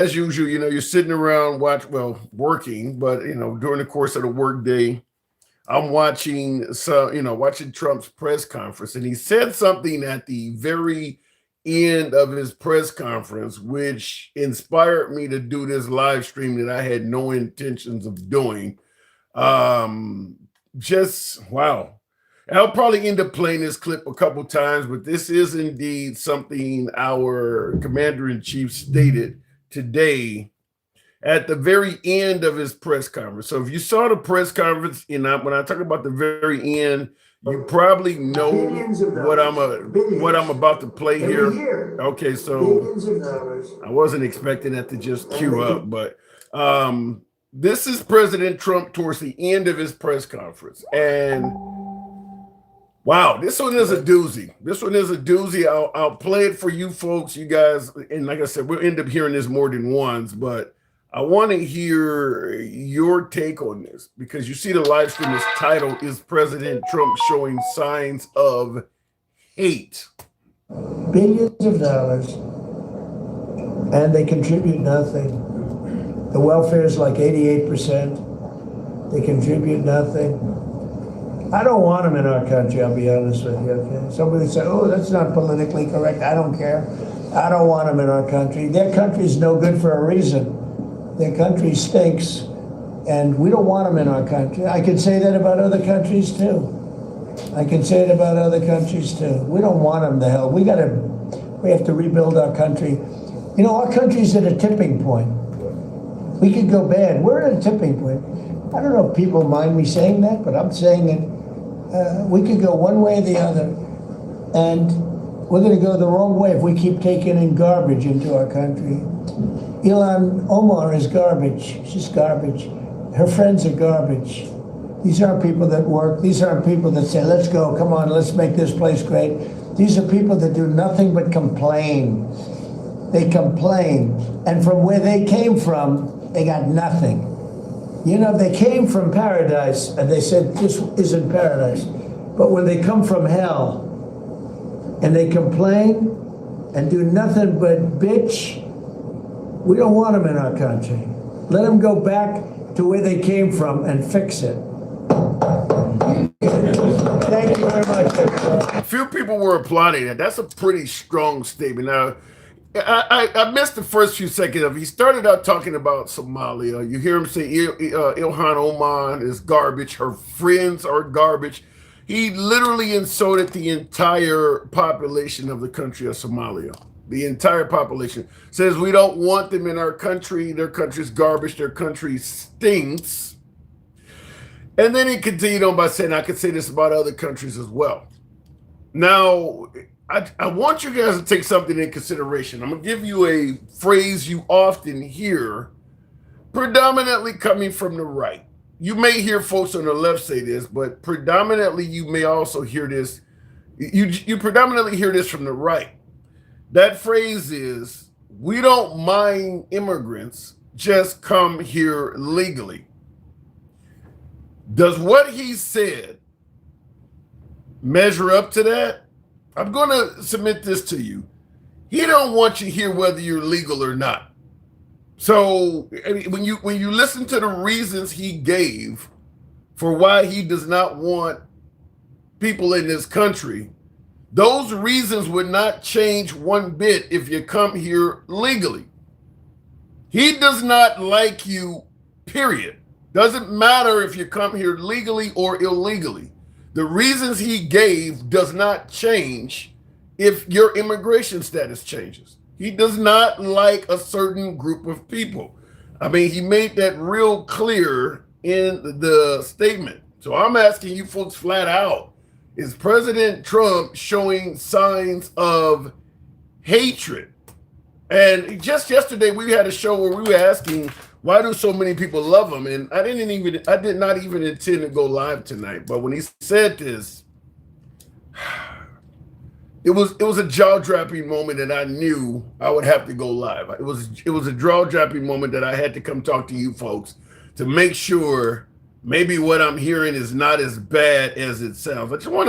as usual, you're sitting around working, but during the course of the workday, I'm watching Trump's press conference, and he said something at the very end of his press conference, which inspired me to do this live stream that I had no intentions of doing. Um, just wow. I'll probably end up playing this clip a couple times, but this is indeed something our commander in chief stated today at the very end of his press conference. So if you saw the press conference, when I talk about the very end, you probably know what I'm about to play here. Okay, so I wasn't expecting that to just queue up, but this is President Trump towards the end of his press conference, and wow, this one is a doozy. This one is a doozy. I'll play it for you folks, you guys, and like I said, we'll end up hearing this more than once, but I want to hear your take on this because you see the live stream. This title is President Trump Showing Signs of Hate. Billions of dollars, and they contribute nothing. The welfare is like 88%. They contribute nothing. I don't want them in our country, I'll be honest with you. Okay? Somebody say, oh, that's not politically correct. I don't care. I don't want them in our country. Their country's no good for a reason. Their country stinks, and we don't want them in our country. I can say that about other countries too. I can say it about other countries too. We don't want them the hell. We have to rebuild our country. You know, our country's at a tipping point. We could go bad. We're at a tipping point. I don't know if people mind me saying that, but I'm saying it. We could go one way or the other, and we're going to go the wrong way if we keep taking in garbage into our country. Ilhan Omar is garbage. She's garbage. Her friends are garbage. These aren't people that work. These aren't people that say, let's go, come on, let's make this place great. These are people that do nothing but complain. They complain. And from where they came from, they got nothing. You know, they came from paradise, and they said, this isn't paradise. But when they come from hell, and they complain, and do nothing but bitch, we don't want them in our country. Let them go back to where they came from and fix it. Thank you very much. A few people were applauding that. That's a pretty strong statement. Now, I missed the first few seconds of it. He started out talking about Somalia. You hear him say Ilhan Omar is garbage. Her friends are garbage. He literally insulted the entire population of the country of Somalia. The entire population says we don't want them in our country. Their country's garbage. Their country stinks. And then he continued on by saying, I could say this about other countries as well. Now, I want you guys to take something in consideration. I'm going to give you a phrase you often hear, predominantly coming from the right. You may hear folks on the left say this, but predominantly you may also hear this. You predominantly hear this from the right. That phrase is, we don't mind immigrants, just come here legally. Does what he said measure up to that? I'm going to submit this to you. He don't want you here whether you're legal or not. So when you listen to the reasons he gave for why he does not want people in this country, those reasons would not change one bit if you come here legally. He does not like you, period. Doesn't matter if you come here legally or illegally. The reasons he gave does not change if your immigration status changes. He does not like a certain group of people. I mean, he made that real clear in the statement. So I'm asking you folks flat out, is President Trump showing signs of hatred? And just yesterday we had a show where we were asking, why do so many people love him? And I did not even intend to go live tonight. But when he said this, it was a jaw-dropping moment that I knew I would have to go live. It was a jaw-dropping moment that I had to come talk to you folks to make sure maybe what I'm hearing is not as bad as it sounds. I just want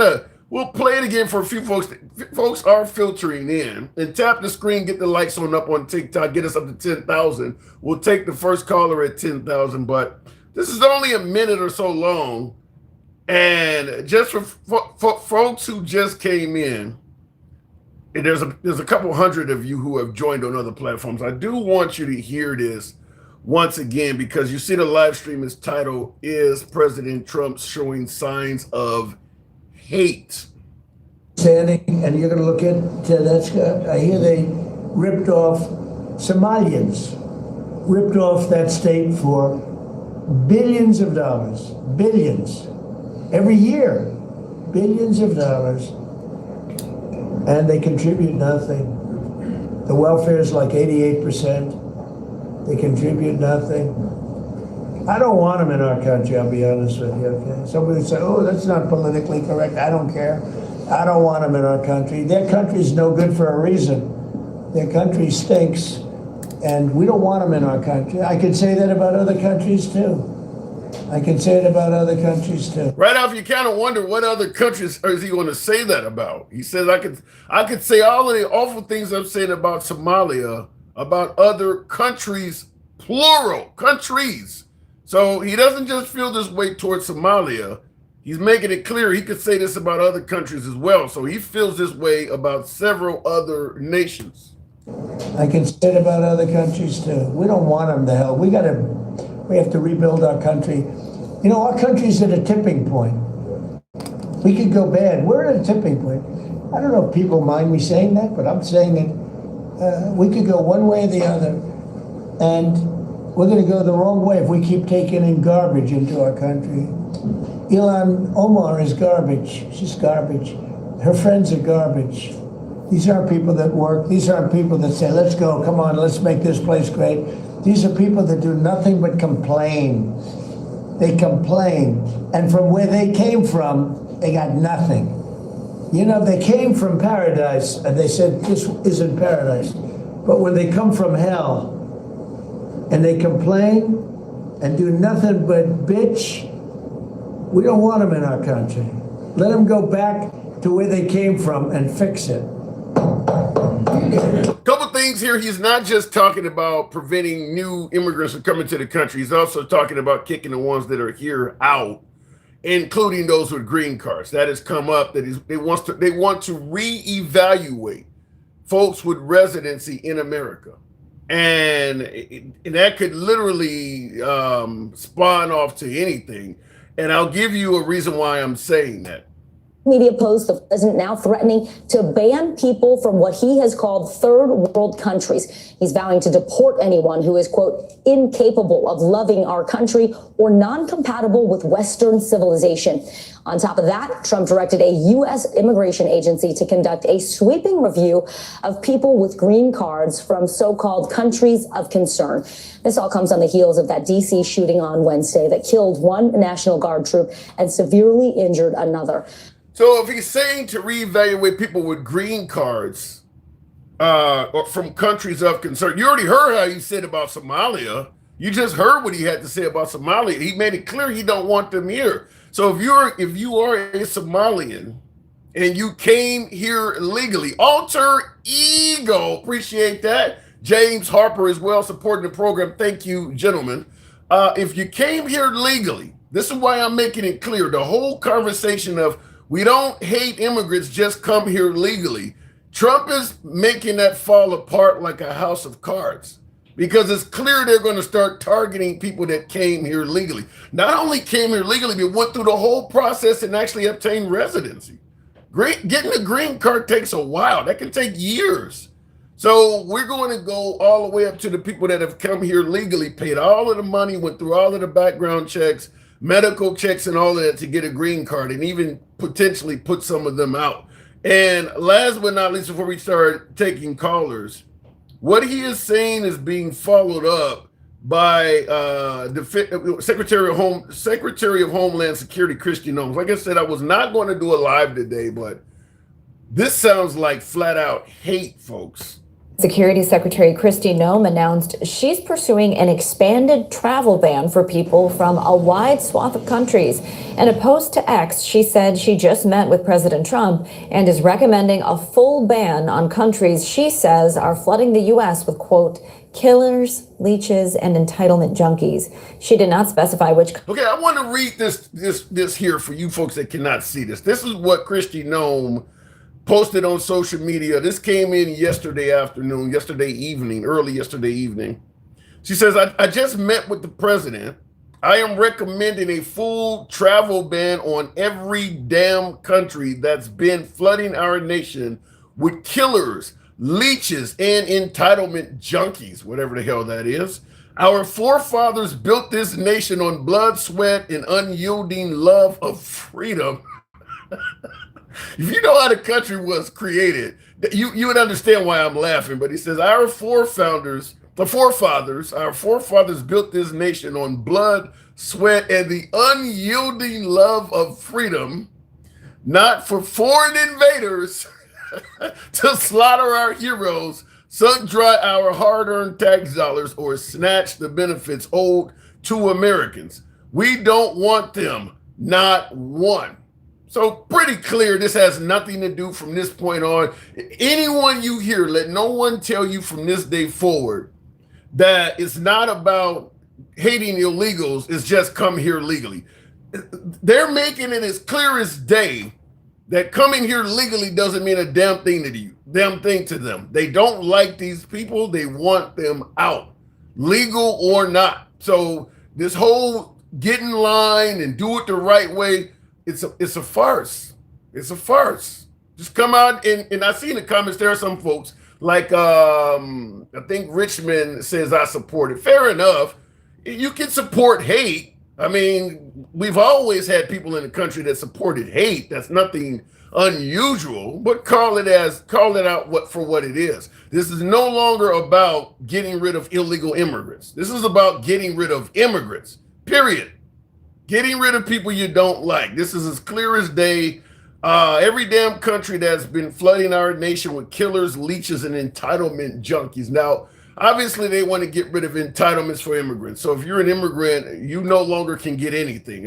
We'll play it again for a few folks. Folks are filtering in, and tap the screen, get the likes on up on TikTok, get us up to 10,000. We'll take the first caller at 10,000, but this is only a minute or so long. And just for folks who just came in, and there's a couple hundred of you who have joined on other platforms. I do want you to hear this once again, because you see the live stream is titled, "Is President Trump Showing Signs of Hate?" And you're going to look at that's. I hear they ripped off Somalians, ripped off that state for billions of dollars, billions every year, billions of dollars, and they contribute nothing. The welfare is like 88%. They contribute nothing. I don't want them in our country, I'll be honest with you, okay? Somebody would say, oh, that's not politically correct. I don't care. I don't want them in our country. Their country's no good for a reason. Their country stinks, and we don't want them in our country. I could say that about other countries, too. I can say it about other countries, too. Right off, you kind of wonder what other countries is he going to say that about. He says, I could say all of the awful things I'm saying about Somalia, about other countries, plural, countries. So he doesn't just feel this way towards Somalia. He's making it clear he could say this about other countries as well. So he feels this way about several other nations. I can say it about other countries too. We don't want them to hell. We have to rebuild our country. You know, our country's at a tipping point. We could go bad. We're at a tipping point. I don't know if people mind me saying that, but I'm saying it. We could go one way or the other. And we're going to go the wrong way if we keep taking in garbage into our country. Ilhan Omar is garbage. She's garbage. Her friends are garbage. These aren't people that work. These aren't people that say, let's go, come on, let's make this place great. These are people that do nothing but complain. They complain. And from where they came from, they got nothing. You know, they came from paradise, and they said, this isn't paradise. But when they come from hell, and they complain and do nothing but bitch, we don't want them in our country. Let them go back to where they came from and fix it. Couple things here. He's not just talking about preventing new immigrants from coming to the country. He's also talking about kicking the ones that are here out, including those with green cards. That has come up. That they want to reevaluate folks with residency in America. And that could literally spawn off to anything. And I'll give you a reason why I'm saying that. Media post, the president now threatening to ban people from what he has called third world countries. He's vowing to deport anyone who is, quote, incapable of loving our country or non-compatible with Western civilization. On top of that, Trump directed a U.S. immigration agency to conduct a sweeping review of people with green cards from so-called countries of concern. This all comes on the heels of that D.C. shooting on Wednesday that killed one National Guard troop and severely injured another. So if he's saying to reevaluate people with green cards or from countries of concern, you already heard how he said about Somalia. You just heard what he had to say about Somalia. He made it clear he don't want them here. So if you are a Somalian and you came here legally, alter ego, appreciate that. James Harper as well supporting the program. Thank you, gentlemen. If you came here legally, this is why I'm making it clear. The whole conversation of we don't hate immigrants, just come here legally. Trump is making that fall apart like a house of cards because it's clear they're going to start targeting people that came here legally. Not only came here legally, but went through the whole process and actually obtained residency. Getting a green card takes a while. That can take years. So we're going to go all the way up to the people that have come here legally, paid all of the money, went through all of the background checks, medical checks and all of that to get a green card and even potentially put some of them out. And last but not least, before we start taking callers, what he is saying is being followed up by the Secretary of Homeland Security, Christian Holmes. Like I said, I was not going to do a live today, but this sounds like flat out hate, folks. Security Secretary Kristi Noem announced she's pursuing an expanded travel ban for people from a wide swath of countries. In a post to X, she said she just met with President Trump and is recommending a full ban on countries she says are flooding the U.S. with, quote, killers, leeches, and entitlement junkies. She did not specify which. Okay, I want to read this here for you folks that cannot see this. This is what Kristi Noem posted on social media. This came in yesterday afternoon, early yesterday evening. She says, I just met with the president. I am recommending a full travel ban on every damn country that's been flooding our nation with killers, leeches, and entitlement junkies, whatever the hell that is. Our forefathers built this nation on blood, sweat, and unyielding love of freedom. If you know how the country was created, you would understand why I'm laughing. But he says, our forefathers built this nation on blood, sweat, and the unyielding love of freedom, not for foreign invaders to slaughter our heroes, suck dry our hard-earned tax dollars, or snatch the benefits owed to Americans. We don't want them, not one. So pretty clear, this has nothing to do from this point on. Anyone you hear, let no one tell you from this day forward that it's not about hating illegals, it's just come here legally. They're making it as clear as day that coming here legally doesn't mean a damn thing to them. They don't like these people. They want them out, legal or not. So this whole get in line and do it the right way, it's a farce. It's a farce. Just come out and I see in the comments there are some folks like I think Richmond says I support it. Fair enough. You can support hate. I mean, we've always had people in the country that supported hate. That's nothing unusual, but call it out for what it is. This is no longer about getting rid of illegal immigrants. This is about getting rid of immigrants, period. Getting rid of people you don't like. This is as clear as day. Every damn country that's been flooding our nation with killers, leeches, and entitlement junkies. Now, obviously, they want to get rid of entitlements for immigrants. So if you're an immigrant, you no longer can get anything,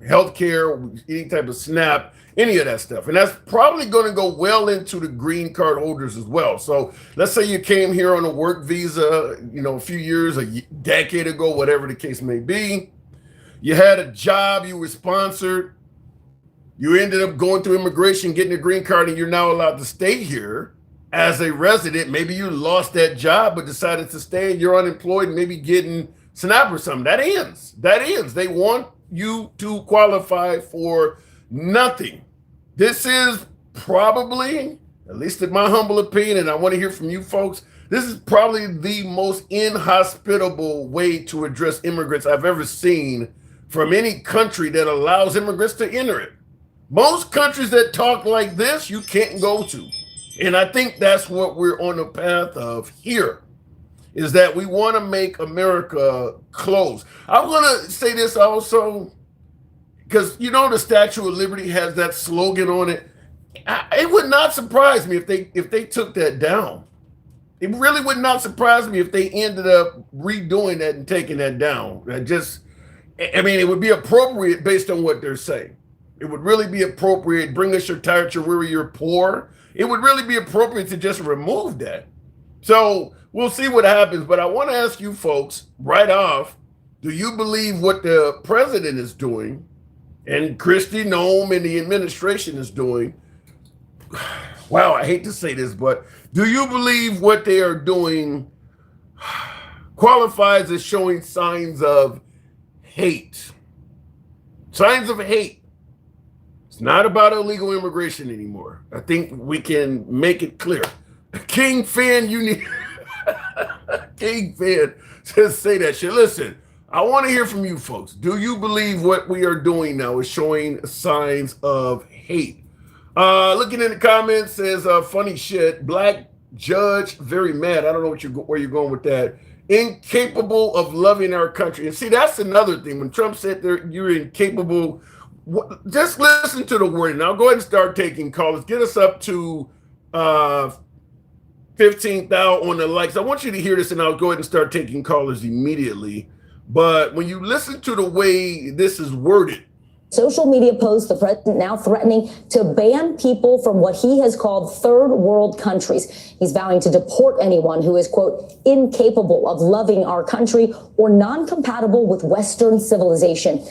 health care, any type of SNAP, any of that stuff. And that's probably going to go well into the green card holders as well. So let's say you came here on a work visa, a few years, a decade ago, whatever the case may be. You had a job, you were sponsored. You ended up going through immigration, getting a green card, and you're now allowed to stay here as a resident. Maybe you lost that job but decided to stay. You're unemployed, maybe getting SNAP or something. That ends. They want you to qualify for nothing. This is probably, at least in my humble opinion, and I want to hear from you folks, this is probably the most inhospitable way to address immigrants I've ever seen from any country that allows immigrants to enter it. Most countries that talk like this, you can't go to. And I think that's what we're on the path of here, is that we want to make America close. I want to say this also, because the Statue of Liberty has that slogan on it. It would not surprise me if they took that down. It really would not surprise me if they ended up redoing that and taking that down. It would be appropriate based on what they're saying. It would really be appropriate. Bring us your tired, your weary, your poor. It would really be appropriate to just remove that. So we'll see what happens. But I want to ask you folks right off, do you believe what the president is doing and Kristi Noem and the administration is doing? Wow, I hate to say this, but do you believe what they are doing qualifies as showing signs of hate? Signs of hate. It's not about illegal immigration anymore. I think we can make it clear. King Fan, you need King Fan says say that shit. Listen, I want to hear from you folks. Do you believe what we are doing now is showing signs of hate? Looking in the comments says funny shit. Black judge very mad. I don't know where you're going with that. Incapable of loving our country. And see, that's another thing. When Trump said you're incapable. Just listen to the wording. I'll go ahead and start taking calls. Get us up to 15,000 on the likes. I want you to hear this, and I'll go ahead and start taking callers immediately. But when you listen to the way this is worded, social media posts, the president now threatening to ban people from what he has called third world countries. He's vowing to deport anyone who is, quote, incapable of loving our country or non-compatible with Western civilization.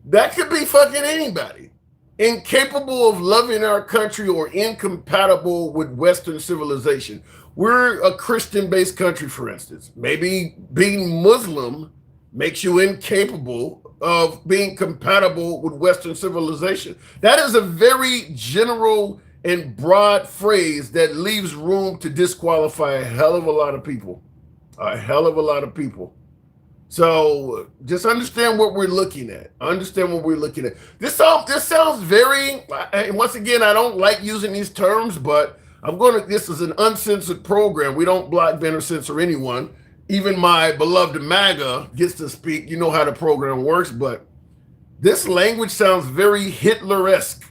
That could be fucking anybody. Incapable of loving our country or incompatible with Western civilization. We're a Christian-based country, for instance. Maybe being Muslim makes you incapable of being compatible with Western civilization. That is a very general and broad phrase that leaves room to disqualify a hell of a lot of people. A hell of a lot of people. So just understand what we're looking at. Understand what we're looking at. This sounds very, and once again, I don't like using these terms, but this is an uncensored program. We don't block, ban, or censor anyone. Even my beloved MAGA gets to speak. You know how the program works, but this language sounds very Hitler-esque.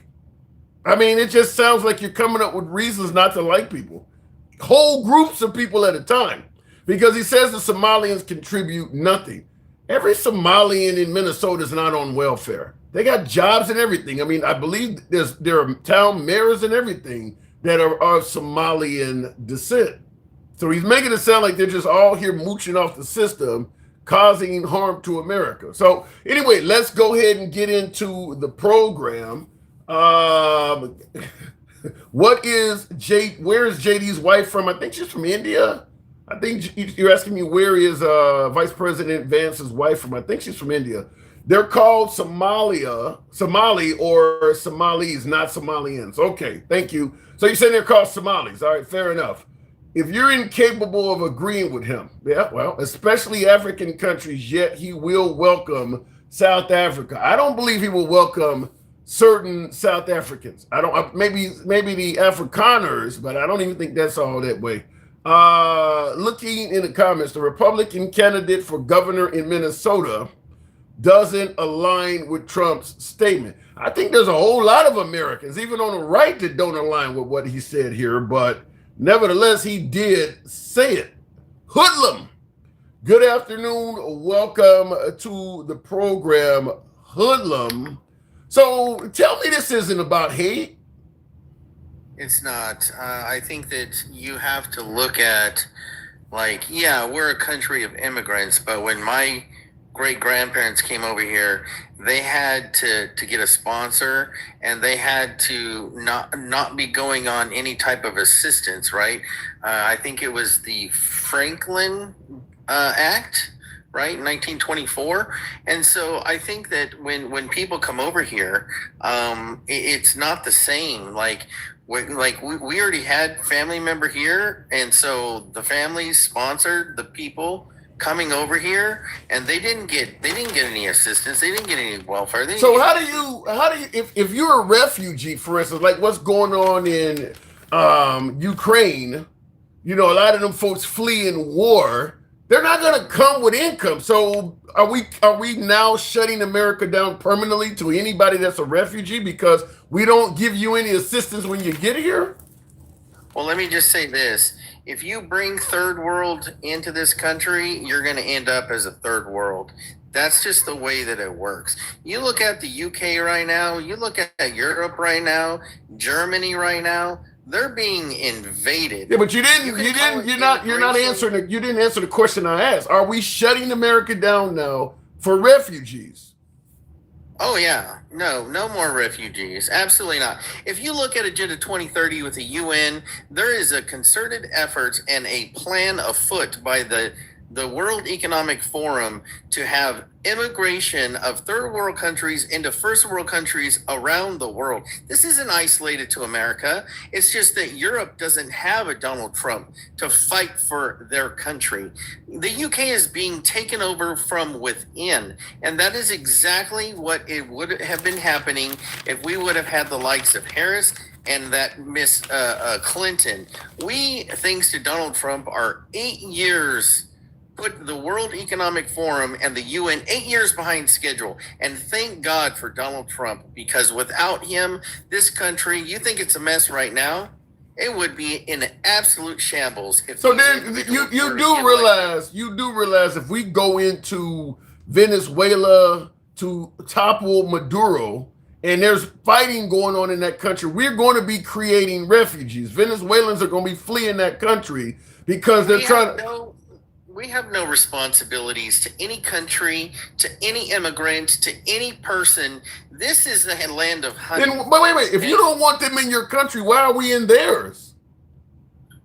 I mean, it just sounds like you're coming up with reasons not to like people. Whole groups of people at a time. Because he says the Somalians contribute nothing. Every Somalian in Minnesota is not on welfare. They got jobs and everything. I mean, I believe there are town mayors and everything that are of Somalian descent. So he's making it sound like they're just all here mooching off the system, causing harm to America. So anyway, let's go ahead and get into the program. Where is JD's wife from? I think she's from India. I think you're asking me where is Vice President Vance's wife from? I think she's from India. They're called Somali or Somalis, not Somalians. Okay, thank you. So you're saying they're called Somalis. All right, fair enough. If you're incapable of agreeing with him, yeah, well, especially African countries, yet he will welcome South Africa. I don't believe he will welcome certain South Africans. Maybe the Afrikaners, but I don't even think that's all that way. Looking in the comments, the Republican candidate for governor in Minnesota doesn't align with Trump's statement. I think there's a whole lot of Americans, even on the right, that don't align with what he said here, but nevertheless, he did say it. Hoodlum. Good afternoon. Welcome to the program, Hoodlum. So tell me this isn't about hate. It's not. I think that you have to look at, we're a country of immigrants, but when my great-grandparents came over here, they had to get a sponsor, and they had to not be going on any type of assistance, right? I think it was the Franklin Act, right, 1924. And so I think that when people come over here, it's not the same. We already had family member here, and so the families sponsored the people coming over here, and they didn't get any assistance. They didn't get any welfare. So how do you if you're a refugee, for instance, like what's going on in Ukraine, a lot of them folks flee in war. They're not going to come with income. So are we now shutting America down permanently to anybody that's a refugee because we don't give you any assistance when you get here? Well, let me just say this. If you bring third world into this country, you're going to end up as a third world. That's just the way that it works. You look at the UK right now, you look at Europe right now, Germany right now, they're being invaded. Yeah, but you didn't answer the question I asked. Are we shutting America down now for refugees? Oh yeah, no more refugees. Absolutely not. If you look at Agenda 2030 with the UN, there is a concerted effort and a plan afoot by the World Economic Forum to have immigration of third world countries into first world countries around the world. This isn't isolated to America. It's just that Europe doesn't have a Donald Trump to fight for their country. The UK is being taken over from within, and that is exactly what it would have been happening if we would have had the likes of Harris and that Miss Clinton. We, thanks to Donald Trump, are 8 years put the World Economic Forum and the UN 8 years behind schedule. And thank God for Donald Trump, because without him, this country, you think it's a mess right now? it would be in absolute shambles. If So these then individuals you were to do get realize if we go into Venezuela to topple Maduro and there's fighting going on in that country, we're going to be creating refugees. Venezuelans are going to be fleeing that country because they're trying to. We have no responsibilities to any country, to any immigrant, to any person. This is the land of honey. Then, but wait. If you don't want them in your country, why are we in theirs?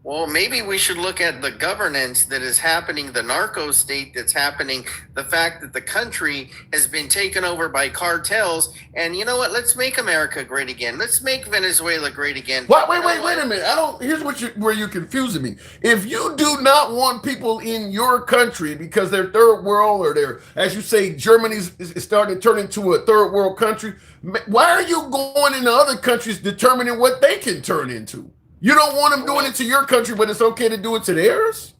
Well, maybe we should look at the governance that is happening, the narco state that's happening, the fact that the country has been taken over by cartels. And you know what? Let's make America great again. Let's make Venezuela great again. Wait a minute. Here's where you're confusing me. If you do not want people in your country because they're third world or they're, as you say, Germany's is starting to turn into a third world country, why are you going into other countries determining what they can turn into? You don't want them doing it to your country, but it's okay to do it to theirs?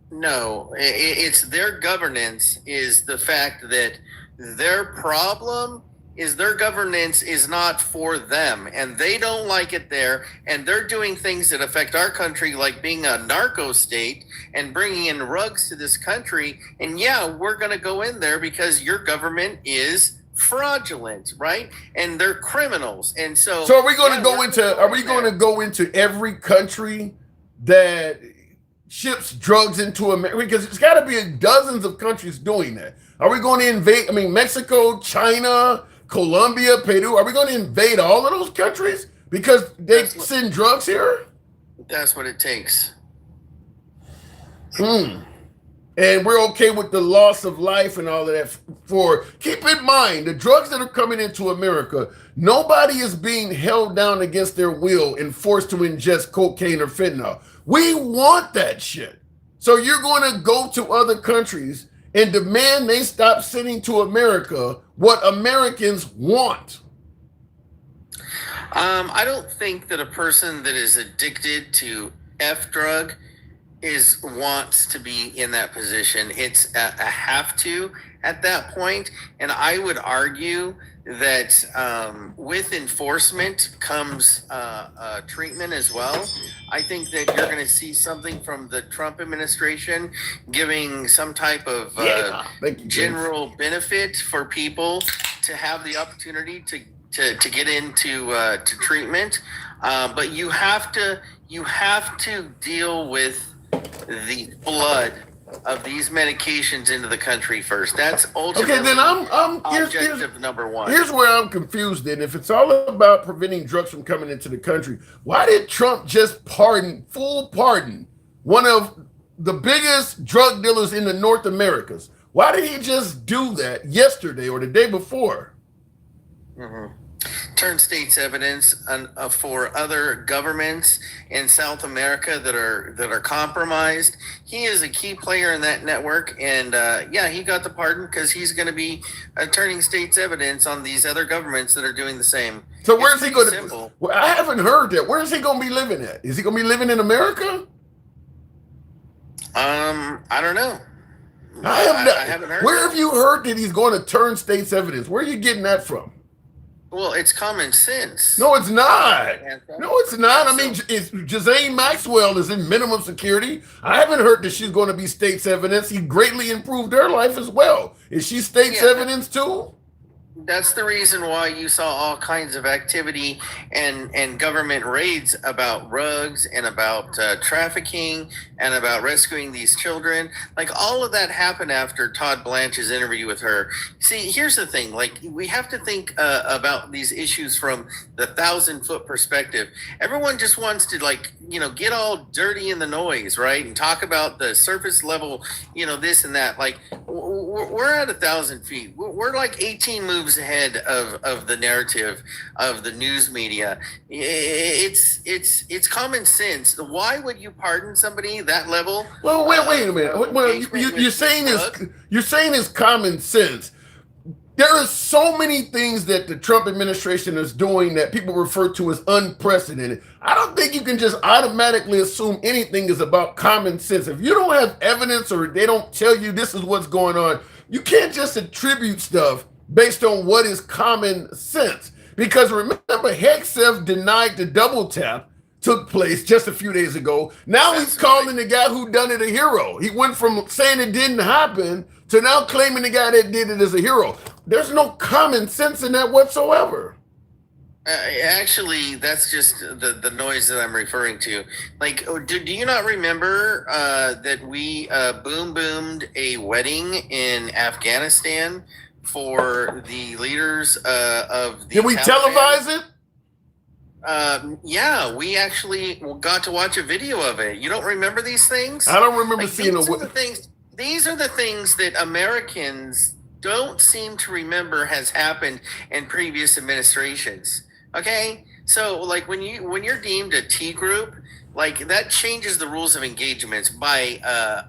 No, it's their governance is the fact that their problem is their governance is not for them and they don't like it there. And they're doing things that affect our country, like being a narco state and bringing in drugs to this country. And yeah, we're going to go in there because your government is fraudulent, right? And they're criminals. And so are we going to go into every country that ships drugs into America? Because it's got to be dozens of countries doing that. Are we going to invade? I mean, Mexico, China, Colombia, Peru. Are we going to invade all of those countries because they send drugs here? That's what it takes. And we're okay with the loss of life and all of that. Keep in mind, the drugs that are coming into America, nobody is being held down against their will and forced to ingest cocaine or fentanyl. We want that shit. So you're going to go to other countries and demand they stop sending to America what Americans want. I don't think that a person that is addicted to F drug wants to be in that position. It's a have to at that point. And I would argue that with enforcement comes treatment as well. I think that you're going to see something from the Trump administration giving some type of general benefit for people to have the opportunity to get into to treatment. But you have to deal with the blood of these medications into the country first. That's ultimately okay. Then I'm objective number one. Here's where I'm confused. Then, if it's all about preventing drugs from coming into the country, why did Trump just full pardon one of the biggest drug dealers in the North Americas? Why did he just do that yesterday or the day before? Turn states evidence for other governments in South America that are compromised. He is a key player in that network, and he got the pardon because he's going to be turning states evidence on these other governments that are doing the same. So where's he going to? Well, I haven't heard that. Where is he going to be living at? Is he going to be living in America? I don't know. I haven't heard. Where have you heard that he's going to turn states evidence? Where are you getting that from? Well, it's common sense. No, it's not. No, it's not. I mean, Ghislaine Maxwell is in minimum security. I haven't heard that she's going to be state's evidence. He greatly improved her life as well. Is she state's evidence too? That's the reason why you saw all kinds of activity and government raids about drugs and about trafficking and about rescuing these children. Like, all of that happened after Todd Blanche's interview with her. See, here's the thing. Like, we have to think about these issues from the 1,000-foot perspective. Everyone just wants to, get all dirty in the noise, right? And talk about the surface level, this and that. Like, we're at 1,000 feet. We're like 18 moves ahead of the narrative of the news media. It's common sense. Why would you pardon somebody that level? Well, wait a minute. Well, you're saying is common sense. There are so many things that the Trump administration is doing that people refer to as unprecedented. I don't think you can just automatically assume anything is about common sense. If you don't have evidence or they don't tell you this is what's going on, you can't just attribute stuff based on what is common sense. Because remember, Hegseth denied the double tap took place just a few days ago. Now he's calling the guy who done it a hero. He went from saying it didn't happen to now claiming the guy that did it as a hero. There's no common sense in that whatsoever. Actually, that's just the noise that I'm referring to. Like, do you not remember that we boomed a wedding in Afghanistan for the leaders of the Did we televise it? Yeah, we actually got to watch a video of it. You don't remember these things? I don't remember seeing these are the things that Americans don't seem to remember has happened in previous administrations. Okay, so like when you're deemed a T group, like that changes the rules of engagements by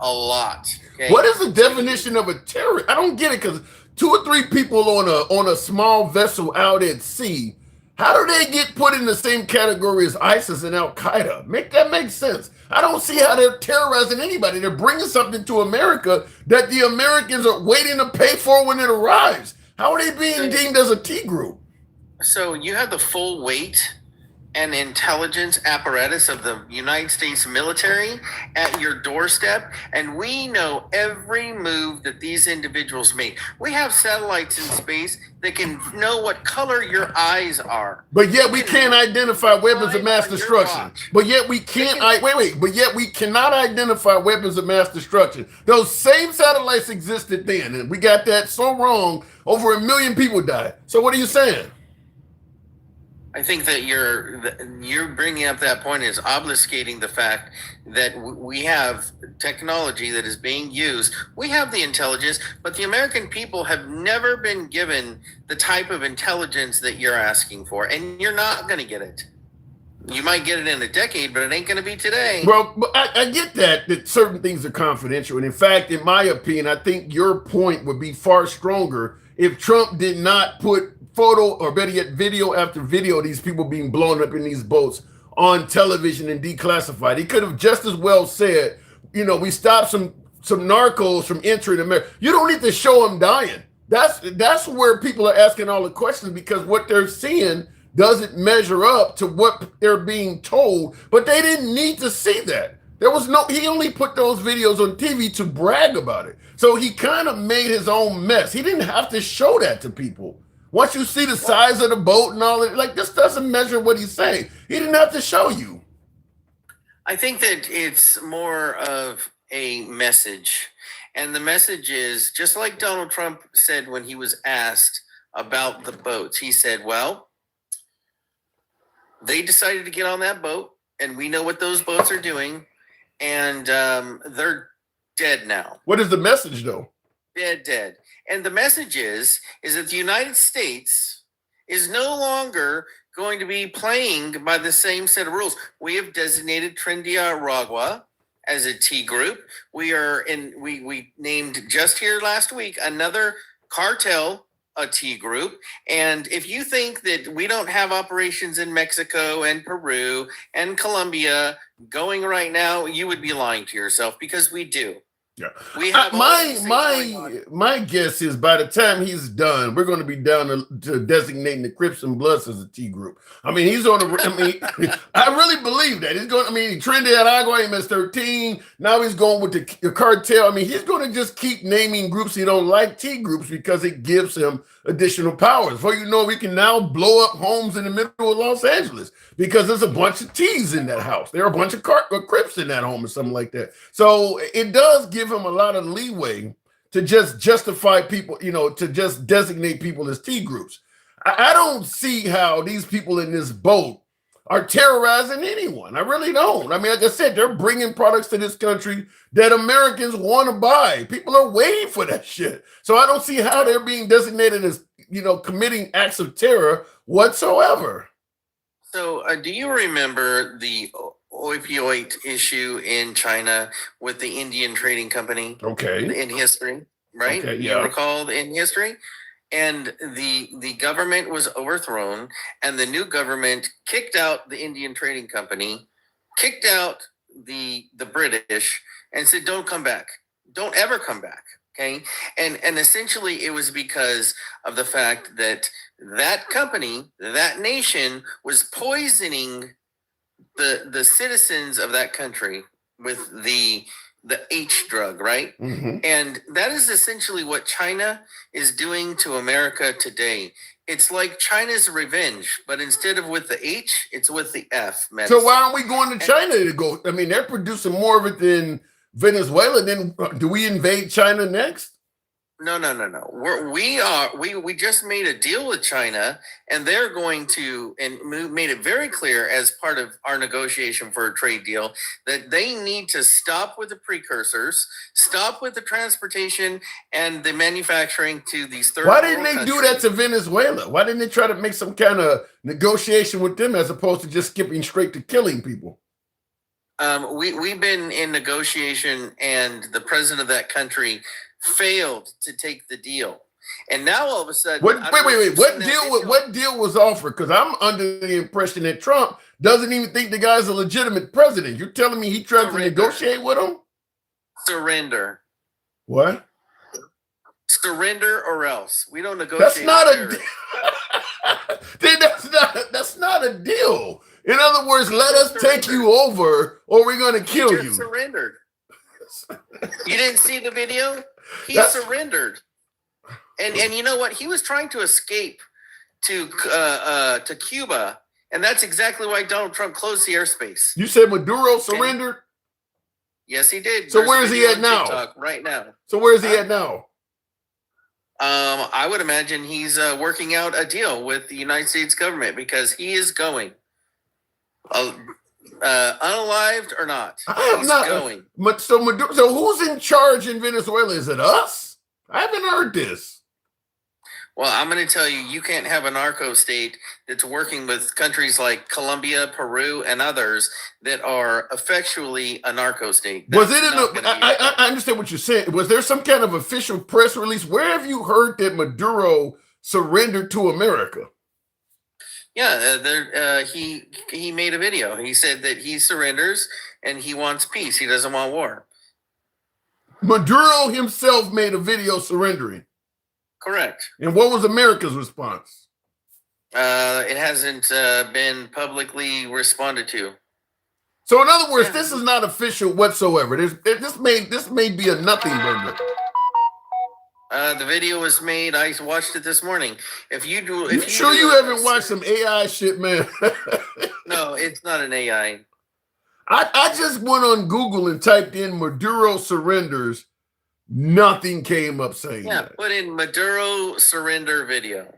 a lot. Okay? What is the definition of a terrorist? I don't get it, because 2 or 3 people on a small vessel out at sea, how do they get put in the same category as ISIS and Al Qaeda? Make that make sense. I don't see how they're terrorizing anybody. They're bringing something to America that the Americans are waiting to pay for when it arrives. How are they being deemed as a T group? So you have the full weight and intelligence apparatus of the United States military at your doorstep, and we know every move that these individuals make. We have satellites in space that can know what color your eyes are. But yet we can't identify weapons of mass destruction. But yet we can't. But yet we cannot identify weapons of mass destruction. Those same satellites existed then, and we got that so wrong. Over 1 million people died. So what are you saying? I think that you're bringing up that point is obfuscating the fact that we have technology that is being used. We have the intelligence, but the American people have never been given the type of intelligence that you're asking for, and you're not going to get it. You might get it in a decade, but it ain't going to be today. Well, I get that certain things are confidential. And in fact, in my opinion, I think your point would be far stronger if Trump did not put photo, or better yet, video after video of these people being blown up in these boats on television and declassified. He could have just as well said, we stopped some narcos from entering America. You don't need to show them dying. That's where people are asking all the questions, because what they're seeing doesn't measure up to what they're being told. But they didn't need to see that. He only put those videos on TV to brag about it. So he kind of made his own mess. He didn't have to show that to people. Once you see the size of the boat and all that, like, this doesn't measure what he's saying. He didn't have to show you. I think that it's more of a message. And the message is, just like Donald Trump said when he was asked about the boats, he said, well, they decided to get on that boat, and we know what those boats are doing, and they're dead now. What is the message, though? Dead. And the message is that the United States is no longer going to be playing by the same set of rules. We have designated Trinidad Aragua as a T group. We named just here last week another cartel a T group. And if you think that we don't have operations in Mexico and Peru and Colombia going right now, you would be lying to yourself, because we do. Yeah, we have my guess is by the time he's done, we're going to be down to designating the Crips and Bloods as a T group. I mean, he's on the. I really believe that he's going. I mean, Trinidad Agua, MS-13. Now he's going with the cartel. I mean, he's going to just keep naming groups he don't like T groups, because it gives him additional powers. For we can now blow up homes in the middle of Los Angeles because there's a bunch of T's in that house. There are a bunch of Crips in that home or something like that. So it does give him a lot of leeway to just justify people, to just designate people as T groups. I don't see how these people in this boat are terrorizing anyone. I really don't. I mean, like I said, they're bringing products to this country that Americans want to buy. People are waiting for that shit. So I don't see how they're being designated as, committing acts of terror whatsoever. So do you remember the opioid issue in China with the Indian Trading Company? Okay. In history, right? Okay, yeah. You recall in history? And the government was overthrown, and the new government kicked out the Indian Trading Company, kicked out the British, and said, don't come back. Don't ever come back. Okay. And essentially it was because of the fact that that company, that nation, was poisoning the citizens of that country with the H drug, right? Mhm. And that is essentially what China is doing to America today. It's like China's revenge, but instead of with the H, it's with the F medicine. So why aren't we going to China to go? I mean, they're producing more of it than Venezuela. Then do we invade China next? No. We just made a deal with China, and they're going to, and made it very clear as part of our negotiation for a trade deal that they need to stop with the precursors, stop with the transportation and the manufacturing to these third Why world didn't they do countries. that to Venezuela? Why didn't they try to make some kind of negotiation with them as opposed to just skipping straight to killing people? We've been in negotiation, and the president of that country failed to take the deal. And now all of a sudden, Wait. I don't know if you've What seen that deal? video. What deal was offered? Because I'm under the impression that Trump doesn't even think the guy's a legitimate president. You're telling me he tried to Surrender. negotiate with him? Surrender. What? Surrender or else. We don't negotiate. That's not a with deal. That's not a deal. In other words, let us take you over, or we're going to kill He just you. surrendered. You didn't see the video? He That's- surrendered. And you know what? He was trying to escape to Cuba, and that's exactly why Donald Trump closed the airspace. You said Maduro surrendered. Yes, he did. So There's a where is he video at on now? TikTok right now. So where is he at now? I would imagine he's working out a deal with the United States government because he is going, unalived or not. I have He's not. going. So who's in charge in Venezuela? Is it us? I haven't heard this. Well, I'm going to tell you, you can't have a narco state that's working with countries like Colombia, Peru, and others that are effectually a narco state. Was That's it in not the? gonna be I understand what you're saying. Was there some kind of official press release? Where have you heard that Maduro surrendered to America? Yeah, he made a video. He said that he surrenders and he wants peace. He doesn't want war. Maduro himself made a video surrendering. Correct. And what was America's response? It hasn't been publicly responded to. So in other words, Yeah. this is not official whatsoever. This may be a nothing burger. The video was made. I watched it this morning. If you do, You if sure do you a- haven't watched some AI shit, man? No, it's not an AI. I just went on Google and typed in Maduro surrenders. Nothing came up saying Yeah, that. put in Maduro surrender video.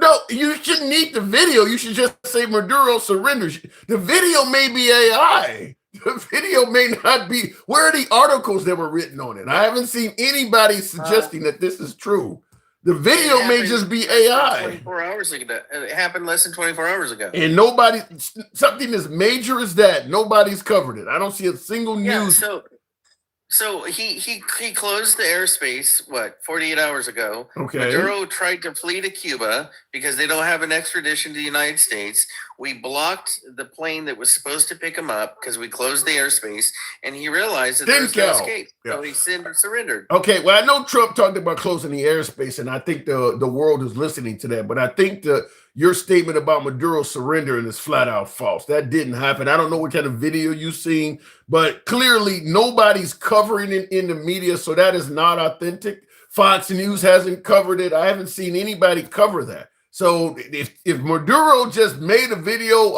No, you shouldn't need the video. You should just say Maduro surrenders. The video may be AI. The video may not be. Where are the articles that were written on it? I haven't seen anybody suggesting that this is true. The video may just be AI. 24 hours ago. It happened less than 24 hours ago. And nobody, something as major as that, nobody's covered it. I don't see a single Yeah, news. so he closed the airspace 48 hours ago. Okay. Maduro tried to flee to Cuba because they don't have an extradition to the United States. We blocked the plane that was supposed to pick him up because we closed the airspace, and he realized that there was no Didn't count. escape. So he surrendered. Okay, well, I know Trump talked about closing the airspace, and I think the world is listening to that. But I think your statement about Maduro surrendering is flat out false. That didn't happen. I don't know what kind of video you've seen, but clearly nobody's covering it in the media, so that is not authentic. Fox News hasn't covered it. I haven't seen anybody cover that. So if Maduro just made a video,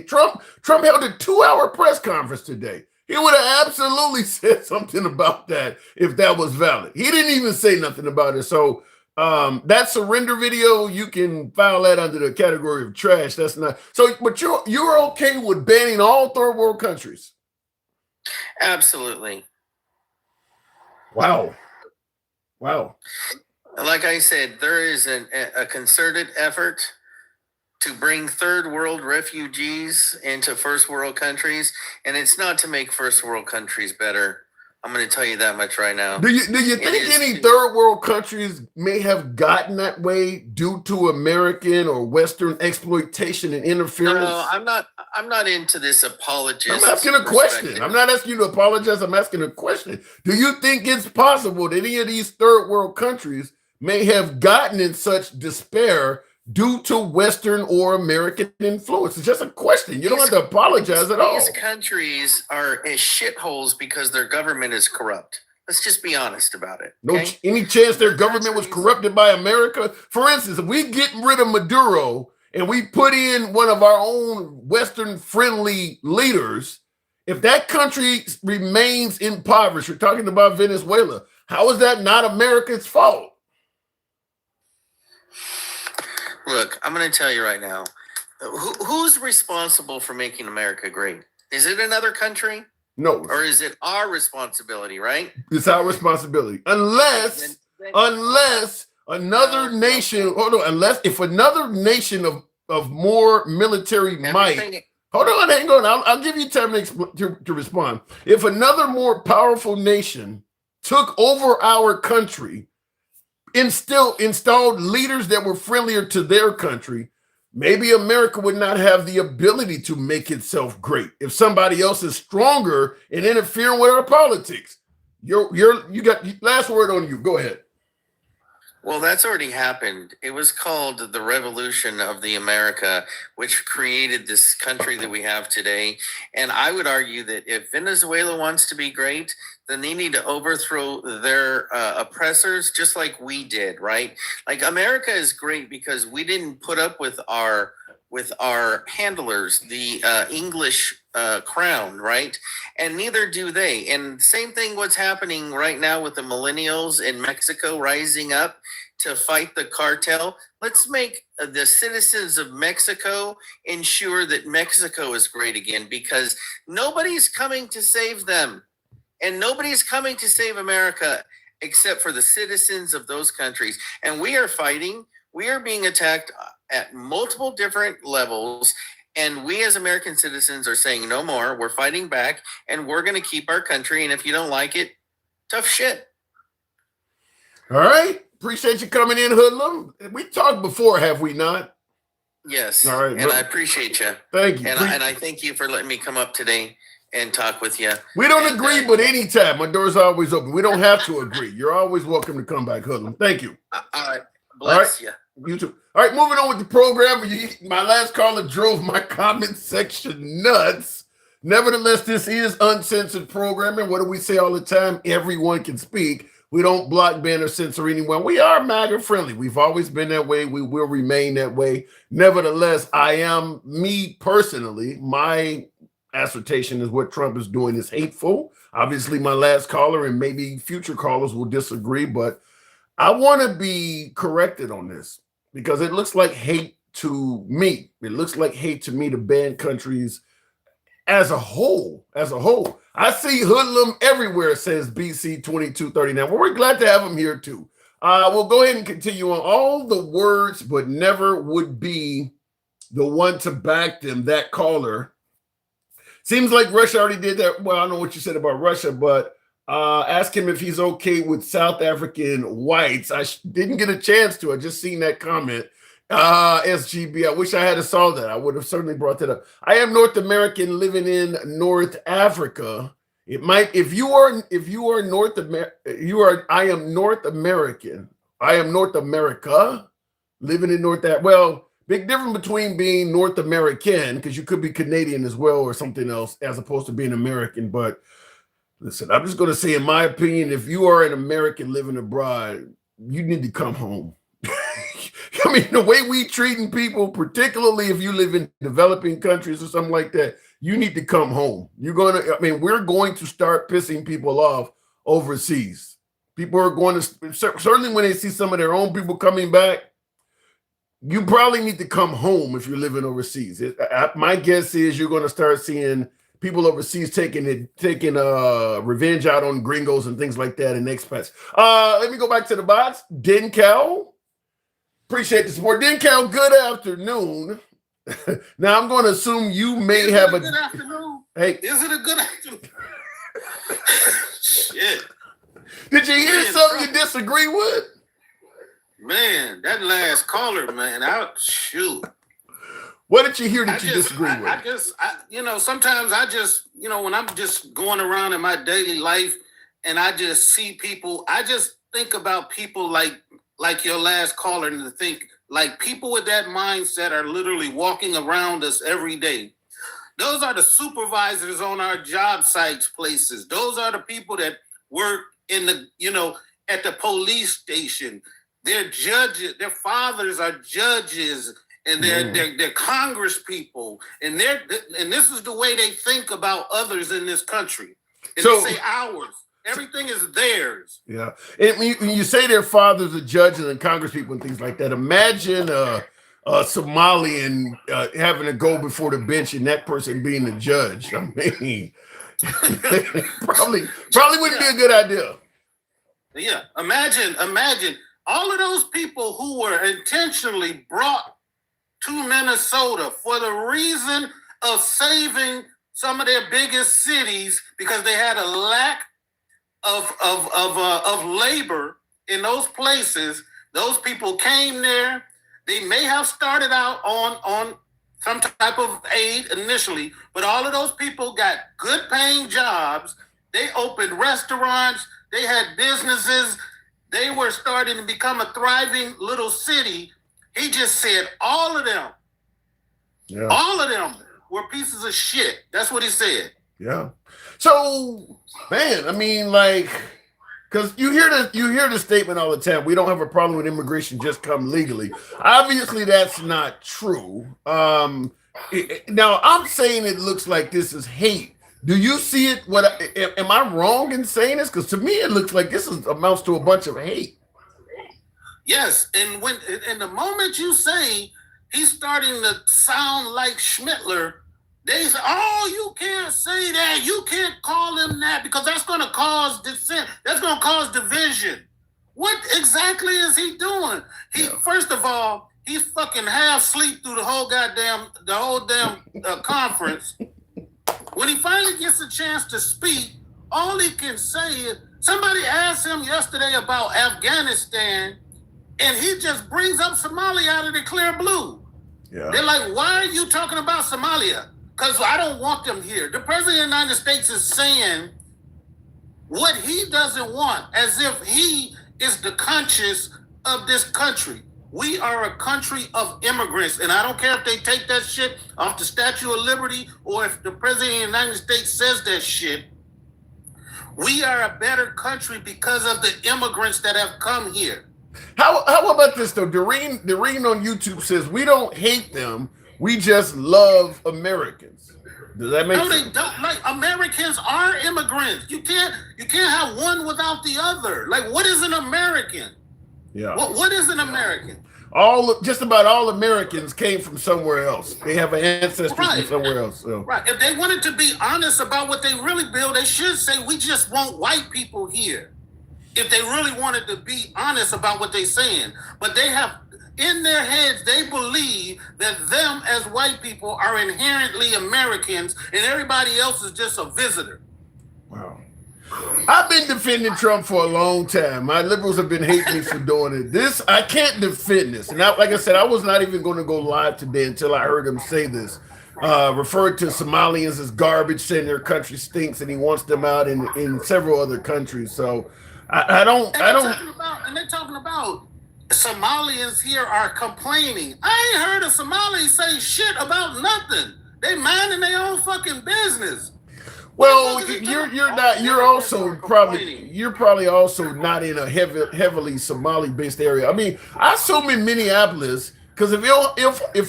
Trump held a 2-hour press conference today. He would have absolutely said something about that if that was valid. He didn't even say nothing about it. So that surrender video, you can file that under the category of trash. That's not so. But you're okay with banning all third world countries? Absolutely. Wow. Like I said, there is a concerted effort to bring third world refugees into first world countries, and it's not to make first world countries better. I'm going to tell you that much right now. Do you think any third world countries may have gotten that way due to American or Western exploitation and interference? No, I'm not into this apologist. I'm asking a question. I'm not asking you to apologize. I'm asking a question. Do you think it's possible that any of these third world countries may have gotten in such despair due to Western or American influence? It's just a question. You don't have to apologize at all. These countries are as shitholes because their government is corrupt. Let's just be honest about it. No, Okay? any chance their government was corrupted by America? For instance, if we get rid of Maduro and we put in one of our own Western-friendly leaders, if that country remains impoverished, we're talking about Venezuela, how is that not America's fault? Look, I'm going to tell you right now. Who's responsible for making America great? Is it another country? No, Or is it our responsibility, right? it's our responsibility. Unless another nation, if another nation of more military might, Everything- hang on, I'll give you time to respond. If another more powerful nation took over our country, installed leaders that were friendlier to their country, maybe America would not have the ability to make itself great if somebody else is stronger and interfering with our politics. You got last word on you. Go ahead. Well, that's already happened. It was called the Revolution of the America, which created this country that we have today. And I would argue that if Venezuela wants to be great, then they need to overthrow their oppressors just like we did, right? Like America is great because we didn't put up with our handlers, the English crown, right? And neither do they. And same thing what's happening right now with the millennials in Mexico rising up to fight the cartel. Let's make the citizens of Mexico ensure that Mexico is great again, because nobody's coming to save them. And nobody's coming to save America except for the citizens of those countries. And we are fighting. We are being attacked at multiple different levels. And we as American citizens are saying no more. We're fighting back and we're going to keep our country. And if you don't like it, tough shit. All right. Appreciate you coming in, Hoodlum. We talked before, have we not? Yes. All right. And I appreciate you. Thank you. And I thank you for letting me come up today and talk with you. We don't agree, but anytime. My door's always open. We don't have to agree. You're always welcome to come back, Hoodlum. Thank you. All right. Bless you. You too. All right, moving on with the program. My last caller drove my comment section nuts. Nevertheless, this is uncensored programming. What do we say all the time? Everyone can speak. We don't block, ban, or censor anyone. We are MAGA friendly. We've always been that way. We will remain that way. Nevertheless, me personally, my assertion is what Trump is doing is hateful. Obviously, my last caller and maybe future callers will disagree, but I want to be corrected on this because it looks like hate to me. It looks like hate to me to ban countries as a whole. I see Hoodlum everywhere. It says BC 2239. Well, we're glad to have him here too. We'll go ahead and continue on. All the words, but never would be the one to back them. That caller. Seems like Russia already did that. Well, I don't know what you said about Russia, but ask him if he's okay with South African whites. I didn't get a chance to. I just seen that comment. SGB. I wish I had saw that. I would have certainly brought that up. I am North American living in North Africa. It might, if you are North America, I am North American. I am North America living in North Africa. Well, big difference between being North American, because you could be Canadian as well or something else, as opposed to being American. But listen, I'm just going to say, in my opinion, if you are an American living abroad, you need to come home. I mean, the way we treating people, particularly if you live in developing countries or something like that, you need to come home. We're going to start pissing people off overseas. People are going to, certainly when they see some of their own people coming back, you probably need to come home if you're living overseas. My guess is you're going to start seeing people overseas taking revenge out on gringos and things like that and expats. Let me go back to the bots. Denkel. Appreciate the support. Denkel, good afternoon. Now, I'm going to assume you may have a good afternoon. Hey. Is it a good afternoon? Shit. Did you hear something you disagree with? Man, that last caller, man, shoot. What did you hear that you disagree with? Sometimes I just, when I'm just going around in my daily life and I just see people, I just think about people like your last caller and to think like people with that mindset are literally walking around us every day. Those are the supervisors on our job sites, places. Those are the people that work in the, at the police station. They're judges. Their fathers are judges, and they're Congress people. And this is the way they think about others in this country. And So- they say ours. Everything is theirs. Yeah. And when you say their fathers are judges and Congress people and things like that, imagine a Somalian having to go before the bench and that person being the judge. I mean, probably wouldn't be a good idea. Yeah. Imagine all of those people who were intentionally brought to Minnesota for the reason of saving some of their biggest cities because they had a lack of labor in those places. Those people came there. They may have started out on some type of aid initially, but all of those people got good paying jobs. They opened restaurants. They had businesses. They were starting to become a thriving little city. He just said all of them were pieces of shit. That's what he said. Yeah. So, man, I mean, like, because you hear the statement all the time. We don't have a problem with immigration, just come legally. Obviously, that's not true. Now, I'm saying it looks like this is hate. Do you see it? Am I wrong in saying this? Because to me, it looks like this amounts to a bunch of hate. Yes, and the moment you say he's starting to sound like Schmittler, they say, "Oh, you can't say that. You can't call him that because that's going to cause dissent. That's going to cause division." What exactly is he doing? First of all, he's fucking half asleep through the whole damn conference. When he finally gets a chance to speak, all he can say is, somebody asked him yesterday about Afghanistan, and he just brings up Somalia out of the clear blue. Yeah. They're like, "Why are you talking about Somalia?" Because I don't want them here. The president of the United States is saying what he doesn't want, as if he is the conscience of this country. We are a country of immigrants, and I don't care if they take that shit off the Statue of Liberty or if the president of the United States says that shit. We are a better country because of the immigrants that have come here. How about this though? Doreen on YouTube says we don't hate them. We just love Americans. Does that make sense? No, they don't. Like, Americans are immigrants. You can't have one without the other. Like, what is an American? Yeah. What is an American? Just about all Americans came from somewhere else. They have an ancestry from somewhere else. So. Right. If they wanted to be honest about what they really build, they should say we just want white people here. If they really wanted to be honest about what they're saying. But they have, in their heads, they believe that them as white people are inherently Americans and everybody else is just a visitor. Wow. I've been defending Trump for a long time. My liberals have been hating me for doing it. I can't defend this. And like I said, I was not even going to go live today until I heard him say this. Referred to Somalians as garbage, saying their country stinks, and he wants them out in several other countries. So I don't. And they're talking about Somalians here are complaining. I ain't heard a Somali say shit about nothing. They minding their own fucking business. Well, you're probably also not in a heavily Somali-based area. I mean, I assume in Minneapolis, because if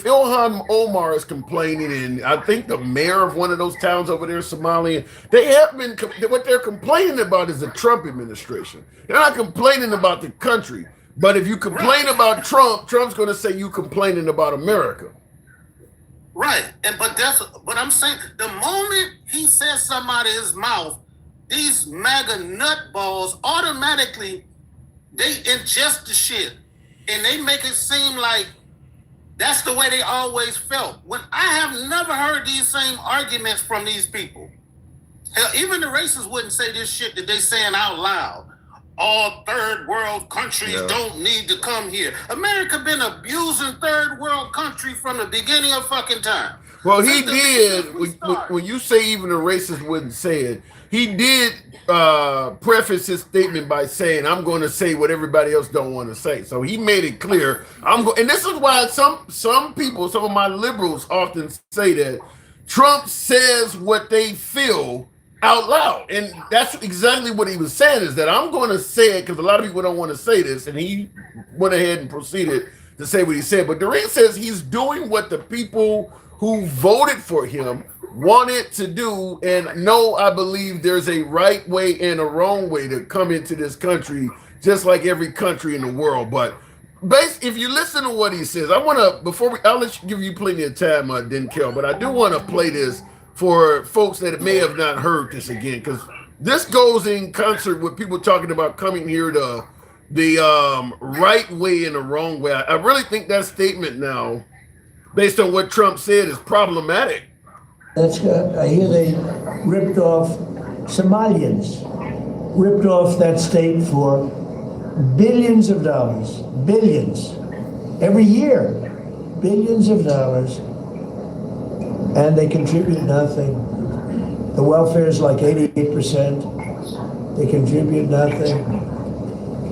Ilhan Omar is complaining, and I think the mayor of one of those towns over there is Somalian, they have been. What they're complaining about is the Trump administration. They're not complaining about the country. But if you complain about Trump, Trump's going to say you complaining about America. Right, but I'm saying the moment he says something out of his mouth, these MAGA nutballs automatically they ingest the shit and they make it seem like that's the way they always felt. When I have never heard these same arguments from these people. Hell, even the racists wouldn't say this shit that they saying out loud. All third world countries don't need to come here. America been abusing third world country from the beginning of fucking time. Well, he Since the did. minute we started. When you say even a racist wouldn't say it, he did preface his statement by saying, "I'm going to say what everybody else don't want to say." So he made it clear. And this is why some people, some of my liberals, often say that Trump says what they feel out loud, and that's exactly what he was saying. Is that I'm going to say it because a lot of people don't want to say this, and he went ahead and proceeded to say what he said. But Durant says he's doing what the people who voted for him wanted to do. And no, I believe there's a right way and a wrong way to come into this country, just like every country in the world. But if you listen to what he says, I want to, I'll give you plenty of time, Denkel, but I do want to play this for folks that may have not heard this again, because this goes in concert with people talking about coming here to the right way and the wrong way. I really think that statement now, based on what Trump said, is problematic. That's good. I hear they ripped off Somalians, ripped off that state for billions of dollars, billions, every year, billions of dollars, and they contribute nothing. The welfare is like 88%. They contribute nothing.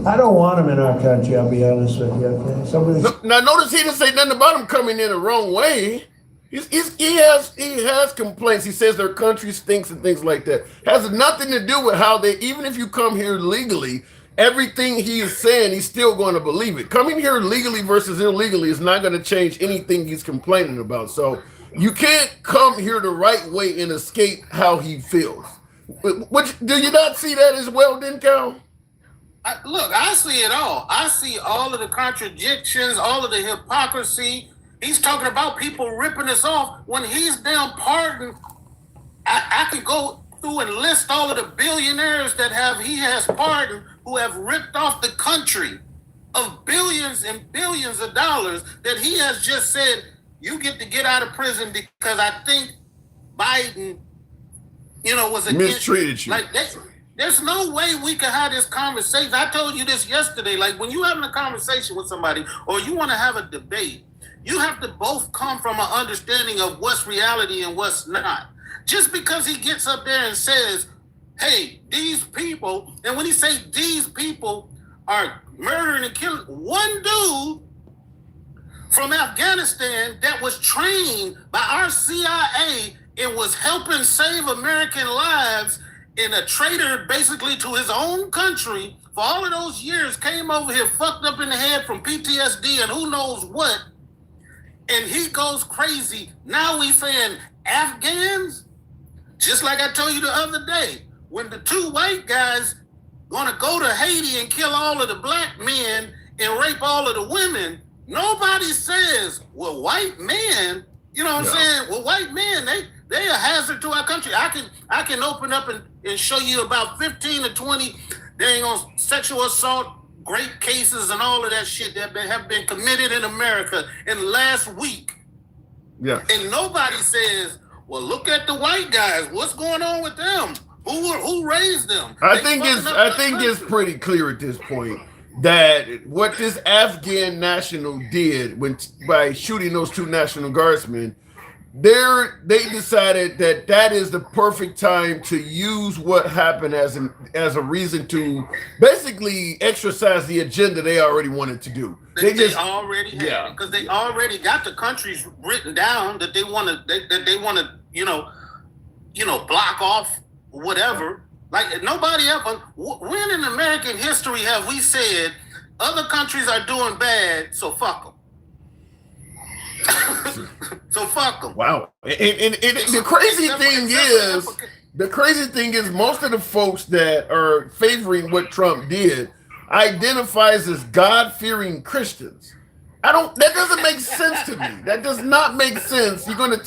I don't want them in our country, I'll be honest with you. Okay? Now notice he didn't say nothing about him coming in the wrong way. He has complaints. He says their country stinks and things like that. Has nothing to do with how they, even if you come here legally, everything he is saying, he's still going to believe it. Coming here legally versus illegally is not going to change anything he's complaining about. So you can't come here the right way and escape how he feels. Do you not see that as well, Denkel? Look, I see it all. I see all of the contradictions, all of the hypocrisy. He's talking about people ripping us off when he's damn pardoned. I could go through and list all of the billionaires that he has pardoned who have ripped off the country of billions and billions of dollars that he has just said, you get out of prison because I think Biden, was mistreated you. Like there's no way we can have this conversation. I told you this yesterday. Like when you're having a conversation with somebody or you want to have a debate, you have to both come from an understanding of what's reality and what's not. Just because he gets up there and says, hey, these people, and when he says these people are murdering and killing, one dude from Afghanistan that was trained by our CIA and was helping save American lives, and a traitor basically to his own country for all of those years, came over here fucked up in the head from PTSD and who knows what, and he goes crazy. Now we saying Afghans? Just like I told you the other day, when the two white guys gonna go to Haiti and kill all of the black men and rape all of the women, nobody says, well, white men, you know what I'm saying? Well, white men, they a hazard to our country. I can open up and show you about 15 to 20 dang on sexual assault, great cases and all of that shit that have been committed in America in the last week. Yeah. And nobody says, well, look at the white guys. What's going on with them? Who raised them? I think it's pretty clear at this point that what this Afghan national did by shooting those two National Guardsmen, they decided that is the perfect time to use what happened as a reason to basically exercise the agenda they already wanted to do. They already had, because they already got the countries written down that they want to block off whatever. Like nobody ever. When in American history have we said other countries are doing bad, so fuck them? So fuck them. Wow. And the crazy thing is most of the folks that are favoring what Trump did identifies as God-fearing Christians. That doesn't make sense to me. That does not make sense. You're gonna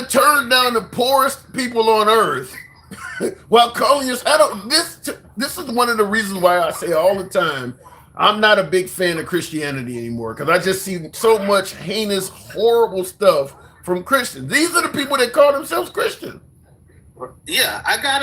turn down the poorest people on earth while calling yourself. This is one of the reasons why I say all the time, I'm not a big fan of Christianity anymore, because I just see so much heinous, horrible stuff from Christians. These are the people that call themselves Christian. Yeah, I got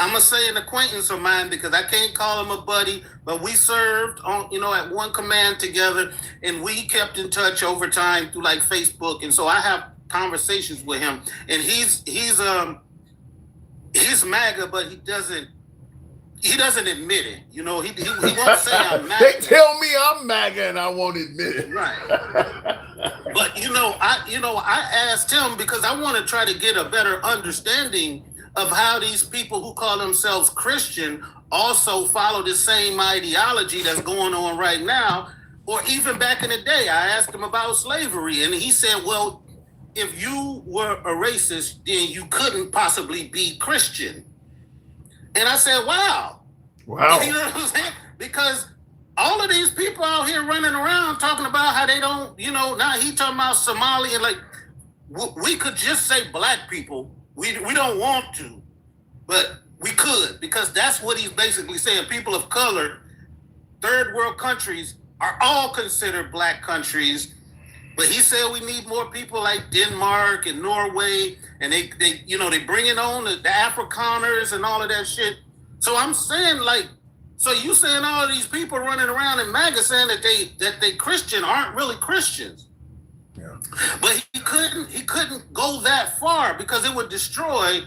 I'm gonna say an acquaintance of mine because I can't call him a buddy, but we served on, at one command together, and we kept in touch over time through like Facebook, and so I have conversations with him, and he's MAGA, but he doesn't admit it. He won't say I'm MAGA. They tell me I'm MAGA and I won't admit it. Right. But I asked him because I want to try to get a better understanding of how these people who call themselves Christian also follow the same ideology that's going on right now, or even back in the day. I asked him about slavery, and he said, well, if you were a racist, then you couldn't possibly be Christian. And I said, wow. Wow. You know what I'm saying? Because all of these people out here running around talking about how they don't, now he talking about Somali, and like, we could just say black people. We don't want to, but we could, because that's what he's basically saying. People of color, third world countries are all considered black countries. But he said we need more people like Denmark and Norway, and they bringing on the Afrikaners and all of that shit. So I'm saying, like, so you saying all of these people running around in MAGA saying that they Christian aren't really Christians. Yeah. But he couldn't go that far because it would destroy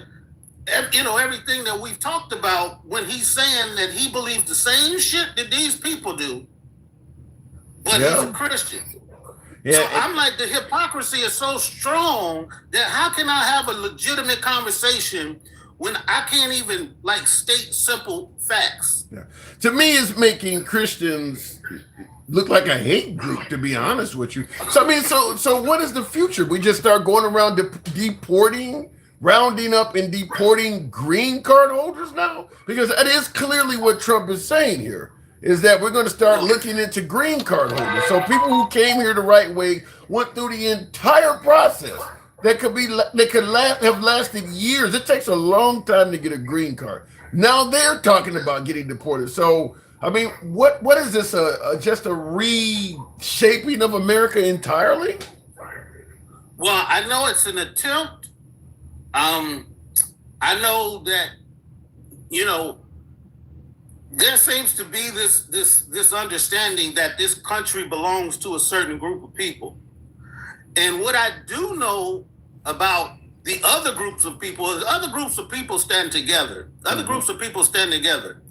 everything that we've talked about when he's saying that he believes the same shit that these people do, but he's a Christian. Yeah, so I'm like, the hypocrisy is so strong that how can I have a legitimate conversation when I can't even like state simple facts? Yeah. To me, it's making Christians look like a hate group, to be honest with you. So I mean, so what is the future? We just start going around rounding up and deporting green card holders now? Because that is clearly what Trump is saying here, is that we're going to start looking into green card holders. So people who came here the right way went through the entire process that have lasted years. It takes a long time to get a green card. Now they're talking about getting deported. So I mean, what is this? Just a reshaping of America entirely? Well, I know it's an attempt. I know that there seems to be this understanding that this country belongs to a certain group of people, and what I do know about the other groups of people is other groups of people stand together. Other groups of people stand together.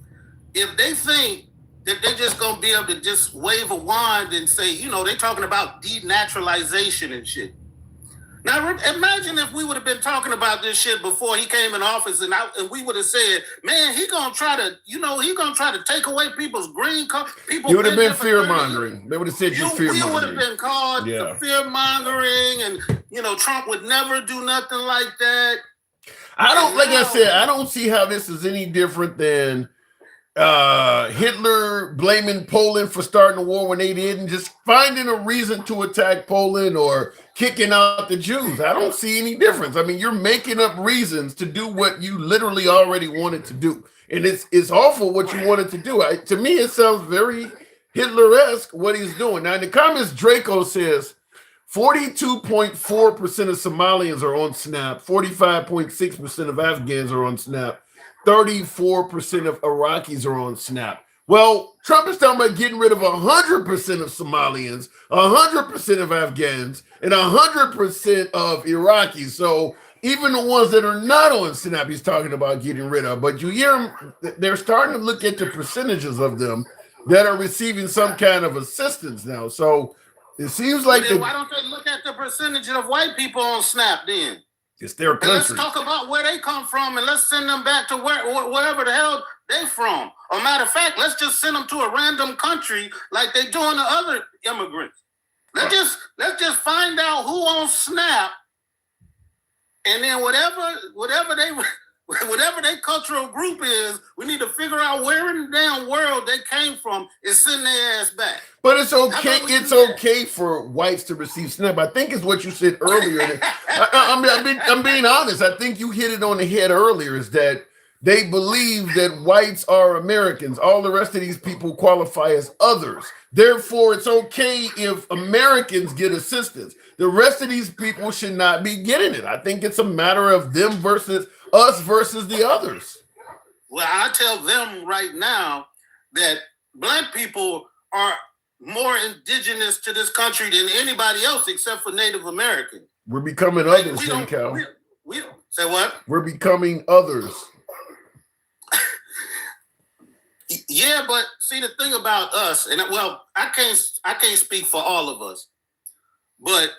If they think that they're just going to be able to just wave a wand and say, they're talking about denaturalization and shit. Now, imagine if we would have been talking about this shit before he came in office, and we would have said, man, he going to try to take away people's green card. You would have been fear-mongering. They would have said you're fear-mongering. You would have been called fear-mongering, and, Trump would never do nothing like that. I don't see how this is any different than Hitler blaming Poland for starting a war when they didn't, just finding a reason to attack Poland or kicking out the Jews. I don't see any difference. I mean, you're making up reasons to do what you literally already wanted to do. And it's awful what you wanted to do. To me, it sounds very Hitler-esque what he's doing. Now, in the comments, Draco says 42.4% of Somalians are on Snap, 45.6% of Afghans are on Snap, 34% of Iraqis are on Snap. Well, Trump is talking about getting rid of 100% of Somalians, 100% of Afghans, and 100% of Iraqis. So even the ones that are not on Snap, he's talking about getting rid of. But you hear them, they're starting to look at the percentages of them that are receiving some kind of assistance now. So it seems like why don't they look at the percentage of white people on Snap then? It's their country. Let's talk about where they come from, and let's send them back to wherever the hell they from. Or matter of fact, let's just send them to a random country like they doing to other immigrants. Let's just find out who on Snap, and then whatever their cultural group is, we need to figure out where in the damn world they came from and send their ass back. But it's okay. It's okay for whites to receive SNAP. I think is what you said earlier. I'm being honest. I think you hit it on the head earlier. Is that they believe that whites are Americans. All the rest of these people qualify as others. Therefore, it's okay if Americans get assistance. The rest of these people should not be getting it. I think it's a matter of them versus us versus the others. Well, I tell them right now that black people are more indigenous to this country than anybody else except for Native Americans. We're becoming Like, others, we then, don't, Cal. we say what? We're becoming others. Yeah, but see, the thing about us, and well, I can't speak for all of us, but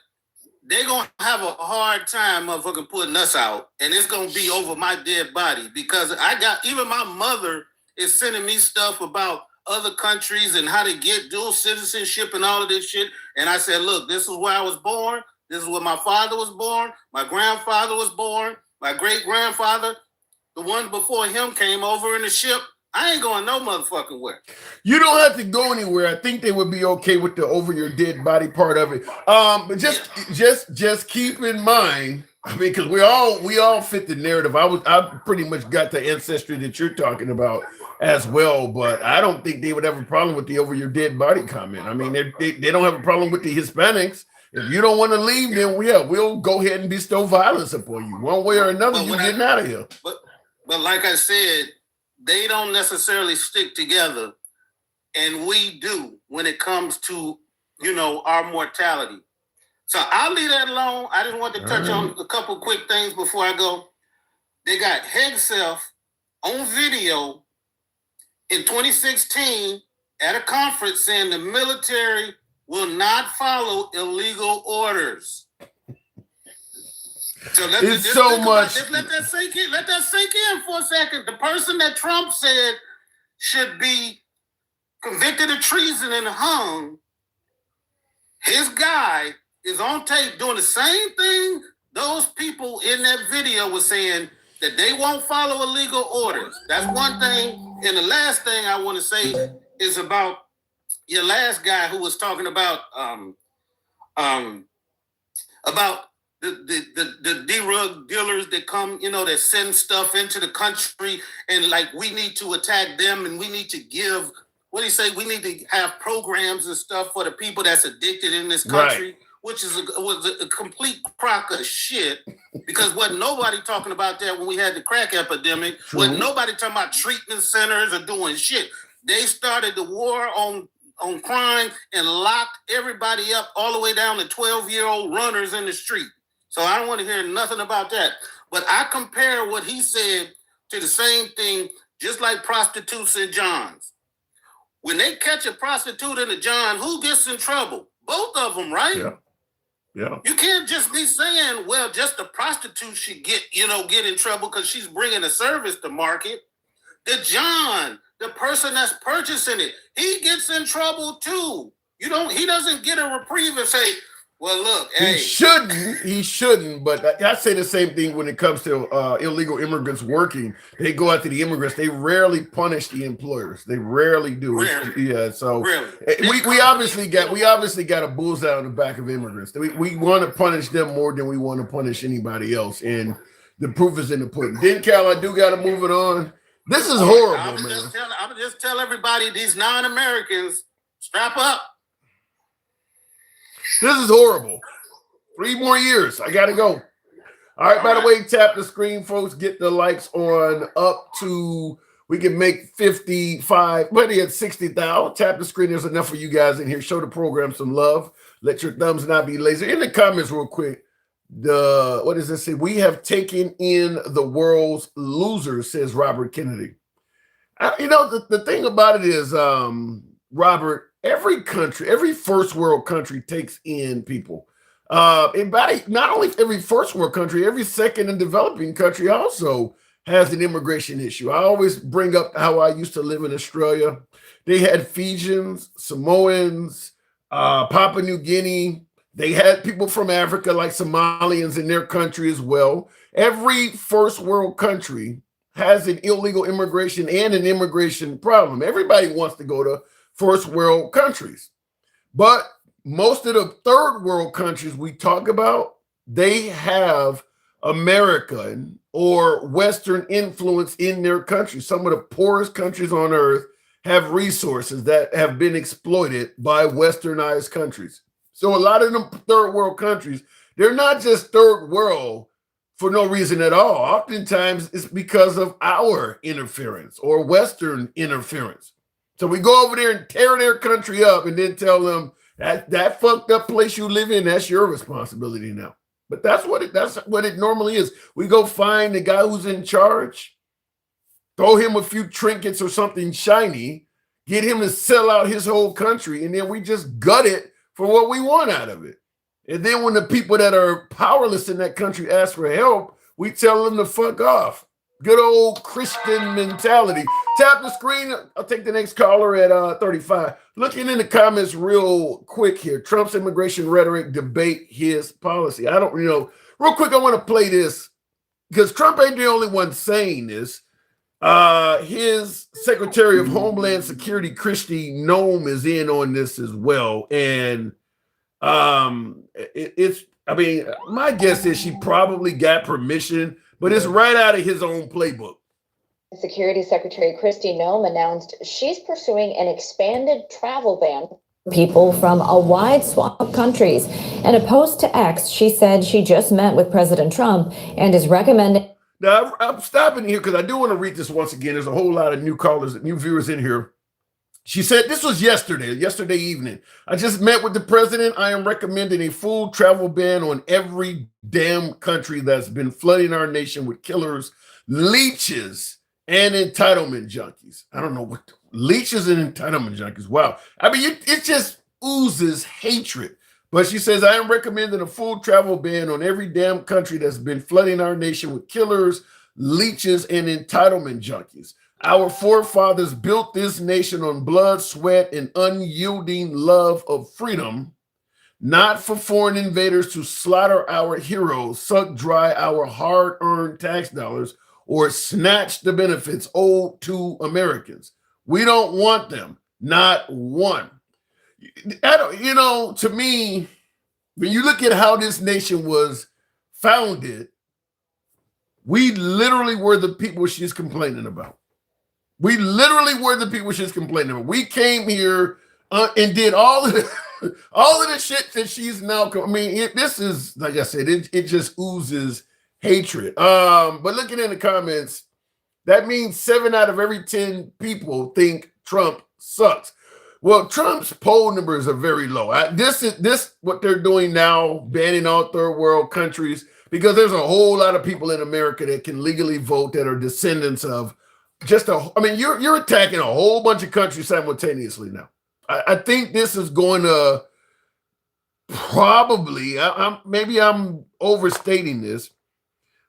they're gonna have a hard time motherfucking putting us out, and it's gonna be over my dead body, because I got, even my mother is sending me stuff about other countries and how to get dual citizenship and all of this shit. And I said, look, this is where I was born. This is where my father was born. My grandfather was born. My great grandfather, the one before him, came over in the ship. I ain't going no motherfucking where. You don't have to go anywhere. I think they would be okay with the over your dead body part of it. But just keep in mind, I mean, because we all fit the narrative. I pretty much got the ancestry that you're talking about as well, but I don't think they would have a problem with the over your dead body comment. I mean, they don't have a problem with the Hispanics. If you don't want to leave, then we'll go ahead and bestow violence upon you one way or another. You're getting out of here. But like I said, they don't necessarily stick together, and we do when it comes to, our mortality. So I'll leave that alone. I just want to touch on a couple quick things before I go. They got Hegseth on video in 2016 at a conference saying the military will not follow illegal orders. So let that sink in. Let that sink in for a second. The person that Trump said should be convicted of treason and hung, his guy is on tape doing the same thing those people in that video were saying, that they won't follow illegal orders. That's one thing. And the last thing I want to say is about your last guy who was talking about the drug dealers that come, that send stuff into the country, and like we need to attack them, and we need to give, what do you say? We need to have programs and stuff for the people that's addicted in this country, right. Which was a complete crock of shit, because wasn't nobody talking about that when we had the crack epidemic. Wasn't nobody talking about treatment centers or doing shit. They started the war on crime and locked everybody up all the way down to 12-year-old runners in the street. So I don't want to hear nothing about that. But I compare what he said to the same thing, just like prostitutes and Johns. When they catch a prostitute and a John, who gets in trouble? Both of them, right? Yeah. You can't just be saying, well, just the prostitute should get in trouble because she's bringing a service to market. The John, the person that's purchasing it, he gets in trouble too. He doesn't get a reprieve and say, well, look, hey. He shouldn't, but I say the same thing when it comes to illegal immigrants working. They go after the immigrants. They rarely punish the employers. They rarely do. Really? Yeah, so really? we obviously got a bullseye on the back of immigrants. We want to punish them more than we want to punish anybody else, and the proof is in the pudding. Then, Cal, I do got to move it on. This is horrible, man. I'm just tell everybody, these non-Americans, strap up. This is horrible. 3 more years. I got to go. All right. By the way, tap the screen, folks. Get the likes on up to, we can make 55, but at 60,000. Tap the screen. There's enough for you guys in here. Show the program some love. Let your thumbs not be lazy. In the comments real quick, what does this say? We have taken in the world's losers, says Robert Kennedy. The thing about it is, Robert, every country, every first world country takes in people. And not only every first world country, every second and developing country also has an immigration issue. I always bring up how I used to live in Australia. They had Fijians, Samoans, Papua New Guinea. They had people from Africa like Somalians in their country as well. Every first world country has an illegal immigration and an immigration problem. Everybody wants to go to first world countries. But most of the third world countries we talk about, they have American or Western influence in their country. Some of the poorest countries on earth have resources that have been exploited by westernized countries. So a lot of them third world countries, they're not just third world for no reason at all. Oftentimes it's because of our interference or Western interference. So we go over there and tear their country up and then tell them that fucked up place you live in, that's your responsibility now. But that's what it normally is. We go find the guy who's in charge, throw him a few trinkets or something shiny, get him to sell out his whole country, and then we just gut it for what we want out of it. And then when the people that are powerless in that country ask for help, we tell them to fuck off. Good old Christian mentality. Tap the screen. I'll take the next caller at 35. Looking in the comments real quick here. Trump's immigration rhetoric debate his policy. I don't, real quick, I want to play this because Trump ain't the only one saying this. His Secretary of Homeland Security, Kristi Noem, is in on this as well. And my guess is she probably got permission, but it's right out of his own playbook. Security Secretary Kristi Noem announced she's pursuing an expanded travel ban for people from a wide swath of countries. In a post to X, she said she just met with President Trump and is recommending. Now, I'm stopping here because I do want to read this once again. There's a whole lot of new callers, new viewers in here. She said, this was yesterday evening. I just met with the president. I am recommending a full travel ban on every damn country that's been flooding our nation with killers, leeches, and entitlement junkies. I don't know what leeches and entitlement junkies. Wow. I mean, it just oozes hatred. But she says, I am recommending a full travel ban on every damn country that's been flooding our nation with killers, leeches, and entitlement junkies. Our forefathers built this nation on blood, sweat, and unyielding love of freedom, not for foreign invaders to slaughter our heroes, suck dry our hard-earned tax dollars, or snatch the benefits owed to Americans. We don't want them, not one. To me, when you look at how this nation was founded, we literally were the people she's complaining about. We literally were the people she's complaining about. We came here and did all of the shit that she's now. This is, like I said, it just oozes hatred. But looking in the comments, that means 7 out of every 10 people think Trump sucks. Well, Trump's poll numbers are very low. This what they're doing now, banning all third world countries, because there's a whole lot of people in America that can legally vote that are descendants of you're attacking a whole bunch of countries simultaneously now. I think this is going to probably, maybe I'm overstating this,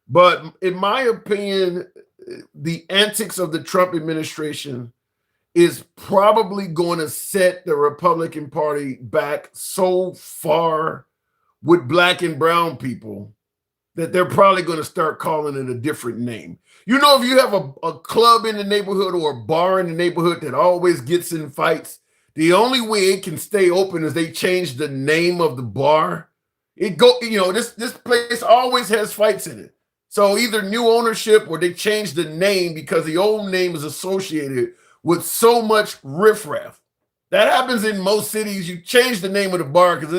but in my opinion, the antics of the Trump administration is probably going to set the Republican Party back so far with black and brown people that they're probably going to start calling it a different name. If you have a club in the neighborhood or a bar in the neighborhood that always gets in fights, the only way it can stay open is they change the name of the bar. This place always has fights in it. So either new ownership or they change the name because the old name is associated with so much riffraff. That happens in most cities. You change the name of the bar because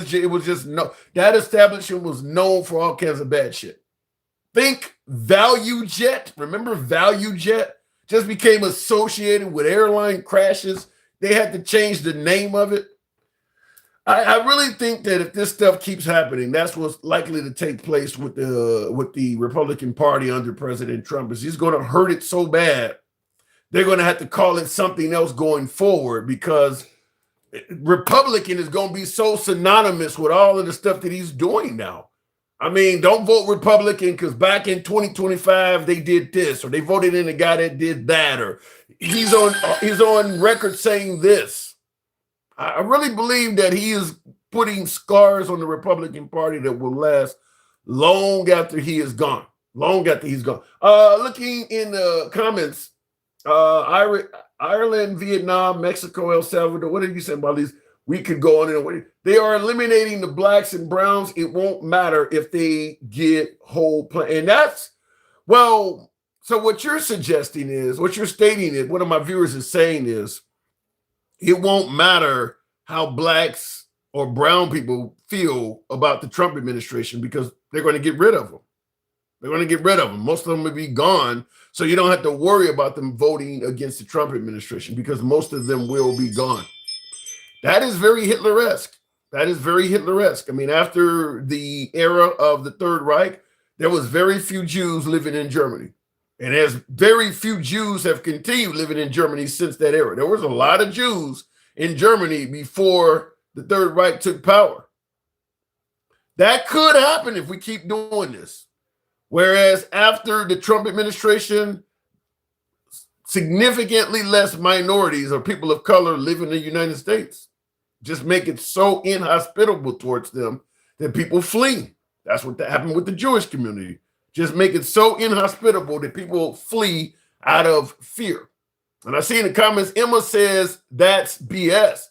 that establishment was known for all kinds of bad shit. Think Value Jet. Remember Value Jet? Just became associated with airline crashes. They had to change the name of it. I really think that if this stuff keeps happening, that's what's likely to take place with the Republican Party under President Trump. Is he's going to hurt it so bad, they're going to have to call it something else going forward because Republican is going to be so synonymous with all of the stuff that he's doing now. Don't vote Republican because back in 2025 they did this, or they voted in a guy that did that, or he's on record saying this. I really believe that he is putting scars on the Republican Party that will last long after he is gone. Long after he's gone. Looking in the comments, Ireland, Vietnam, Mexico, El Salvador. What did you say about these? We could go on and they are eliminating the blacks and browns. It won't matter if they get whole plan. And so what you're suggesting is, what you're stating is, one of my viewers is saying is, it won't matter how blacks or brown people feel about the Trump administration because they're going to get rid of them. They're going to get rid of them. Most of them will be gone. So you don't have to worry about them voting against the Trump administration because most of them will be gone. That is very Hitler-esque. That is very Hitler-esque. I mean, after the era of the Third Reich, there was very few Jews living in Germany. And as very few Jews have continued living in Germany since that era. There was a lot of Jews in Germany before the Third Reich took power. That could happen if we keep doing this. Whereas after the Trump administration, significantly less minorities or people of color live in the United States. Just make it so inhospitable towards them that people flee. That's what happened with the Jewish community. Just make it so inhospitable that people flee out of fear. And I see in the comments, Emma says that's BS.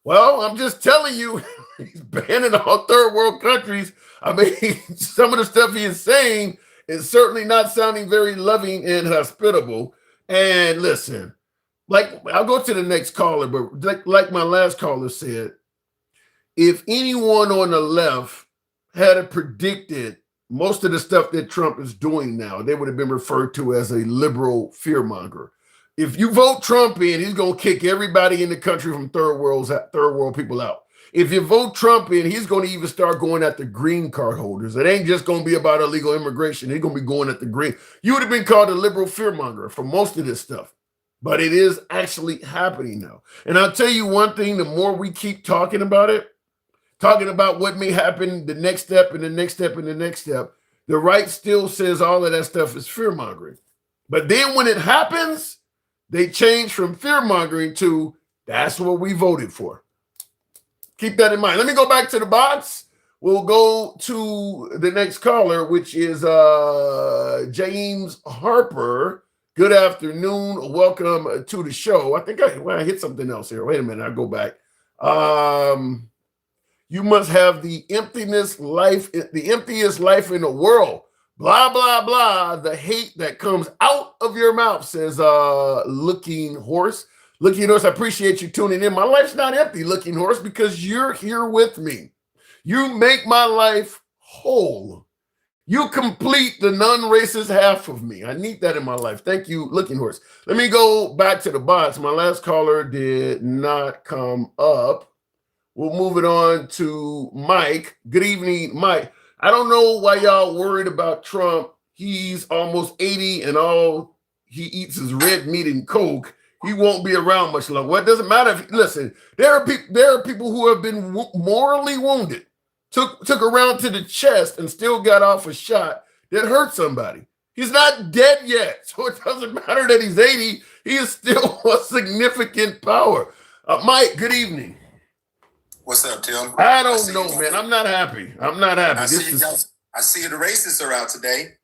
Well, I'm just telling you, he's banning all third world countries. I mean, some of the stuff he is saying is certainly not sounding very loving and hospitable. And listen, like I'll go to the next caller, but like my last caller said, if anyone on the left had predicted most of the stuff that Trump is doing now, they would have been referred to as a liberal fearmonger. If you vote Trump in, he's going to kick everybody in the country from third world people out. If you vote Trump in, he's going to even start going at the green card holders. It ain't just going to be about illegal immigration. He's going to be going at the green. You would have been called a liberal fearmonger for most of this stuff. But it is actually happening now. And I'll tell you one thing, the more we keep talking about it, talking about what may happen, the next step and the next step and the next step, the right still says all of that stuff is fear-mongering. But then when it happens, they change from fear-mongering to that's what we voted for. Keep that in mind. Let me go back to the box. We'll go to the next caller, which is James Harper. Good afternoon. Welcome to the show. I think I hit something else here. Wait a minute. I'll go back. You must have the emptiest life in the world. Blah, blah, blah. The hate that comes out of your mouth, says Looking Horse. Looking Horse, I appreciate you tuning in. My life's not empty, Looking Horse, because you're here with me. You make my life whole. You complete the non-racist half of me. I need that in my life. Thank you, Looking Horse. Let me go back to the box. My last caller did not come up. We'll move it on to Mike. Good evening, Mike. I don't know why y'all worried about Trump. He's almost 80 and all he eats is red meat and Coke. He won't be around much longer. Well, it doesn't matter if, listen, there are people who have been morally wounded, took a round to the chest and still got off a shot that hurt somebody. He's not dead yet. So it doesn't matter that he's 80. He is still a significant power. Mike, good evening. What's up, Tim? I don't know, man. I'm not happy. I see the racists are out today.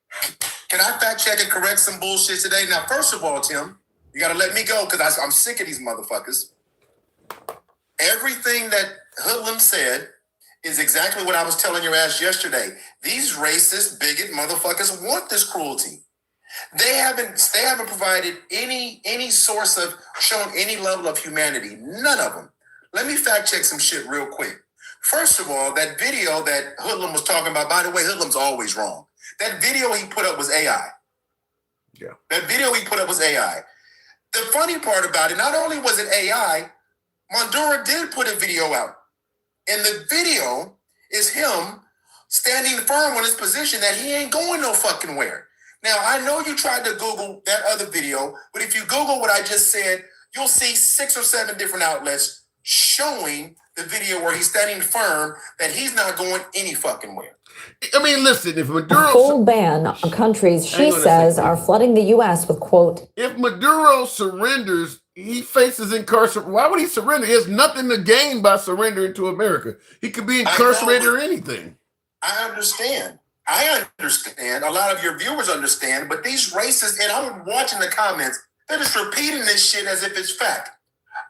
Can I fact check and correct some bullshit today? Now, first of all, Tim, you got to let me go because I'm sick of these motherfuckers. Everything that Hoodlum said is exactly what I was telling your ass yesterday. These racist, bigot motherfuckers want this cruelty. They haven't provided any source of showing any level of humanity. None of them. Let me fact check some shit real quick. First of all, that video that Hoodlum was talking about, by the way, Hoodlum's always wrong. That video he put up was AI. Yeah. That video he put up was AI. The funny part about it, not only was it AI, Mondura did put a video out. And the video is him standing firm on his position that he ain't going no fucking where. Now, I know you tried to Google that other video, but if you Google what I just said, you'll see 6 or 7 different outlets showing the video where he's standing firm that he's not going any fucking where. I mean, listen, if Maduro... A full ban on countries she says are flooding the U.S. with, quote... If Maduro surrenders, he faces incarceration. Why would he surrender? He has nothing to gain by surrendering to America. He could be incarcerated or anything. I understand. A lot of your viewers understand, but these racists, and I'm watching the comments, they're just repeating this shit as if it's fact.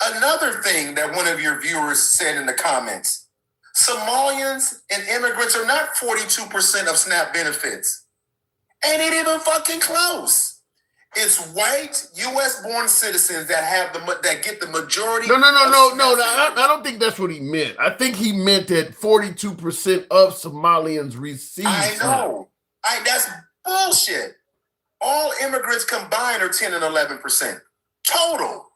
Another thing that one of your viewers said in the comments, Somalians and immigrants are not 42% of SNAP benefits. Ain't it even fucking close? It's white U.S.-born citizens that get the majority. No. I don't think that's what he meant. I think he meant that 42% of Somalians receive. I know. That's Bullshit. All immigrants combined are 10 and 11% total.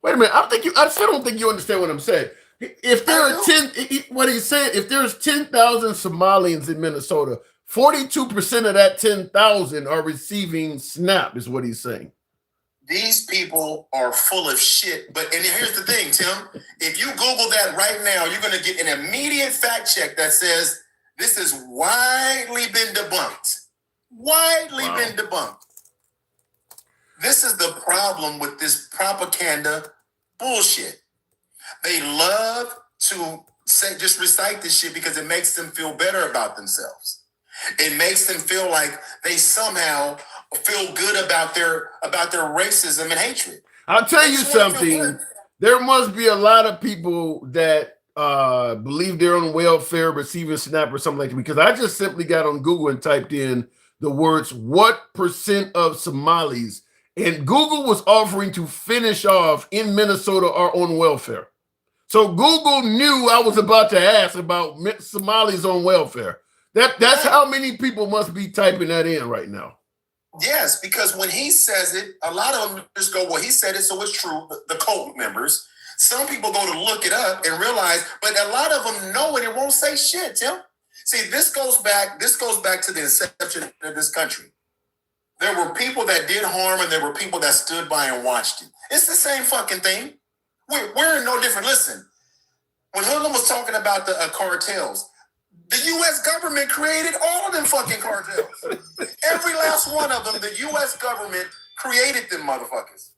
Wait a minute. I still don't think you understand what I'm saying. If there are 10, what he's saying, if there's 10,000 Somalians in Minnesota, 42% of that 10,000 are receiving SNAP, is what he's saying. These people are full of shit. But and here's the thing, Tim. If you Google that right now, you're going to get an immediate fact check that says this has widely been debunked. Widely been debunked. This is the problem with this propaganda bullshit. They love to say, just recite this shit because it makes them feel better about themselves. It makes them feel like they somehow feel good about their racism and hatred. I'll tell you something. There must be a lot of people that believe they're on welfare, receiving SNAP or something like that, because I just simply got on Google and typed in the words, what percent of Somalis? And Google was offering to finish off in Minnesota are on welfare. So Google knew I was about to ask about Somalis on welfare. That's how many people must be typing that in right now. Yes, because when he says it, a lot of them just go, well, he said it, so it's true. The cult members. Some people go to look it up and realize, but a lot of them know it and won't say shit, Tim. See, this goes back to the inception of this country. There were people that did harm and there were people that stood by and watched it. It's the same fucking thing. We're no different. Listen, when Hoodlum was talking about the cartels, the U.S. government created all of them fucking cartels. Every last one of them, the U.S. government created them motherfuckers.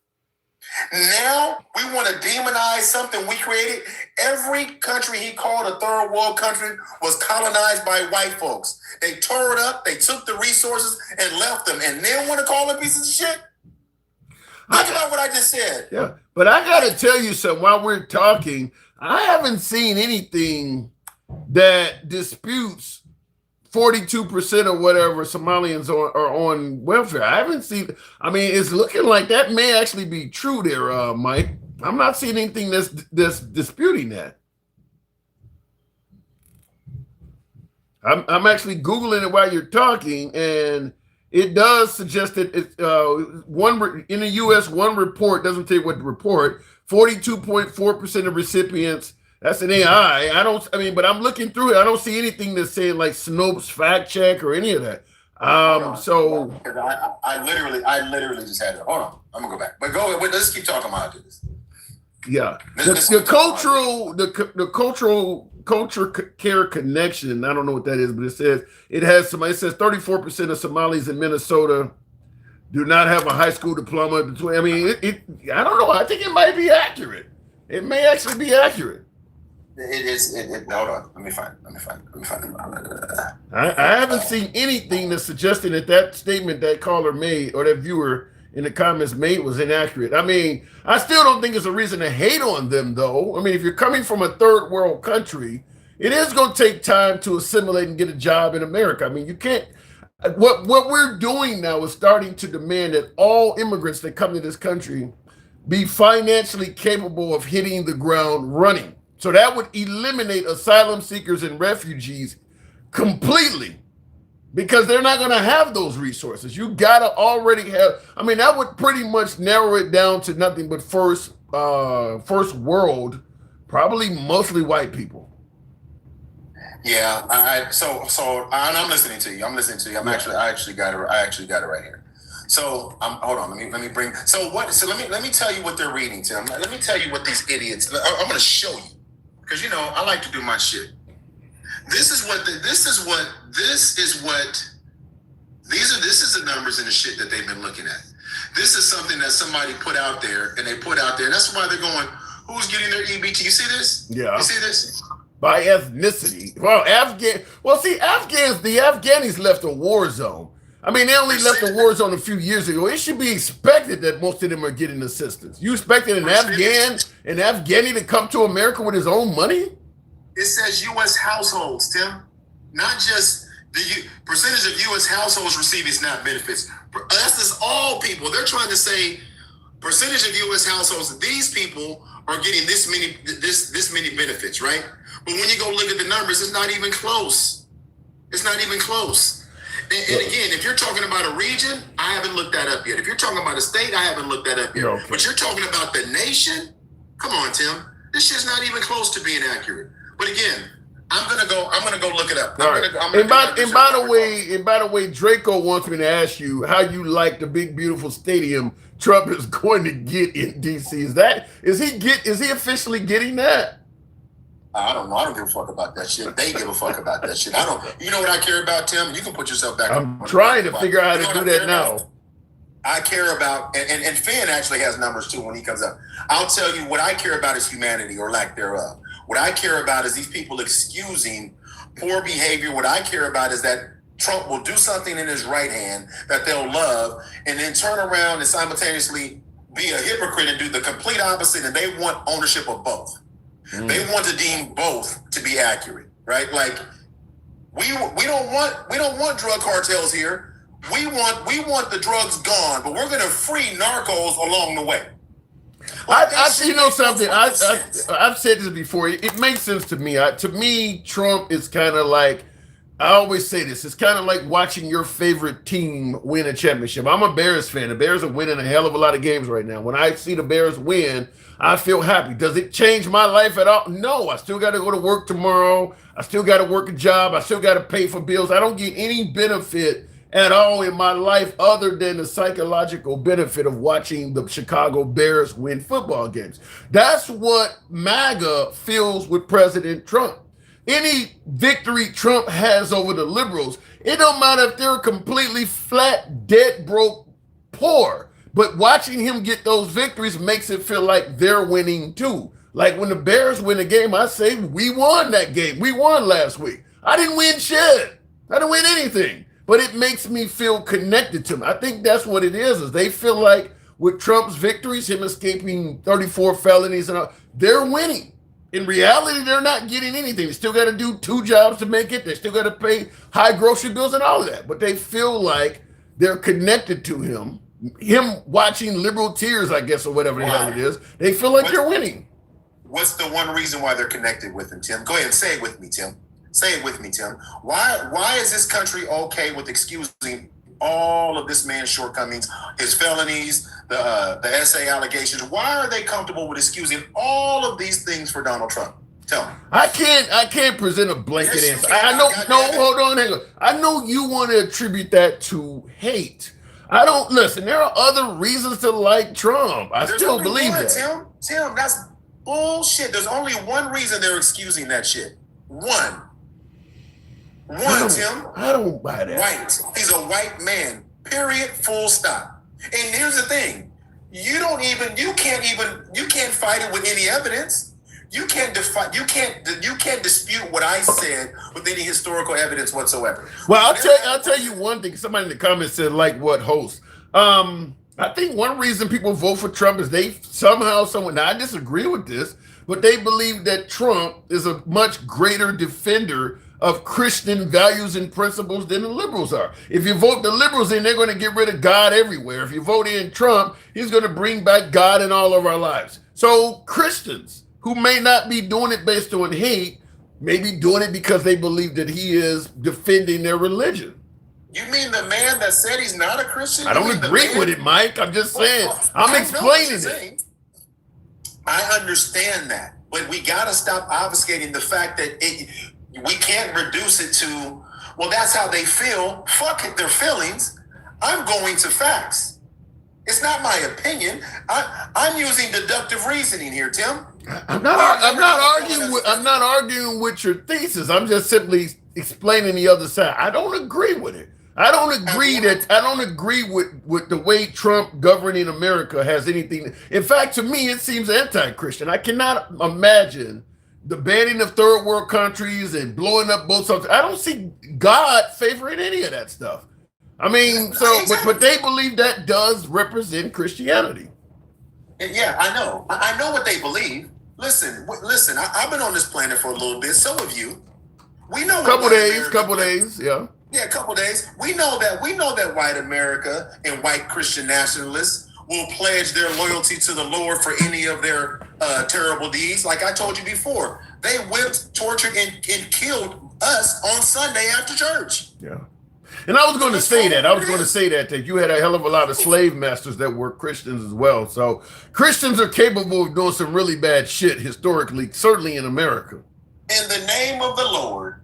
Now we want to demonize something we created. Every country he called a third world country was colonized by white folks. They tore it up, they took the resources and left them, and they want to call them pieces of shit. Think about what I just said. Yeah, but I got to tell you something. While we're talking, I haven't seen anything that disputes 42% or whatever Somalians are on welfare. I haven't seen. I mean, it's looking like that may actually be true there, Mike. I'm not seeing anything that's disputing that. I'm actually Googling it while you're talking, and it does suggest that it's one in the U.S. One report doesn't tell you what to report. 42.4% of recipients. That's an AI. But I'm looking through it. I don't see anything that's saying like Snopes fact check or any of that. I literally just had it. Hold on, I'm gonna go back. But go. Let's keep talking about this. Yeah, the culture care connection. I don't know what that is, but it says it has somebody. It says 34% of Somalis in Minnesota do not have a high school diploma. I mean, I don't know. I think it might be accurate. It may actually be accurate. It is. Hold on. Let me find it. I haven't seen anything that's suggesting that statement that caller made or that viewer in the comments made was inaccurate. I mean, I still don't think it's a reason to hate on them, though. I mean, if you're coming from a third world country, it is going to take time to assimilate and get a job in America. I mean, you can't. What we're doing now is starting to demand that all immigrants that come to this country be financially capable of hitting the ground running. So that would eliminate asylum seekers and refugees completely, because they're not going to have those resources. You got to already have. I mean, that would pretty much narrow it down to nothing but first world, probably mostly white people. Yeah, so I'm listening to you. I actually got it right here. So hold on. Let me bring. So let me tell you what they're reading, Tim. Let me tell you what these idiots. I'm going to show you, because I like to do my shit. This is the numbers and the shit that they've been looking at. This is something that somebody put out there, and that's why they're going, who's getting their EBT? You see this? Yeah. You see this? By ethnicity. Well, the Afghanis left a war zone. I mean, they only left the war zone a few years ago. It should be expected that most of them are getting assistance. You expected an Afghani to come to America with his own money? It says U.S. households, Tim. Not just the percentage of U.S. households receiving SNAP benefits. That's just all people. They're trying to say percentage of U.S. households. These people are getting this many benefits, right? But when you go look at the numbers, it's not even close. It's not even close. And again, if you're talking about a region, I haven't looked that up yet. If you're talking about a state, I haven't looked that up yet. Okay. But you're talking about the nation? Come on, Tim. This shit's not even close to being accurate. But again, I'm gonna go look it up. All right. And by the way, Draco wants me to ask you how you like the big beautiful stadium Trump is going to get in DC. Is he officially getting that? I don't know. I don't give a fuck about that shit. They give a fuck about that shit. I don't. You know what I care about, Tim? You can put yourself back. I'm trying to figure out how to do that now. I care about, and Finn actually has numbers too when he comes up. I'll tell you what I care about is humanity or lack thereof. What I care about is these people excusing poor behavior. What I care about is that Trump will do something in his right hand that they'll love and then turn around and simultaneously be a hypocrite and do the complete opposite. And they want ownership of both. They want to deem both to be accurate, right? Like we don't want drug cartels here. We want the drugs gone, but we're going to free narcos along the way. You know something? I've said this before. It makes sense to me. To me, Trump is kind of like, I always say this, it's kind of like watching your favorite team win a championship. I'm a Bears fan. The Bears are winning a hell of a lot of games right now. When I see the Bears win, I feel happy. Does it change my life at all? No. I still got to go to work tomorrow. I still got to work a job. I still got to pay for bills. I don't get any benefit at all in my life other than the psychological benefit of watching the Chicago Bears win football games. That's what MAGA feels with President Trump. Any victory Trump has over the liberals, it don't matter if they're completely flat, dead broke, poor, but watching him get those victories makes it feel like they're winning too. Like when the Bears win a game, I say, we won that game. We won last week. I didn't win shit. I didn't win anything. But it makes me feel connected to him. I think that's what it is they feel like with Trump's victories, him escaping 34 felonies, and all, they're winning. In reality, they're not getting anything. They still got to do 2 jobs to make it. They still got to pay high grocery bills and all of that. But they feel like they're connected to him. Him watching liberal tears, I guess, or whatever the hell it is. They feel like they're winning. What's the one reason why they're connected with him, Tim? Go ahead and say it with me, Tim. Say it with me, Tim. Why is this country okay with excusing all of this man's shortcomings, his felonies, the SA allegations? Why are they comfortable with excusing all of these things for Donald Trump? Tell me. I can't present a blanket answer. I know. No, hold on, hang on. I know you want to attribute that to hate. I don't listen. There are other reasons to like Trump. I still believe that. Tim, that's bullshit. There's only one reason they're excusing that shit. One, Tim. I don't buy that. White. He's a white man. Period. Full stop. And here's the thing: you can't fight it with any evidence. You can't dispute what I said with any historical evidence whatsoever. Well, I'll tell you one thing. Somebody in the comments said, like what host? I think one reason people vote for Trump is they now I disagree with this, but they believe that Trump is a much greater defender of Christian values and principles than the liberals are. If you vote the liberals in, they're going to get rid of God everywhere. If you vote in Trump, he's going to bring back God in all of our lives. So Christians who may not be doing it based on hate, may be doing it because they believe that he is defending their religion. You mean the man that said he's not a Christian? I don't agree with it, Mike. I'm just saying. I'm explaining it. I understand that, but we got to stop obfuscating the fact that we can't reduce it to, well, that's how they feel. Fuck it, their feelings. I'm going to facts. It's not my opinion. I'm using deductive reasoning here, Tim. I'm not arguing with your thesis. I'm just simply explaining the other side. I don't agree with it. I don't agree with the way Trump governing America has anything. In fact, to me, it seems anti-Christian. I cannot imagine the banning of third world countries and blowing up both sides. I don't see God favoring any of that stuff. I mean, but they believe that does represent Christianity. Yeah, I know. I know what they believe. Listen. I've been on this planet for a little bit. So have you. We know. Couple days. Yeah. Yeah, a couple days. We know that white America and white Christian nationalists will pledge their loyalty to the Lord for any of their terrible deeds. Like I told you before, they whipped, tortured, and killed us on Sunday after church. Yeah. And I was going to say that. I was going to say that you had a hell of a lot of slave masters that were Christians as well. So Christians are capable of doing some really bad shit historically, certainly in America. In the name of the Lord,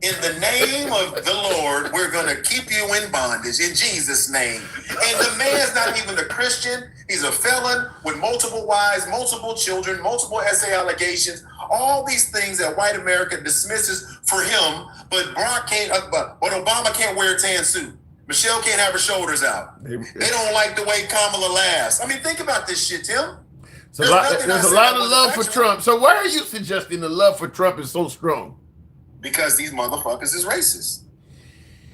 we're going to keep you in bondage in Jesus' name. And the man's not even a Christian. He's a felon with multiple wives, multiple children, multiple SA allegations, all these things that white America dismisses for him. But Obama can't wear a tan suit. Michelle can't have her shoulders out. They don't like the way Kamala laughs. I mean, think about this shit, Tim. There's a lot of love for Trump. So why are you suggesting the love for Trump is so strong? Because these motherfuckers is racist.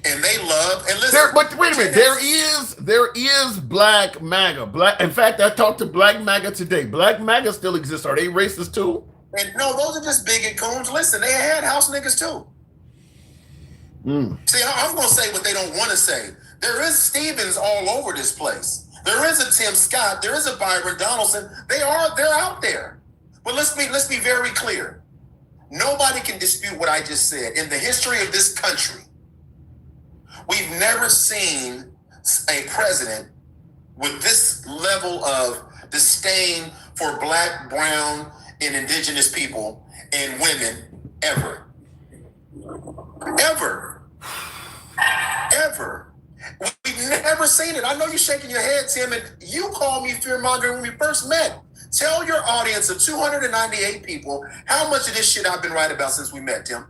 And they love and listen. But wait a minute, there is Black MAGA. In fact, I talked to Black MAGA today. Black MAGA still exists. Are they racist too? And no, those are just bigot coons. Listen, they had house niggas too. See, I'm gonna say what they don't want to say. There is Stevens all over this place. There is a Tim Scott. There is a Byron Donaldson. They're out there. But let's be very clear. Nobody can dispute what I just said. In the history of this country, we've never seen a president with this level of disdain for Black, brown, and indigenous people and women ever. We've never seen it. I know you're shaking your head, Tim, and you called me fear-mongering when we first met. Tell your audience of 298 people how much of this shit I've been right about since we met, Tim.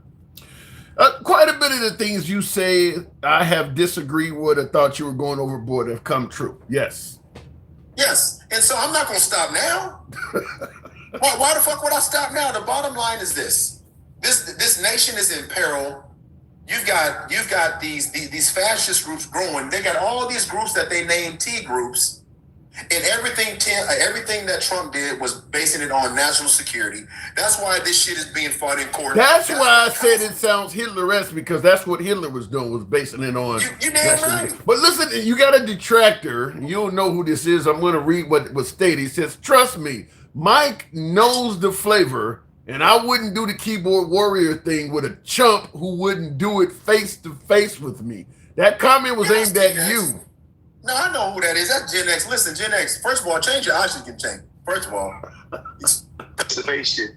Quite a bit of the things you say I have disagreed with or thought you were going overboard have come true. Yes. Yes. And so I'm not going to stop now. Why the fuck would I stop now? The bottom line is this. This nation is in peril. You've got these fascist groups growing. They got all these groups that they name T groups. And everything that Trump did was basing it on national security. That's why this shit is being fought in court. That's why I said it sounds Hitler-esque, because that's what Hitler was doing, was basing it on. You damn right. But listen, you got a detractor. You don't know who this is. I'm going to read what was stated. He says, "Trust me, Mike knows the flavor, and I wouldn't do the keyboard warrior thing with a chump who wouldn't do it face to face with me." That comment was aimed at you. No, I know who that is. That's Gen X. Listen, Gen X, first of all, change your oxygen tank. First of all. That's the face shit.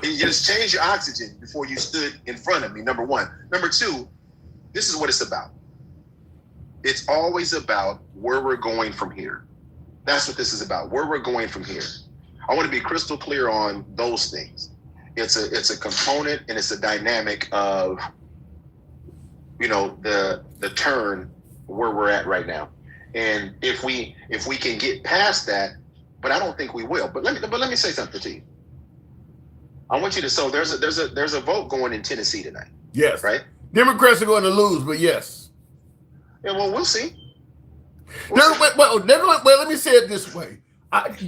You just change your oxygen before you stood in front of me, number one. Number two, this is what it's about. It's always about where we're going from here. That's what this is about, where we're going from here. I want to be crystal clear on those things. It's a component and it's a dynamic of, the turn where we're at right now. And if we can get past that, but I don't think we will. But let me say something to you. I want you to. So there's a vote going in Tennessee tonight. Yes. Right. Democrats are going to lose, but yes. Yeah. Well, we'll see. Let me say it this way.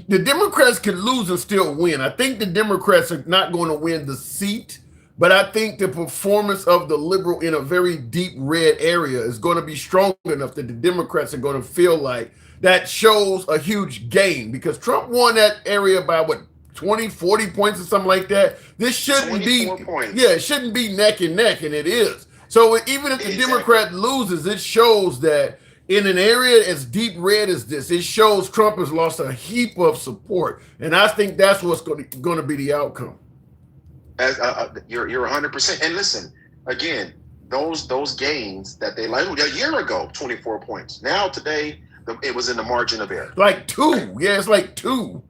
The Democrats can lose and still win. I think the Democrats are not going to win the seat, but I think the performance of the liberal in a very deep red area is going to be strong enough that the Democrats are going to feel like that shows a huge gain, because Trump won that area by 20, 40 points or something like that. This shouldn't be, points. Yeah, it shouldn't be neck and neck, and it is. So even if the Democrat loses, it shows that in an area as deep red as this, it shows Trump has lost a heap of support, and I think that's what's going to be the outcome. As you're 100%. And listen, again, those gains that they like a year ago, 24 points. Now today, it was in the margin of error. Like 2. Yeah, it's like 2.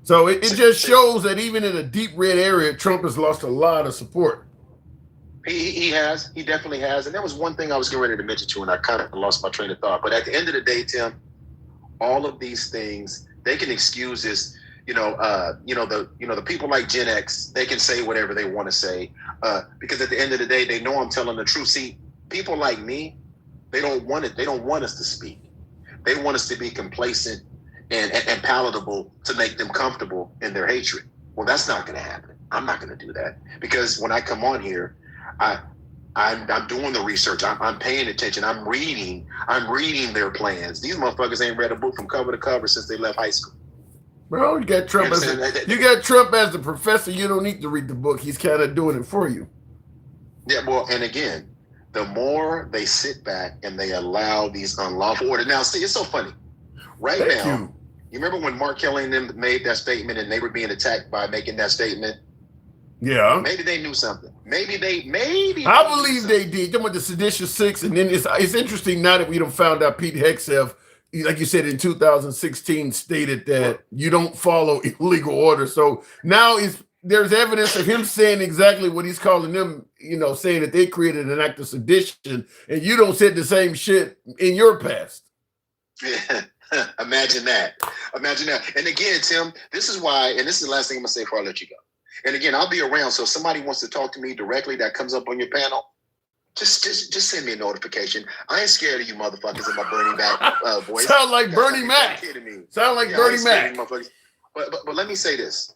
So it just shows that even in a deep red area, Trump has lost a lot of support. He definitely has. And there was one thing I was getting ready to mention to you, and I kind of lost my train of thought. But at the end of the day, Tim, all of these things, they can excuse this. The people like Gen X, they can say whatever they want to say, because at the end of the day, they know I'm telling the truth. See, people like me, they don't want it. They don't want us to speak. They want us to be complacent and palatable to make them comfortable in their hatred. Well, that's not going to happen. I'm not going to do that, because when I come on here, I'm doing the research. I'm paying attention. I'm reading their plans. These motherfuckers ain't read a book from cover to cover since they left high school. Bro, you got Trump as the professor. You don't need to read the book. He's kind of doing it for you. Yeah, well, and again, the more they sit back and they allow these unlawful orders. Now, see, it's so funny. Right Thank now, you. you remember when Mark Kelly and them made that statement and they were being attacked by making that statement? Yeah. Maybe they knew something. Maybe I believe they did. Talking about the Seditious Six, and then it's interesting now that we don't found out Pete Hegseth, like you said in 2016, stated that you don't follow illegal orders. So now there's evidence of him saying exactly what he's calling them, saying that they created an act of sedition, and you don't said the same shit in your past. Yeah. Imagine that. And again, Tim, this is why, and this is the last thing I'm gonna say before I let you go. And again, I'll be around. So if somebody wants to talk to me directly that comes up on your panel, just send me a notification. I ain't scared of you motherfuckers in my Bernie Mac voice. Sound like Bernie Mac. Sound like Bernie Mac. But let me say this.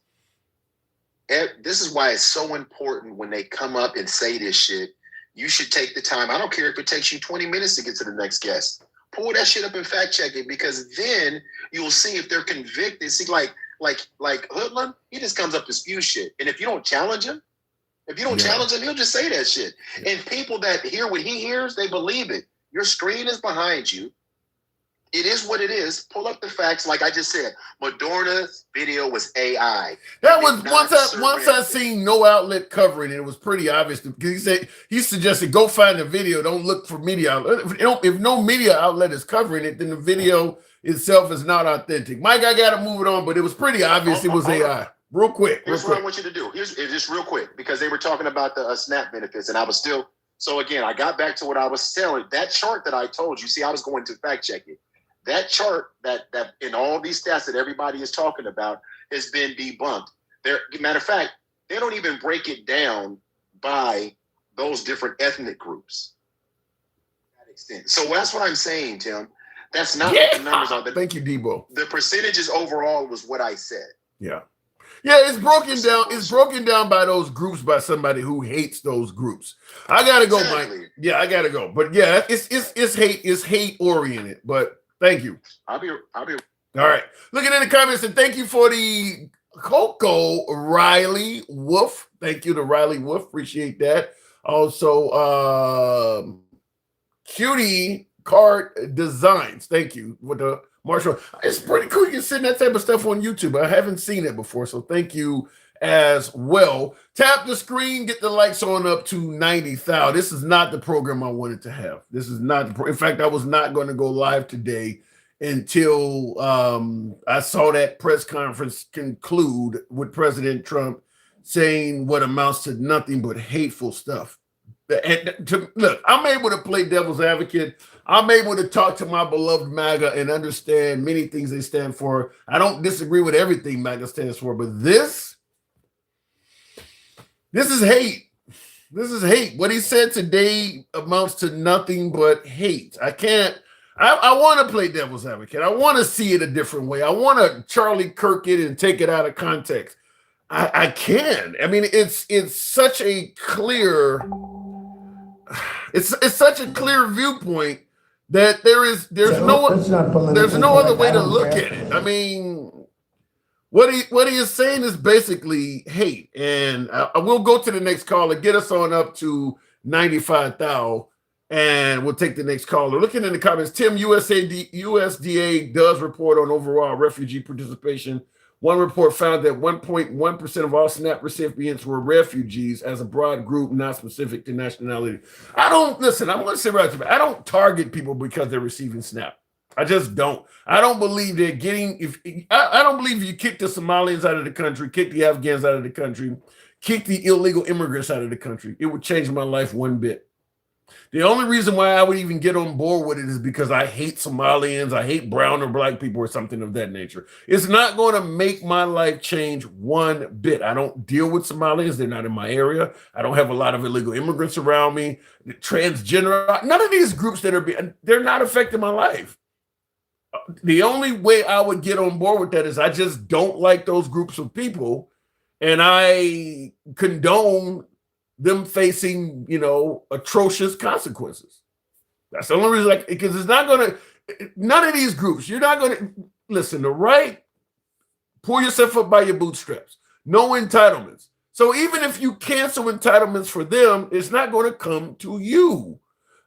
This is why it's so important when they come up and say this shit. You should take the time. I don't care if it takes you 20 minutes to get to the next guest. Pull that shit up and fact check it, because then you'll see if they're convicted. See, like Hoodlum, he just comes up to spew shit. And if you don't challenge him, he'll just say that shit. And people that hear what he hears, they believe it. Your screen is behind you. It is what it is. Pull up the facts. Like I just said, Moderna's video was AI. That was once I seen no outlet covering it. It was pretty obvious because he suggested go find the video. Don't look for media outlet. If no media outlet is covering it, then the video itself is not authentic. Mike, I got to move it on, but it was pretty obvious it was AI. Real quick. Here's what I want you to do. Here's just real quick, because they were talking about the SNAP benefits, and I was still. So again, I got back to what I was telling. That chart that I told you. See, I was going to fact check it. That chart that in all these stats that everybody is talking about has been debunked. Matter of fact, they don't even break it down by those different ethnic groups. To that extent. So that's what I'm saying, Tim. That's not what the numbers are. Thank you, Debo. The percentages overall was what I said. Yeah. Yeah, it's broken down. It's broken down by those groups by somebody who hates those groups. I gotta go, Mike. Yeah, I gotta go. But yeah, it's hate oriented. But thank you. I'll be. All right. Looking in the comments, and thank you for the Coco Riley Wolf. Thank you to Riley Wolf. Appreciate that. Also, Cutie Card Designs. Thank you with the Marshall. It's pretty cool. You can send that type of stuff on YouTube. I haven't seen it before, so thank you as well. Tap the screen, get the likes on up to 90,000. This is not the program I wanted to have. This is not. In fact, I was not going to go live today until I saw that press conference conclude with President Trump saying what amounts to nothing but hateful stuff. Look, I'm able to play devil's advocate. I'm able to talk to my beloved MAGA and understand many things they stand for. I don't disagree with everything MAGA stands for, but this is hate. This is hate. What he said today amounts to nothing but hate. I want to play devil's advocate. I want to see it a different way. I want to Charlie Kirk it and take it out of context. I can. I mean, it's such a clear, it's such a clear viewpoint that there's no other way to look at it. I mean, what he is saying is basically hate. And I will go to the next caller, get us on up to 95,000, and we'll take the next caller. Looking in the comments, Tim, USDA does report on overall refugee participation. One report found that 1.1% of all SNAP recipients were refugees as a broad group, not specific to nationality. I'm going to say right there, I don't target people because they're receiving SNAP. I just don't. I don't believe they're getting, I don't believe you kick the Somalians out of the country, kick the Afghans out of the country, kick the illegal immigrants out of the country. It would change my life one bit. The only reason why I would even get on board with it is because I hate Somalians, I hate brown or black people or something of that nature. It's not going to make my life change one bit. I don't deal with Somalians. They're not in my area. I don't have a lot of illegal immigrants around me. Transgender, none of these groups they're not affecting my life. The only way I would get on board with that is I just don't like those groups of people, and I condone them facing, atrocious consequences. That's the only reason, because it's not going to, none of these groups, you're not going to, listen, the right, pull yourself up by your bootstraps. No entitlements. So even if you cancel entitlements for them, it's not going to come to you.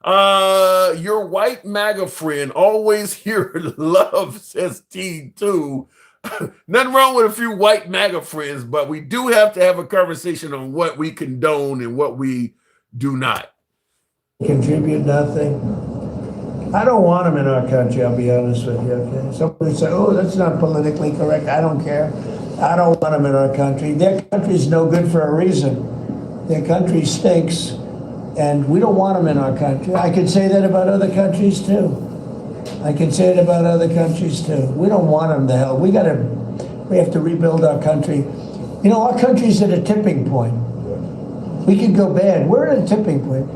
Your white MAGA friend always here love, says T2. Nothing wrong with a few white MAGA friends, but we do have to have a conversation on what we condone and what we do not. Contribute nothing. I don't want them in our country, I'll be honest with you. Okay? Somebody say, oh, that's not politically correct. I don't care. I don't want them in our country. Their country's no good for a reason. Their country stinks, and we don't want them in our country. I can say that about other countries too. I can say it about other countries too. We don't want them to hell. We have to rebuild our country. You know, our country's at a tipping point. We could go bad. We're at a tipping point.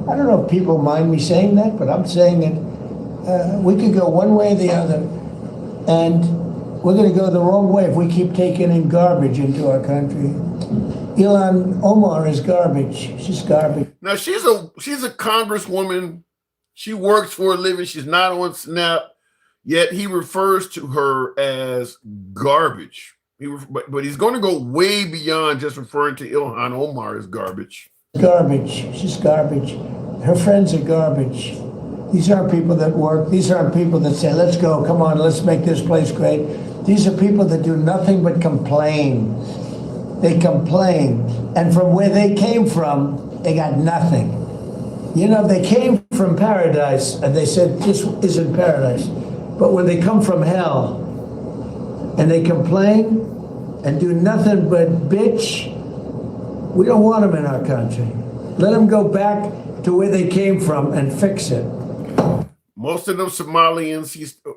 I don't know if people mind me saying that, but I'm saying it. We could go one way or the other, and we're going to go the wrong way if we keep taking in garbage into our country. Ilhan Omar is garbage. She's garbage. Now she's a congresswoman. She works for a living. She's not on Snap, yet he refers to her as garbage. But he's going to go way beyond just referring to Ilhan Omar as garbage. Garbage. She's garbage. Her friends are garbage. These aren't people that work. These aren't people that say, let's go, come on, let's make this place great. These are people that do nothing but complain. They complain. And from where they came from, they got nothing. You know, they came from paradise, and they said, this isn't paradise. But when they come from hell, and they complain, and do nothing but bitch, we don't want them in our country. Let them go back to where they came from and fix it. Most of them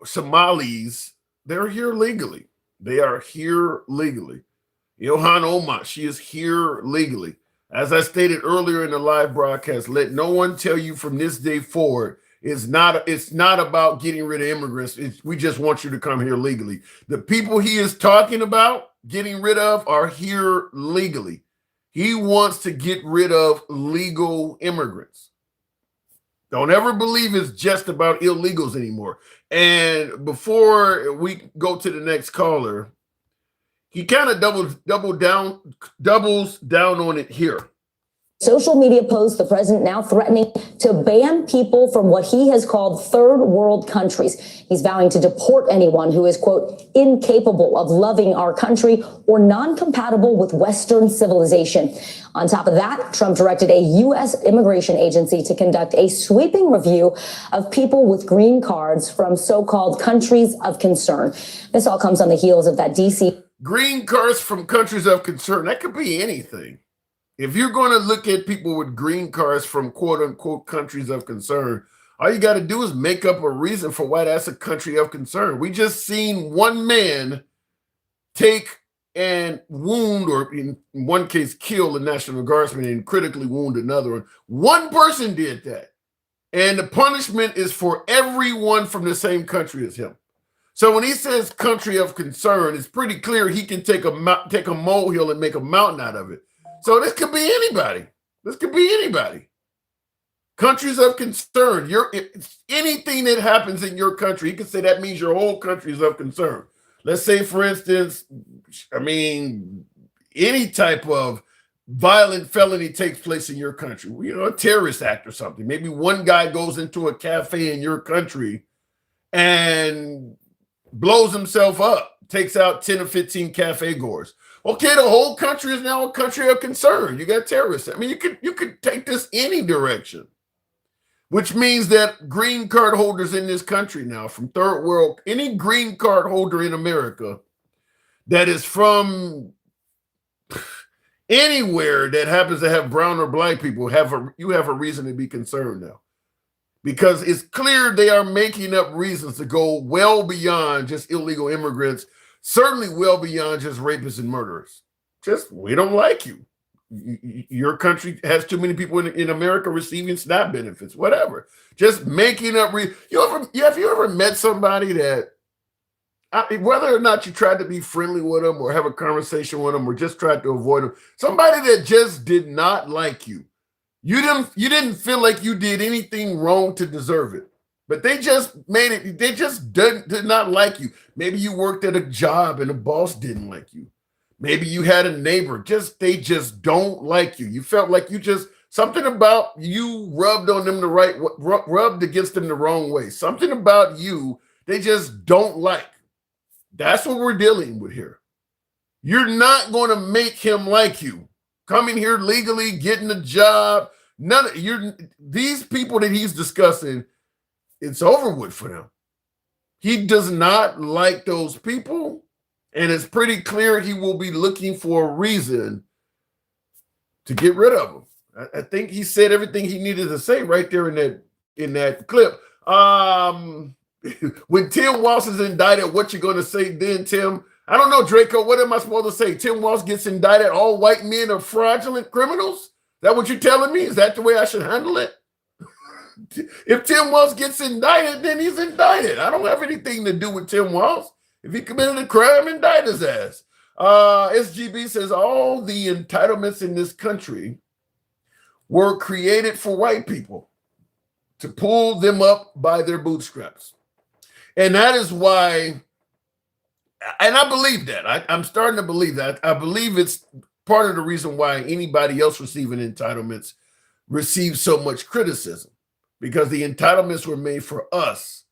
Somalis, they're here legally. They are here legally. Ilhan Omar, she is here legally. As I stated earlier in the live broadcast, let no one tell you from this day forward, it's not about getting rid of immigrants. We just want you to come here legally. The people he is talking about getting rid of are here legally. He wants to get rid of legal immigrants. Don't ever believe it's just about illegals anymore. And before we go to the next caller, he kind of doubles down on it here. Social media posts, the president now threatening to ban people from what he has called third world countries. He's vowing to deport anyone who is, quote, incapable of loving our country or non-compatible with Western civilization. On top of that, Trump directed a U.S. immigration agency to conduct a sweeping review of people with green cards from so-called countries of concern. This all comes on the heels of that D.C. Green cards from countries of concern. That could be anything. If you're going to look at people with green cards from quote unquote countries of concern, all you got to do is make up a reason for why that's a country of concern. We just seen one man take and wound, or in one case, kill a National Guardsman and critically wound another one. One person did that. And the punishment is for everyone from the same country as him. So when he says country of concern, it's pretty clear he can take a molehill and make a mountain out of it. So this could be anybody. This could be anybody. Countries of concern. Anything that happens in your country, you can say that means your whole country is of concern. Let's say, for instance, any type of violent felony takes place in your country. A terrorist act or something. Maybe one guy goes into a cafe in your country and blows himself up, takes out 10 or 15 cafe goers. Okay, the whole country is now a country of concern. You got terrorists. You could take this any direction, which means that green card holders in this country now from third world, any green card holder in America that is from anywhere that happens to have brown or black people, you have a reason to be concerned now, because it's clear they are making up reasons to go well beyond just illegal immigrants. Certainly well beyond just rapists and murderers. Just, we don't like you. Your country has too many people in America receiving SNAP benefits, whatever. Just making up. Have you ever met somebody that, whether or not you tried to be friendly with them or have a conversation with them or just tried to avoid them, somebody that just did not like you. You didn't feel like you did anything wrong to deserve it. But they just made it. They just did not like you. Maybe you worked at a job and the boss didn't like you. Maybe you had a neighbor, they just don't like you. You felt like something about you rubbed on them rubbed against them the wrong way. Something about you they just don't like. That's what we're dealing with here. You're not going to make him like you. Coming here legally, getting a job, these people that he's discussing, it's over with for them. He does not like those people, and it's pretty clear he will be looking for a reason to get rid of them. I think he said everything he needed to say right there in that clip. When Tim Walz is indicted, what you going to say then, Tim? I don't know, Draco. What am I supposed to say? Tim Walz gets indicted. All white men are fraudulent criminals? Is that what you're telling me? Is that the way I should handle it? If Tim Walz gets indicted, then he's indicted. I don't have anything to do with Tim Walz. If he committed a crime, indict his ass. SGB says all the entitlements in this country were created for white people to pull them up by their bootstraps. And that is why, and I believe that. I'm starting to believe that. I believe it's part of the reason why anybody else receiving entitlements receives so much criticism, because the entitlements were made for us,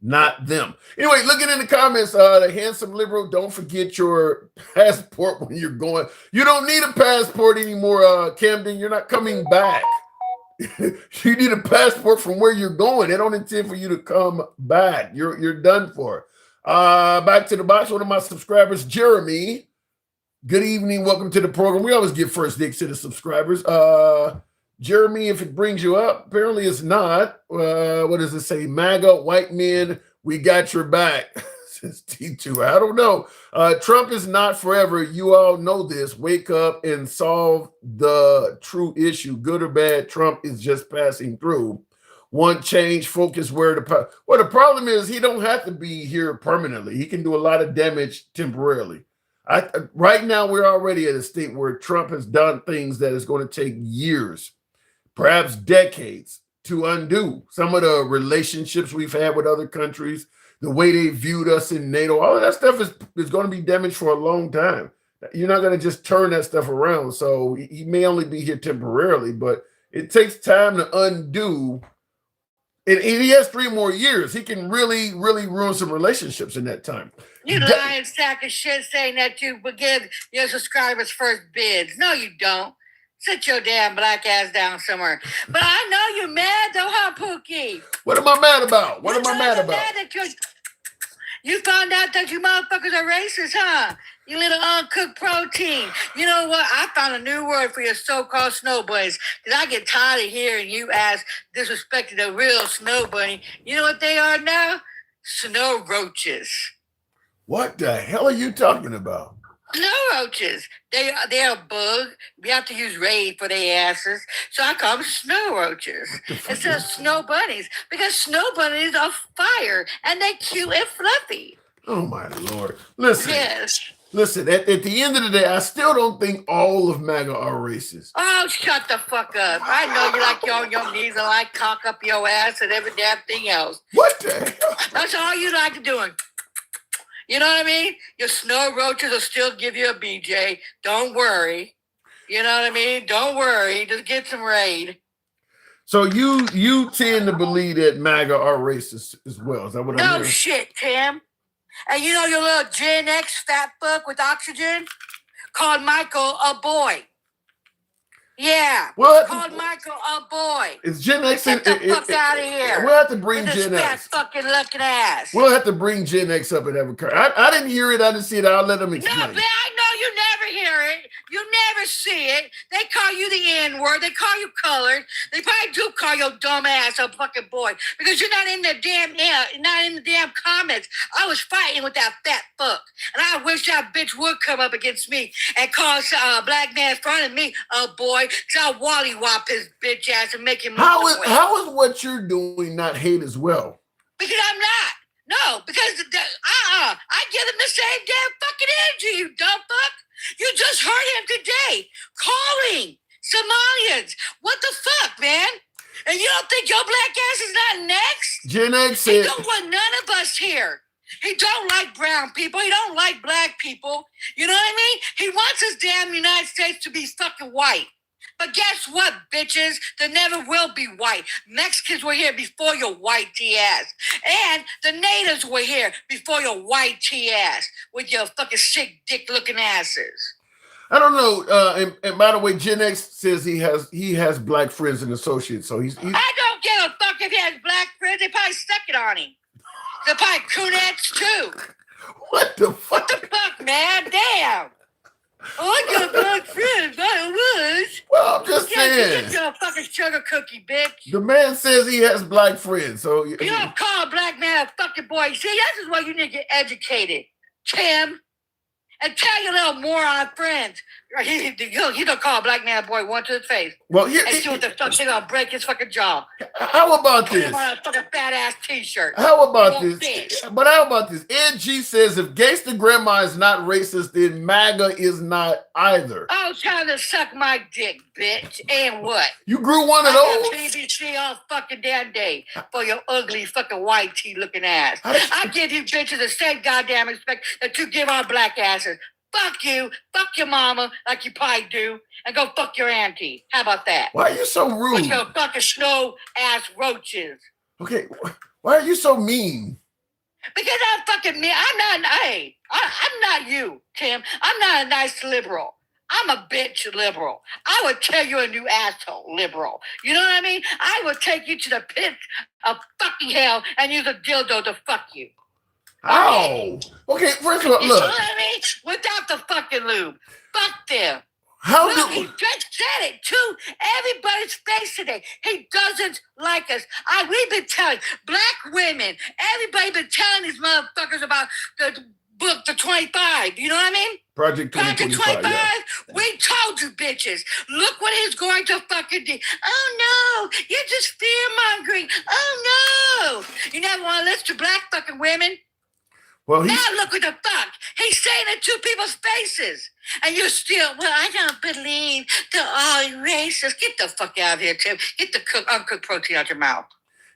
not them. Anyway, looking in the comments, the handsome liberal, don't forget your passport when you're going. You don't need a passport anymore, Camden. You're not coming back. You need a passport from where you're going. They don't intend for you to come back. You're done for. Back to the box. One of my subscribers, Jeremy. Good evening. Welcome to the program. We always give first dicks to the subscribers. Jeremy, if it brings you up, apparently it's not. What does it say? MAGA, white men, we got your back. Says T2. I don't know. Trump is not forever. You all know this. Wake up and solve the true issue. Good or bad, Trump is just passing through. Want change, focus where the problem is he don't have to be here permanently. He can do a lot of damage temporarily. Right now, we're already at a state where Trump has done things that is going to take years, perhaps decades, to undo. Some of the relationships we've had with other countries, the way they viewed us in NATO, all of that stuff is going to be damaged for a long time. You're not going to just turn that stuff around. So he may only be here temporarily, but it takes time to undo. And he has 3 more years. He can really, really ruin some relationships in that time. You lying sack of shit saying that you would give your subscribers first bids. No, you don't. Sit your damn black ass down somewhere. But I know you're mad though, huh, Pookie? What am I mad about? What am I mad about? You found out that you motherfuckers are racist, huh? You little uncooked protein. You know what? I found a new word for your so-called snow bunnies. Because I get tired of hearing you ass disrespecting the real snow bunny. You know what they are now? Snow roaches. What the hell are you talking about? Snow roaches. They're a bug. We have to use Raid for their asses. So I call them snow roaches instead of snow bunnies. Because snow bunnies are fire and they cute and fluffy. Oh my Lord. Listen. Yes. Listen, at the end of the day, I still don't think all of MAGA are racist. Oh, shut the fuck up. I know you like you on your knees and like cock up your ass and every damn thing else. What the hell? That's all you like to do. You know what I mean? Your snow roaches will still give you a BJ. Don't worry. You know what I mean? Don't worry. Just get some Raid. So you tend to believe that MAGA are racist as well. Is that what I'm hearing? No shit, Tim. And you know your little Gen X fat fuck with oxygen? Called Michael a boy. Yeah. What? Called Michael a boy. Is Gen X? Get the fuck out of here. We'll have to bring with Gen this X. fat fucking looking ass. We'll have to bring Gen X up and have a car. I didn't hear it. I didn't see it. I'll let them explain. No, but I know you never hear it. You never see it. They call you the N-word. They call you colored. They probably do call your dumb ass a fucking boy because you're not in the damn comments. I was fighting with that fat fuck, and I wish that bitch would come up against me and call a black man in front of me a boy. So I'll wallywop his bitch ass and make him. How is what you're doing not hate as well? Because I'm not. No, because I give him the same damn fucking energy, you dumb fuck. You just heard him today calling Somalians. What the fuck, man? And you don't think your black ass is not next? Gen X said, they don't want none of us here. He don't like brown people. He don't like black people. You know what I mean? He wants his damn United States to be fucking white. But guess what, bitches? They never will be white. Mexicans were here before your white tea ass. And the natives were here before your white tea ass with your fucking sick dick looking asses. I don't know. And by the way, Gen X says he has black friends and associates. So he's I don't give a fuck if he has black friends. They probably stuck it on him. They're probably coonettes too. what the fuck? What the fuck, man? Damn. Oh, I got black friends. I was. Well, I'm just saying. Get your fucking sugar cookie, bitch. The man says he has black friends. So You don't call a black man a fucking boy. See, this is why you need to get educated, Tim. And tell your little moron friends. He don't call a black man a boy once to his face. well, here, And see what the fuck they're gonna break his fucking jaw. how about Put this? him on a fucking fat ass t-shirt. How about You this? won't fit. But how about this? Ed G says if Gangsta Grandma is not racist, then MAGA is not either. I was trying to suck my dick, bitch. And what? You grew one of I got those? BBC all fucking damn day for your ugly fucking white tea looking ass. How did you- I give you bitches the same goddamn respect that you give our black asses. Fuck you, fuck your mama, like you probably do, and go fuck your auntie. How about that? Why are you so With rude? your fucking snow ass roaches. Okay, why are you so mean? Because I'm fucking me. I'm not you, Tim. I'm not a nice liberal. I'm a bitch liberal. I would tell you a new asshole liberal. You know what I mean? I would take you to the pit of fucking hell and use a dildo to fuck you. Ow. Okay, first of all, You know look. what I mean? Without the fucking lube. Fuck them. How Look, he do just said it to everybody's face today. He doesn't like us. We've been telling black women, everybody been telling these motherfuckers about the book, the 25. You know what I mean? Project Project 2025? 25. Yeah. We told you, bitches. Look what he's going to fucking do. Oh no, you're just fear mongering. Oh no, you never want to listen to black fucking women. Well, he's Now look what the fuck. He's saying it to people's faces. And you're still, well, I don't believe they're all racist. Get the fuck out of here, Tim. Get the uncooked protein out your mouth.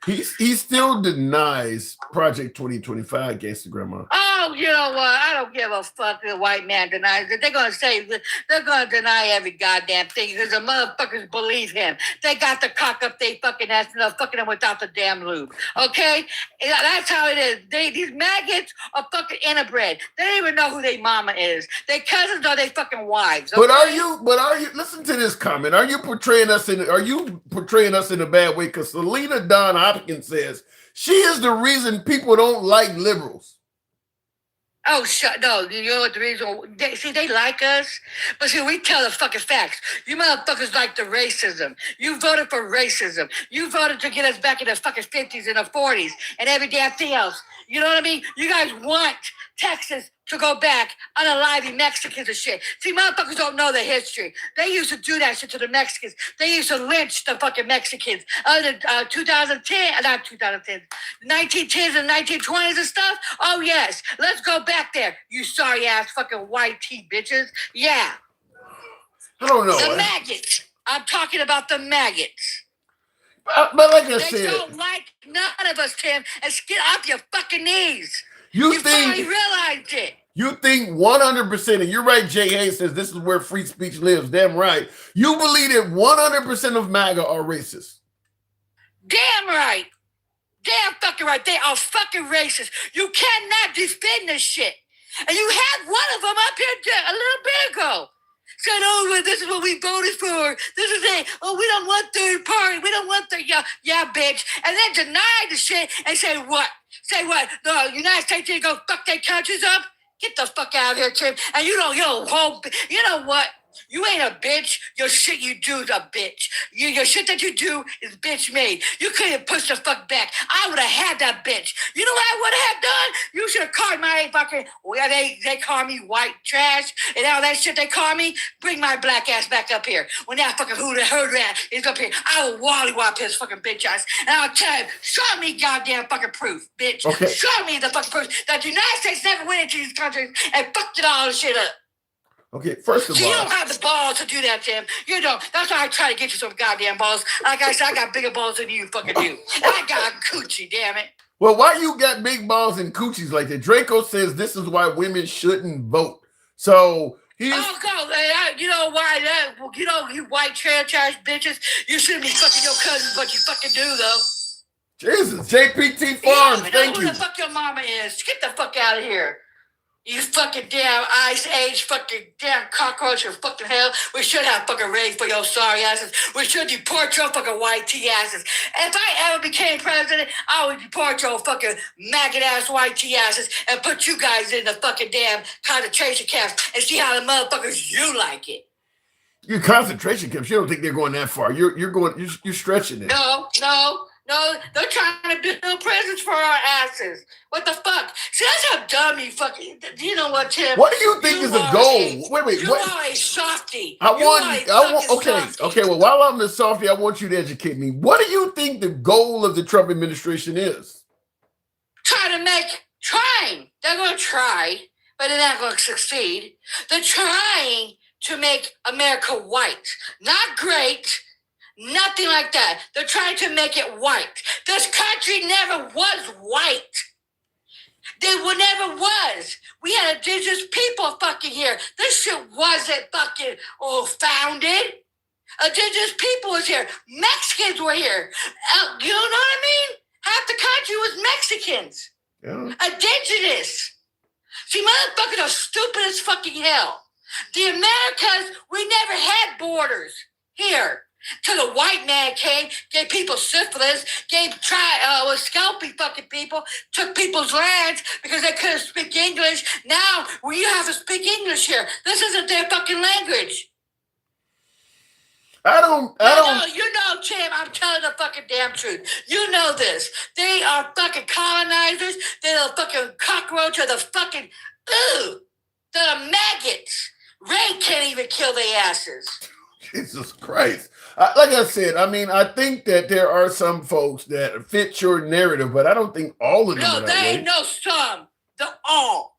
he still denies Project 2025, Gangsta Grandma. Oh, you know what? I don't give a fuck if the white man denies it. They're going to say, they're going to deny every goddamn thing because the motherfuckers believe him. They got the cock up they fucking ass and they're fucking them without the damn lube. Okay? Yeah, that's how it is. These maggots are fucking interbred. They don't even know who their mama is. Their cousins are their fucking wives. But are okay? you listen to this comment? Are you portraying us in a bad way? Because Selena Don Hopkins says she is the reason people don't like liberals. Oh, no, you know what the reason? They like us, but see, we tell the fucking facts. You motherfuckers like the racism. You voted for racism. You voted to get us back in the fucking 50s and the 40s and every damn thing else. You know what I mean? You guys want Texas to go back, unaliving Mexicans and shit. See, motherfuckers don't know the history. They used to do that shit to the Mexicans. They used to lynch the fucking Mexicans. Other than 2010, not 2010, 1910s and 1920s and stuff. Oh, yes. Let's go back there, you sorry ass fucking white tea bitches. Yeah. I don't know. The maggots. I'm talking about the maggots. But like I They said, don't like none of us, Tim. And get off your fucking knees. you You finally think realized it. 100%, and you're right, Jay Hayes says this is where free speech lives. Damn right. You believe that 100% of MAGA are racist. Damn right. Damn fucking right. They are fucking racist. You cannot defend this shit. And you had one of them up here a little bit ago. Said, oh, well, this is what we voted for. This is it. Oh, we don't want third party. We don't want third. Yeah, bitch. And then deny the shit and say what? Say what? The United States didn't go fuck their countries up? Get the fuck out of here, Tim. And you know what? You ain't a bitch. Your shit you do is a bitch. Your shit that you do is bitch made. You couldn't push the fuck back. I would have had that bitch. You know what I would have done? You should have called my fucking, well, they call me white trash and all that shit they call me. Bring my black ass back up here. When that fucking who heard that is up here, I will wally wop his fucking bitch ass. And I'll tell him, show me goddamn fucking proof, bitch. Okay. Show me the fucking proof that the United States never went into these countries and fucked it all the shit up. Okay, first of So you all, don't have the balls to do that, Tim. You don't. That's why I try to get you some goddamn balls. Like I said, I got bigger balls than you fucking do. And I got a coochie, damn it. Well, why you got big balls and coochies like that? Draco says this is why women shouldn't vote. So he's You know why that? You know, you white trash ass bitches. You shouldn't be fucking your cousins, but you fucking do though. Jesus, JPT Farms, Yeah, thank who you. the fuck your mama is? Get the fuck out of here. You fucking damn ice age, fucking damn cockroach of fucking hell. We should have fucking raised for your sorry asses. We should deport your fucking white tea asses. If I ever became president, I would deport your fucking maggot ass white tea asses and put you guys in the fucking damn concentration camps and see how the motherfuckers you like it. Your concentration camps, you don't think they're going that far. You're stretching it. No, they're trying to build prisons for our asses. What the fuck? See, that's how dumb you fucking. You know what, Tim? What do you think is the goal? Wait, you what? are a softie. I want. Softie. Okay. Well, while I'm the softie, I want you to educate me. What do you think the goal of the Trump administration is? Trying. They're going to try, but they're not going to succeed. They're trying to make America white, not great. Nothing like that. They're trying to make it white. This country never was white. Never was. We had indigenous people fucking here. This shit wasn't fucking founded. Indigenous people was here. Mexicans were here. You know what I mean? Half the country was Mexicans. Yeah. Indigenous. See, motherfuckers are stupid as fucking hell. The Americas, we never had borders here. Till the white man came, gave people syphilis, was scalping fucking people, took people's lands because they couldn't speak English. Now you have to speak English here. This isn't their fucking language. I don't. You know, Tim, I'm telling the fucking damn truth. You know this. They are fucking colonizers. They're the fucking cockroach or the fucking, they're maggots. Ray can't even kill their asses. Jesus Christ. Like I said, I mean, I think that there are some folks that fit your narrative, but I don't think all of them are No, that they way. ain't no some. They're all.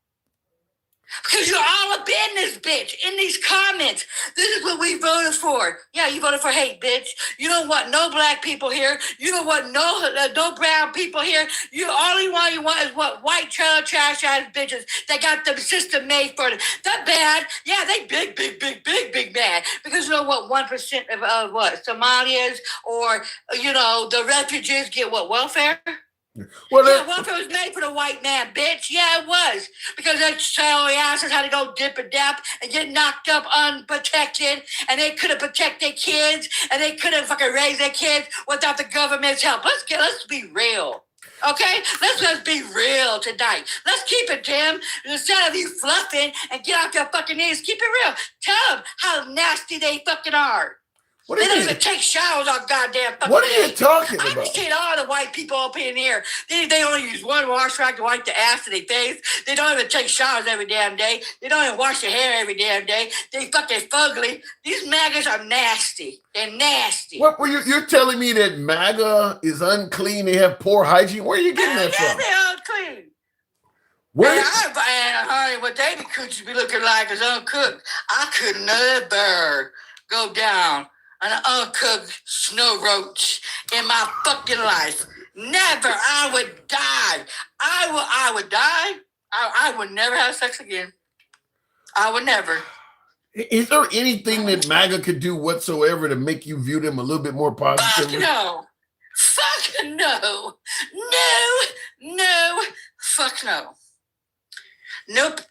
Because you're all up in this bitch, in these comments. This is what we voted for. Yeah, you voted for hate, bitch. You don't want no black people here. You don't want no brown people here. Only one you want is what white trailer trash ass bitches that got the system made for them. They're bad. Yeah, they big bad. Because you know what, 1% of Somalians or the refugees get what, welfare? Well, Yeah, welfare was made for the white man, bitch. Yeah, it was. Because they tell their asses how to go dip and dap and get knocked up unprotected. And they couldn't protect their kids. And they couldn't fucking raise their kids without the government's help. Let's be real. Okay? Let's be real tonight. Let's keep it, Tim. Instead of you fluffing and get off your fucking knees, keep it real. Tell them how nasty they fucking are. They don't even take showers on goddamn fucking What are you talking I've about? seen all the white people up in here. They only use one wash rag to wipe the ass of their face. They don't even take showers every damn day. They don't even wash their hair every damn day. They fucking fugly. These maggots are nasty. They're nasty. What were you're telling me that MAGA is unclean? They have poor hygiene. Where are you getting that from? They're unclean. Where? And honey, what they coochies be looking like is uncooked. I could never go down an uncooked snow roach in my fucking life. Never. I would die. I would die. I would never have sex again. I would never. Is there anything that MAGA could do whatsoever to make you view them a little bit more positively? Fuck no. Fuck no. No. Fuck no. Nope.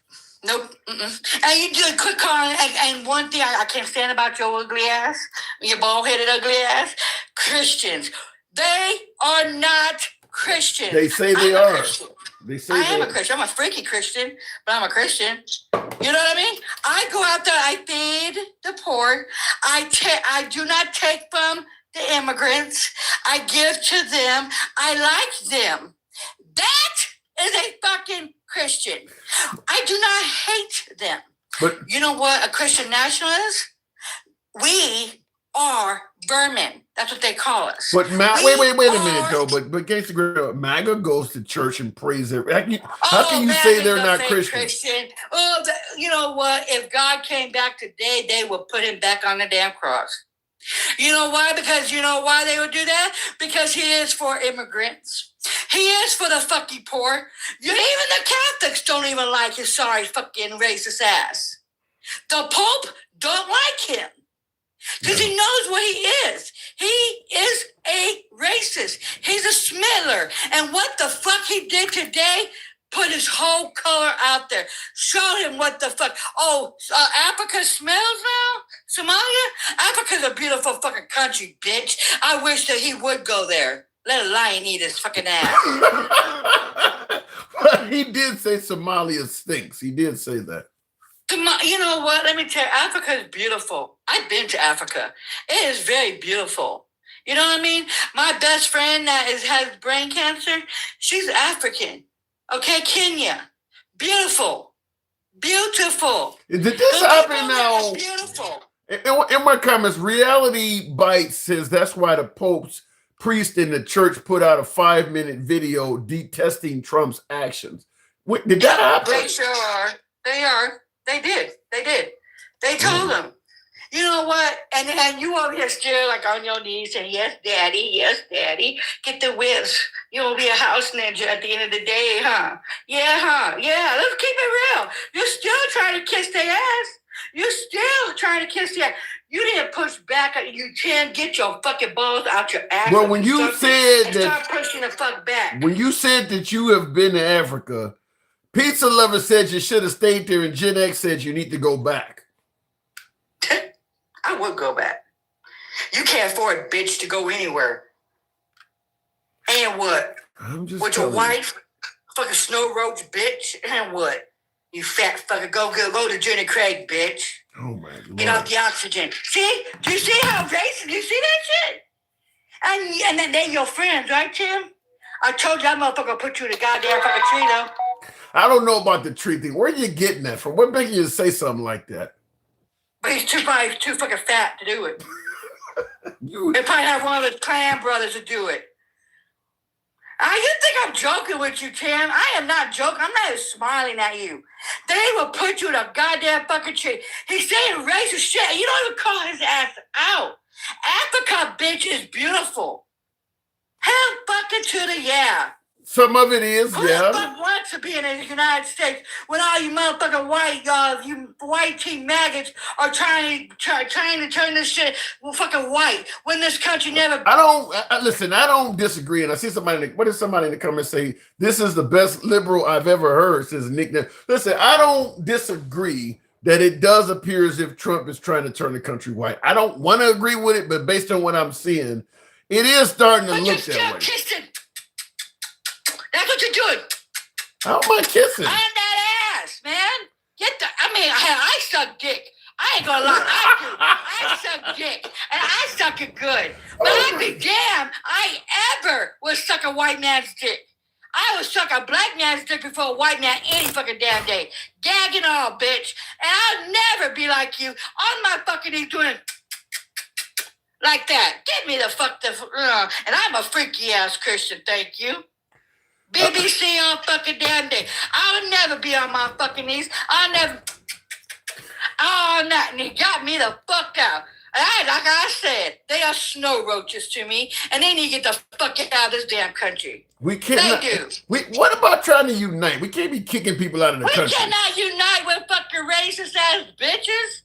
And you do a quick comment, and one thing I can't stand about your ugly ass, your bald-headed ugly ass, Christians. They are not Christians. They say they I'm a are. Christian. They say I they am are. a Christian. I'm a freaky Christian, but I'm a Christian. You know what I mean? I go out there, I feed the poor. I do not take from the immigrants. I give to them. I like them. That is a fucking Christian. I do not hate them. But you know what a Christian national is? We are vermin. That's what they call us. wait a minute though. But Gangsta Grill, MAGA goes to church and prays every. How can you say they're not Christian? Oh, you know what? If God came back today, they would put him back on the damn cross. You know why? Because you know why they would do that? Because he is for immigrants. He is for the fucking poor. Even the Catholics don't even like his sorry fucking racist ass. The Pope don't like him. Because he knows what he is. He is a racist. He's a smiddler. And what the fuck he did today, put his whole color out there. Show him what the fuck. Oh, Africa smells now? Somalia? Africa's a beautiful fucking country, bitch. I wish that he would go there. Let a lion eat his fucking ass. He did say Somalia stinks. He did say that. You know what? Let me tell you, Africa is beautiful. I've been to Africa. It is very beautiful. You know what I mean? My best friend that has brain cancer, she's African. Okay, Kenya. Beautiful. Beautiful. Did this happen now? Beautiful. In my comments, Reality Bites says that's why the Pope's priest in the church put out a 5-minute video detesting Trump's actions. Did that happen? They sure are. They are. They did. They told him. You know what? And you over here still like on your knees saying, yes, daddy. Get the whiz. You'll be a house ninja at the end of the day, huh? Yeah, let's keep it real. You're still trying to kiss their ass. You're still trying to kiss their ass. You didn't push back. You can get your fucking balls out your ass. Well, when you said that, start pushing the fuck back. When you said that you have been to Africa, Pizza Lover said you should have stayed there, and Gen X said you need to go back. I would go back. You can't afford, bitch, to go anywhere. And what? I'm just with your wife, fucking snow roach, bitch. And what? You fat fucker, go to Jenny Craig, bitch. Oh my God. Get off the oxygen. See? Do you see how racist? Do you see that shit? And then they're your friends, right, Tim? I told you that motherfucker put you in a goddamn fucking tree, though. I don't know about the tree thing. Where are you getting that from? What making you say something like that? But he's too fucking fat to do it. They probably have one of his clan brothers to do it. You think I'm joking with you, Tim? I am not joking. I'm not even smiling at you. They will put you in a goddamn fucking tree. He's saying racist shit. You don't even call his ass out. Africa, bitch, is beautiful. Hell fucking to the yeah. Some of it is, Who yeah. the fuck wants to be in the United States when all you motherfucking white team maggots are trying to turn this shit fucking white when this country never. I don't disagree. And I see somebody, what did somebody in the comments say? This is the best liberal I've ever heard, says Nick. Listen, I don't disagree that it does appear as if Trump is trying to turn the country white. I don't want to agree with it, but based on what I'm seeing, it is starting to look that way. Kissing. That's what you're doing. How am I kissing? On that ass, man. I suck dick. I ain't gonna lie, I do. I suck dick, and I suck it good. But I'd be damned I ever would suck a white man's dick. I would suck a black man's dick before a white man any fucking damn day. Gag and all, bitch. And I'll never be like you on my fucking knees doing like that. Get me the fuck and I'm a freaky ass Christian, thank you. BBC all fucking damn day. I'll never be on my fucking knees. And he got me the fuck out. Like I said, they are snow roaches to me, and they need to get the fuck out of this damn country. We can't. What about trying to unite? We can't be kicking people out of the country. We cannot unite with fucking racist ass bitches.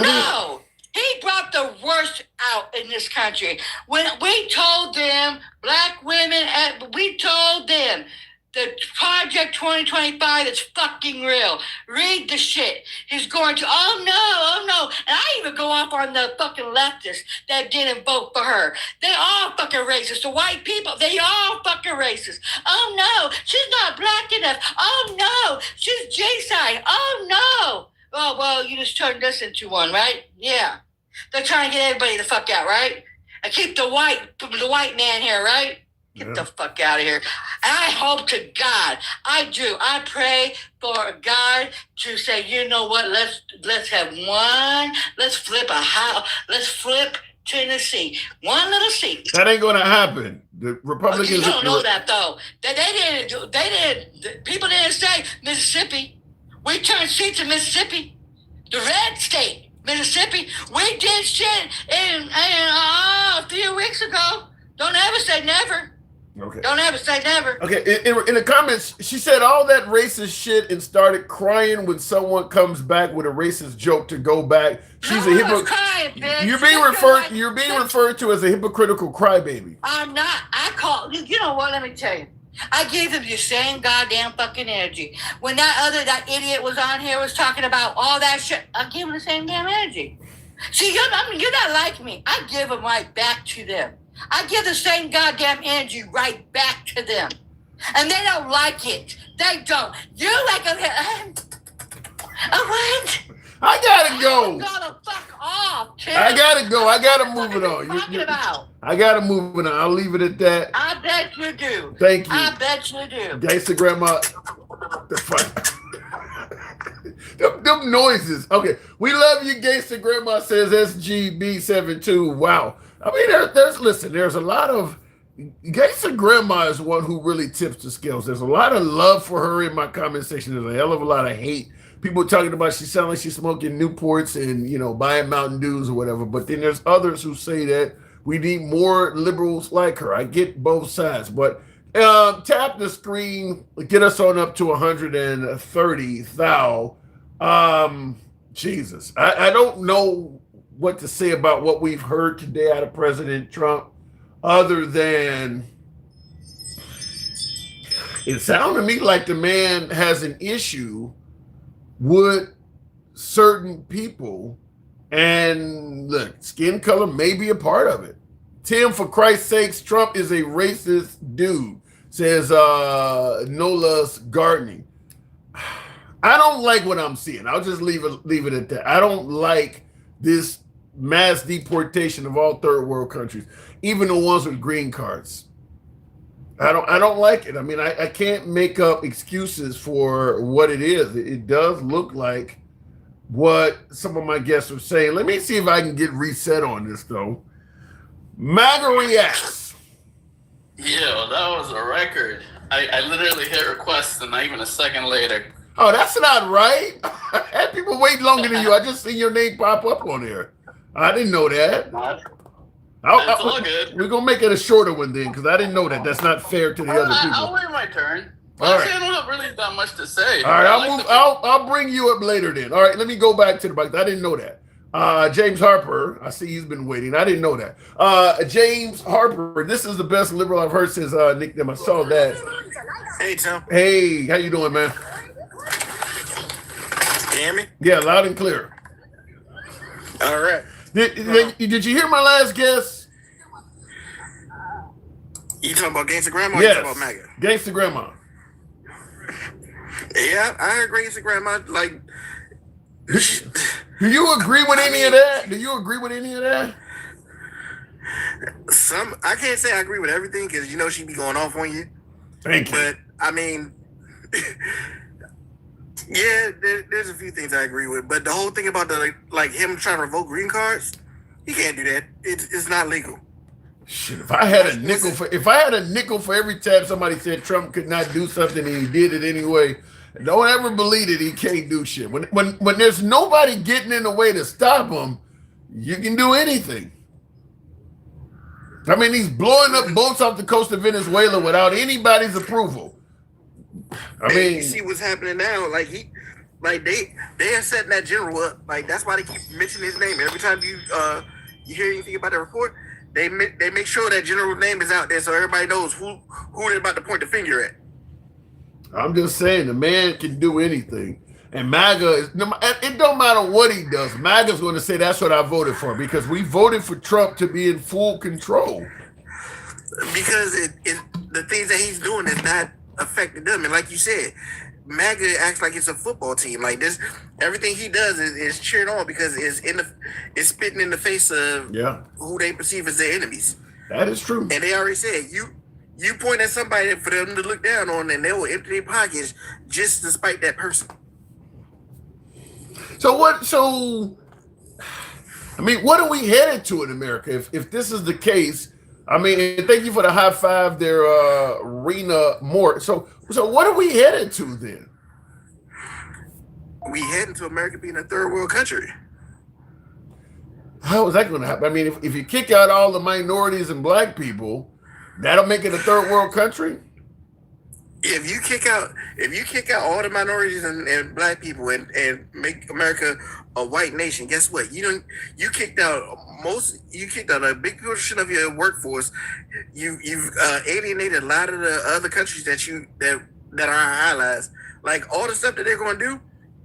No. He brought the worst out in this country. When we told them, black women, we told them the Project 2025 is fucking real. Read the shit. He's going to, oh no. And I even go off on the fucking leftists that didn't vote for her. They all fucking racist. The white people, they all fucking racist. Oh no, she's not black enough. Oh no, she's J-side. Oh no. Oh, well, you just turned this into one, right? Yeah. They're trying to get everybody the fuck out, right? And keep the white man here, right? Get the fuck out of here. And I hope to God, I do. I pray for God to say, you know what? Let's have one. Let's flip a house. Let's flip Tennessee. One little seat. That ain't going to happen. The Republicans. You don't know that though. They didn't. People didn't say Mississippi. We turned seats in Mississippi, the red state. Mississippi. We did shit in a few weeks ago. Don't ever say never. Okay. Don't ever say never. Okay. In the comments, she said all that racist shit and started crying when someone comes back with a racist joke to go back. She's a hypocrite. You're being referred to as a hypocritical crybaby. I'm not. I call. You know what? Let me tell you. I gave him the same goddamn fucking energy. When that idiot was on here was talking about all that shit, I gave him the same damn energy. See, you're not like me. I give them right back to them. I give the same goddamn energy right back to them. And they don't like it. They don't. You like a what? I gotta go. Gotta fuck off, Tim. I gotta go. I gotta move it on. Talking about? I gotta move it on. I'll leave it at that. I bet you do. Thank you. I bet you do. Gangsta grandma. The fuck. them noises. Okay. We love you, Gangsta grandma, says SGB72. Wow. I mean, there's a lot of Gangsta grandma is one who really tips the scales. There's a lot of love for her in my comment section. There's a hell of a lot of hate. People talking about she sounds like she's smoking Newports and buying Mountain Dews or whatever. But then there's others who say that we need more liberals like her. I get both sides, but tap the screen, get us on up to 130,000. Jesus, I don't know what to say about what we've heard today out of President Trump, other than it sounded to me like the man has an issue with certain people, and look, skin color may be a part of it. Tim, for Christ's sakes, Trump is a racist dude, says Nola's Gardening. I don't like what I'm seeing. I'll just leave it at that. I don't like this mass deportation of all third world countries, even the ones with green cards. I don't like it. I mean, I can't make up excuses for what it is. It does look like what some of my guests are saying. Let me see if I can get reset on this, though. MAGA reacts. Yeah, that was a record. I literally hit request and not even a second later. Oh, that's not right. I had people wait longer than you. I just seen your name pop up on there. I didn't know that. It's all good. We're gonna make it a shorter one then, because I didn't know that. That's not fair to the other people. I'll wait my turn. All right. I don't have really that much to say. All right, I'll bring you up later then. All right, let me go back to the back. I didn't know that. James Harper, I see he's been waiting. I didn't know that. James Harper, this is the best liberal I've heard since Nick Dem. I saw that. Hey, Tim. Hey, how you doing, man? Can you hear me? Yeah, loud and clear. All right. Did you hear my last guess? You talking about Gangsta Grandma or Yes. you talking about MAGA? Gangsta Grandma. Yeah, I agree. Gangsta Grandma, like... Do you agree with any of that? Do you agree with any of that? I can't say I agree with everything because she be going off on you. Thank you. But I mean, yeah, there's a few things I agree with. But the whole thing about him trying to revoke green cards, he can't do that. It's not legal. Shit, if I had a nickel for every time somebody said Trump could not do something and he did it anyway, don't ever believe that he can't do shit. When there's nobody getting in the way to stop him, you can do anything. I mean, he's blowing up boats off the coast of Venezuela without anybody's approval. I mean, you see what's happening now. They are setting that general up. Like, that's why they keep mentioning his name every time you hear anything about the report. They make sure that general name is out there so everybody knows who they're about to point the finger at. I'm just saying, the man can do anything. And MAGA, it don't matter what he does. MAGA's going to say that's what I voted for because we voted for Trump to be in full control. Because the things that he's doing is not affecting them. And like you said, MAGA acts like it's a football team. Like this, everything he does is cheered on because it's spitting in the face of who they perceive as their enemies. That is true. And they already said, you point at somebody for them to look down on and they will empty their pockets just to spite that person. So what are we headed to in America if this is the case? I mean, thank you for the high five there, Rena Moore. So what are we headed to then? We heading to America being a third world country. How is that going to happen? I mean, if you kick out all the minorities and black people, that'll make it a third world country. If you kick out all the minorities and black people and make America a white nation, guess what? You kicked out a big portion of your workforce. You've alienated a lot of the other countries that are our allies. Like, all the stuff that they're going to do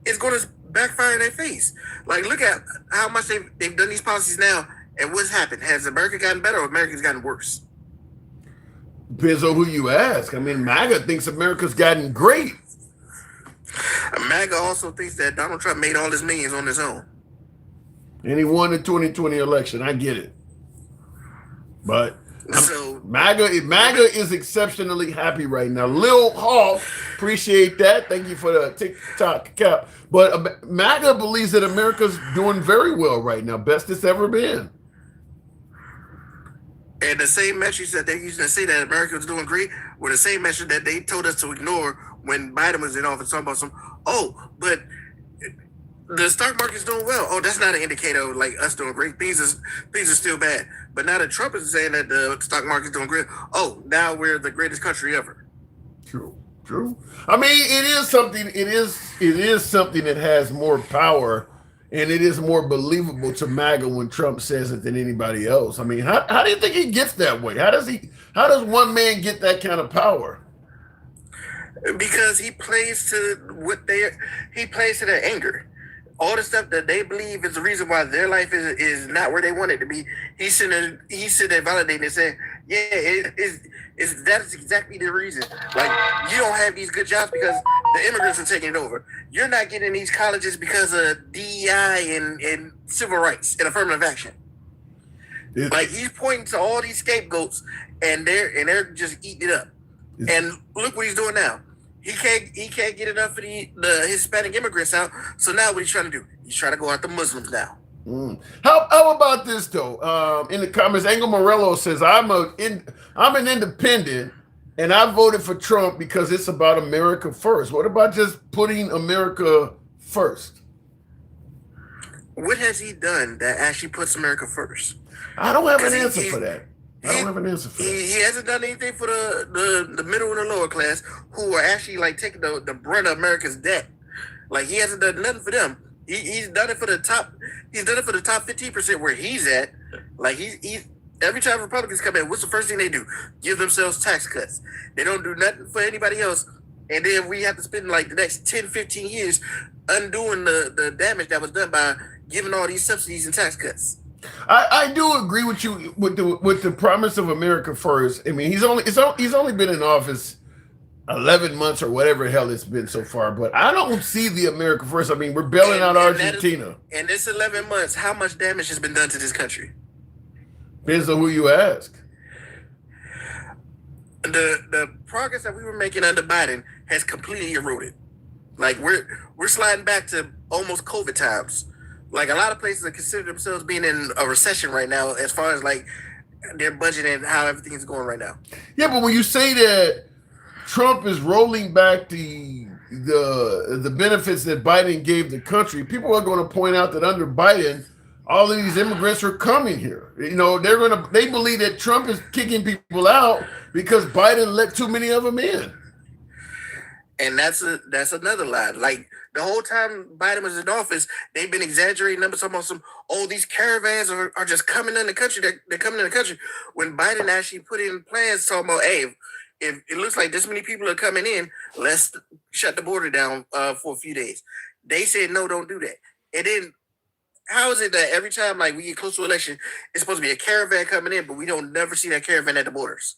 is going to backfire in their face. Like, look at how much they've done these policies now, and what's happened. Has America gotten better, or America's gotten worse? Depends on who you ask. I mean, MAGA thinks America's gotten great. MAGA also thinks that Donald Trump made all his millions on his own. And he won the 2020 election. I get it. But So MAGA is exceptionally happy right now. Lil Hawk, appreciate that. Thank you for the TikTok cap. But MAGA believes that America's doing very well right now. Best it's ever been. And the same metrics that they used to say that America was doing great were the same metrics that they told us to ignore when Biden was in office. Talking about but the stock market's doing well. Oh, that's not an indicator of like us doing great. Things are still bad. But now that Trump is saying that the stock market's doing great, now we're the greatest country ever. True. I mean, it is something that has more power. And it is more believable to MAGA when Trump says it than anybody else. I mean, how do you think he gets that way? How does one man get that kind of power? Because he plays to their anger. All the stuff that they believe is the reason why their life is not where they want it to be. He's sitting there validating and saying, that's exactly the reason. Like, you don't have these good jobs because the immigrants are taking it over. You're not getting these colleges because of DEI and civil rights and affirmative action. Like, he's pointing to all these scapegoats, and they're just eating it up. And look what he's doing now. He can't get enough of the Hispanic immigrants out. So now what he's trying to do? He's trying to go after Muslims now. How about this though? In the comments, Angel Morello says, I'm an independent and I voted for Trump because it's about America first. What about just putting America first? What has he done that actually puts America first? I don't have an answer for that. He hasn't done anything for the middle and the lower class, who are actually like taking the brunt of America's debt. Like, he hasn't done nothing for them. He's done it for the top. He's done it for the top 15% where he's at. Like, he's every time Republicans come in, what's the first thing they do? Give themselves tax cuts. They don't do nothing for anybody else. And then we have to spend like the next 10, 15 years undoing the damage that was done by giving all these subsidies and tax cuts. I do agree with you with the promise of America first. I mean, he's only been in office 11 months or whatever the hell it's been so far, but I don't see the America first. I mean, we're bailing out Argentina. And this 11 months, how much damage has been done to this country? Depends on who you ask. The progress that we were making under Biden has completely eroded. Like, we're sliding back to almost COVID times. Like, a lot of places are considering themselves being in a recession right now as far as like their budget and how everything is going right now. Yeah, but when you say that Trump is rolling back the benefits that Biden gave the country, people are going to point out that under Biden, all of these immigrants are coming here. You know, they believe that Trump is kicking people out because Biden let too many of them in. And that's another lie. Like, the whole time Biden was in office, they've been exaggerating numbers, talking about these caravans are just coming in the country. They're coming in the country. When Biden actually put in plans talking about, hey, if it looks like this many people are coming in, let's shut the border down for a few days. They said, no, don't do that. And then how is it that every time like we get close to election, it's supposed to be a caravan coming in, but we don't never see that caravan at the borders?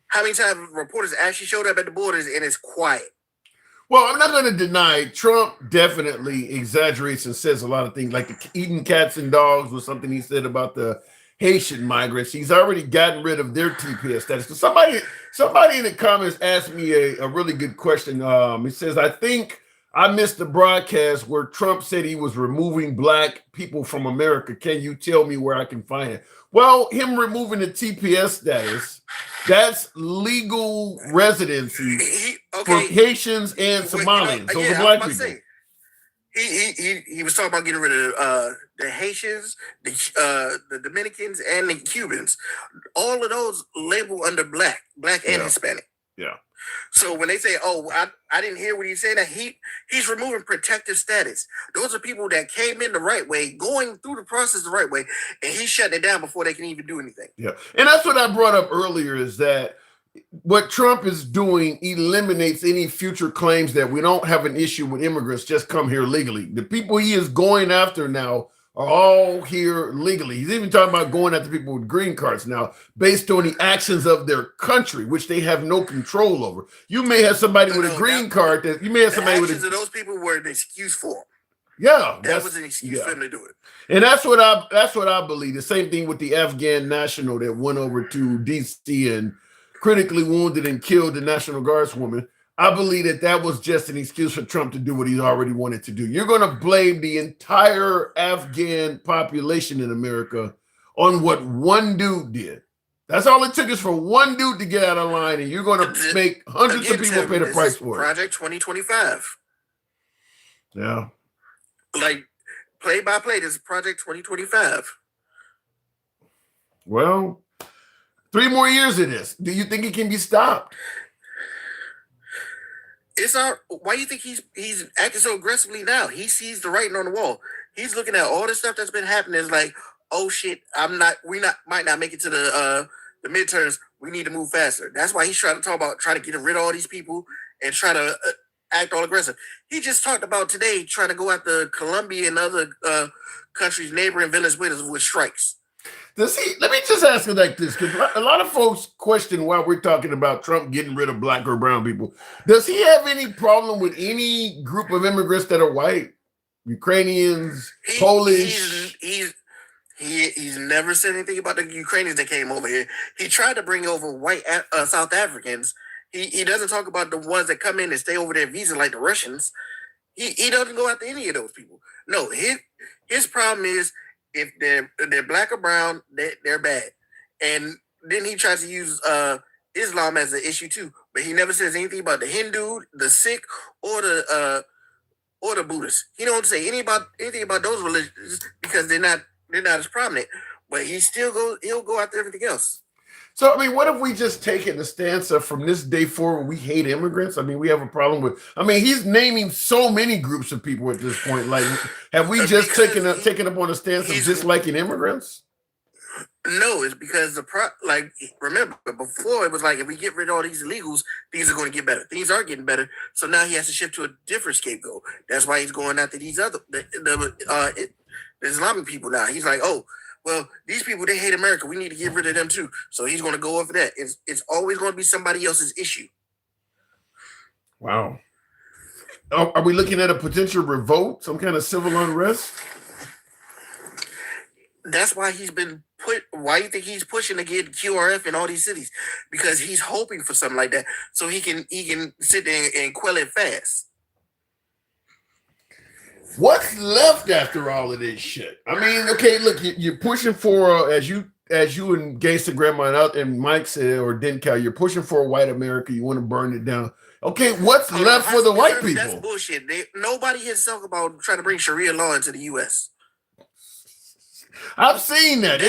How many times reporters actually showed up at the borders and it's quiet? Well, I'm not going to deny Trump definitely exaggerates and says a lot of things, like the eating cats and dogs was something he said about the Haitian migrants. He's already gotten rid of their TPS status. So somebody in the comments asked me a really good question. He says, I think I missed the broadcast where Trump said he was removing black people from America. Can you tell me where I can find it? Well, him removing the TPS status, that's legal residency for Haitians and Somalians. Those are black people. he was talking about getting rid of the Haitians, the Dominicans, and the Cubans. All of those labeled under black and Hispanic. Yeah. So when they say, "Oh, I didn't hear what he said," that he's removing protective status. Those are people that came in the right way, going through the process the right way, and he's shutting it down before they can even do anything. Yeah, and that's what I brought up earlier, is that what Trump is doing eliminates any future claims that we don't have an issue with immigrants just come here legally. The people he is going after now are all here legally. He's even talking about going after people with green cards now based on the actions of their country, which they have no control over. You may have somebody with a green card that you may have somebody with actions of those people were an excuse for them. Yeah, that was an excuse for them to do it. And that's what I believe. The same thing with the Afghan national that went over to DC and critically wounded and killed the National Guardswoman. I believe that was just an excuse for Trump to do what he already wanted to do. You're going to blame the entire Afghan population in America on what one dude did. That's all it took, is for one dude to get out of line, and you're going to make hundreds of people pay the price for it. Project 2025. Yeah. Like, play by play, this is Project 2025. Well, 3 more years of this. Do you think it can be stopped? Why do you think he's acting so aggressively now? He sees the writing on the wall. He's looking at all the stuff that's been happening. It's like, oh shit, might not make it to the midterms. We need to move faster. That's why he's trying to get rid of all these people and try to act all aggressive. He just talked about today trying to go after Colombia and other countries neighboring Venezuela with strikes. Let me just ask you like this, because a lot of folks question why we're talking about Trump getting rid of black or brown people. Does he have any problem with any group of immigrants that are white? Ukrainians, Polish? He's never said anything about the Ukrainians that came over here. He tried to bring over white South Africans. He doesn't talk about the ones that come in and stay over their visa like the Russians. He doesn't go after any of those people. No, his problem is, if they're black or brown, they're bad. And then he tries to use Islam as an issue too, but he never says anything about the Hindu, the Sikh, or the Buddhist. He don't say anything about those religions because they're not as prominent. But he'll go after everything else. So, I mean, what if we just take it the stance of from this day forward, we hate immigrants? I mean, we have a problem with, he's naming so many groups of people at this point. Like, have we just taken up on a stance of disliking immigrants? No, it's because remember, before it was like, if we get rid of all these illegals, things are going to get better. Things are getting better. So now he has to shift to a different scapegoat. That's why he's going after these other, the Islamic people now. He's like, oh, well, these people, they hate America. We need to get rid of them too. So he's going to go over that. It's always going to be somebody else's issue. Wow. Are we looking at a potential revolt, some kind of civil unrest? That's why why you think he's pushing to get QRF in all these cities? Because he's hoping for something like that so he can sit there and quell it fast. What's left after all of this shit? I mean, okay, look, you're pushing for, as you and Gangsta Grandma and Mike said, or Dencal, you're pushing for a white America. You want to burn it down. Okay, what's left for the white people? That's bullshit. Nobody has talked about trying to bring Sharia law into the U.S. I've seen that.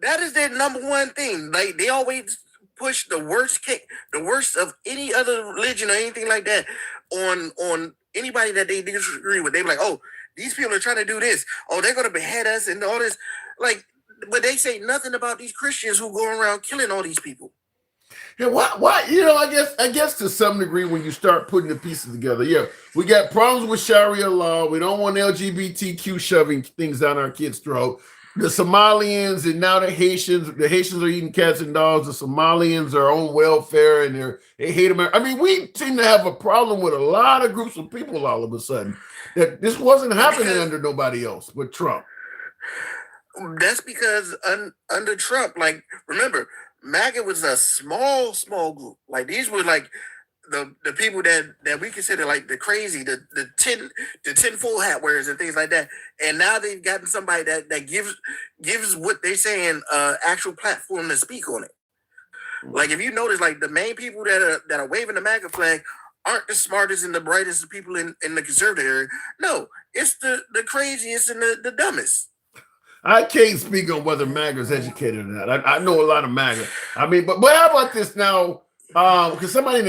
That is their number one thing. Like, they always push the worst of any other religion or anything like that on anybody that they disagree with. They're like, oh, these people are trying to do this. Oh, they're going to behead us and all this. Like, but they say nothing about these Christians who go around killing all these people. Yeah, why? I guess to some degree, when you start putting the pieces together, yeah, we got problems with Sharia law. We don't want LGBTQ shoving things down our kids' throat. The Somalians and now the Haitians are eating cats and dogs. The Somalians are on welfare and they hate America. I mean, we seem to have a problem with a lot of groups of people all of a sudden. That this wasn't happening under nobody else but Trump. That's because under Trump, like, remember, MAGA was a small group. Like, these were like the people that we consider like the crazy, the tinfoil hat wearers and things like that. And now they've gotten somebody that gives what they're saying actual platform to speak on it. Like, if you notice, like, the main people that are waving the MAGA flag aren't the smartest and the brightest people in the conservative area. No, it's the craziest and the dumbest. I can't speak on whether MAGA is educated or not. I know a lot of MAGA. I mean, but how about this now? Because somebody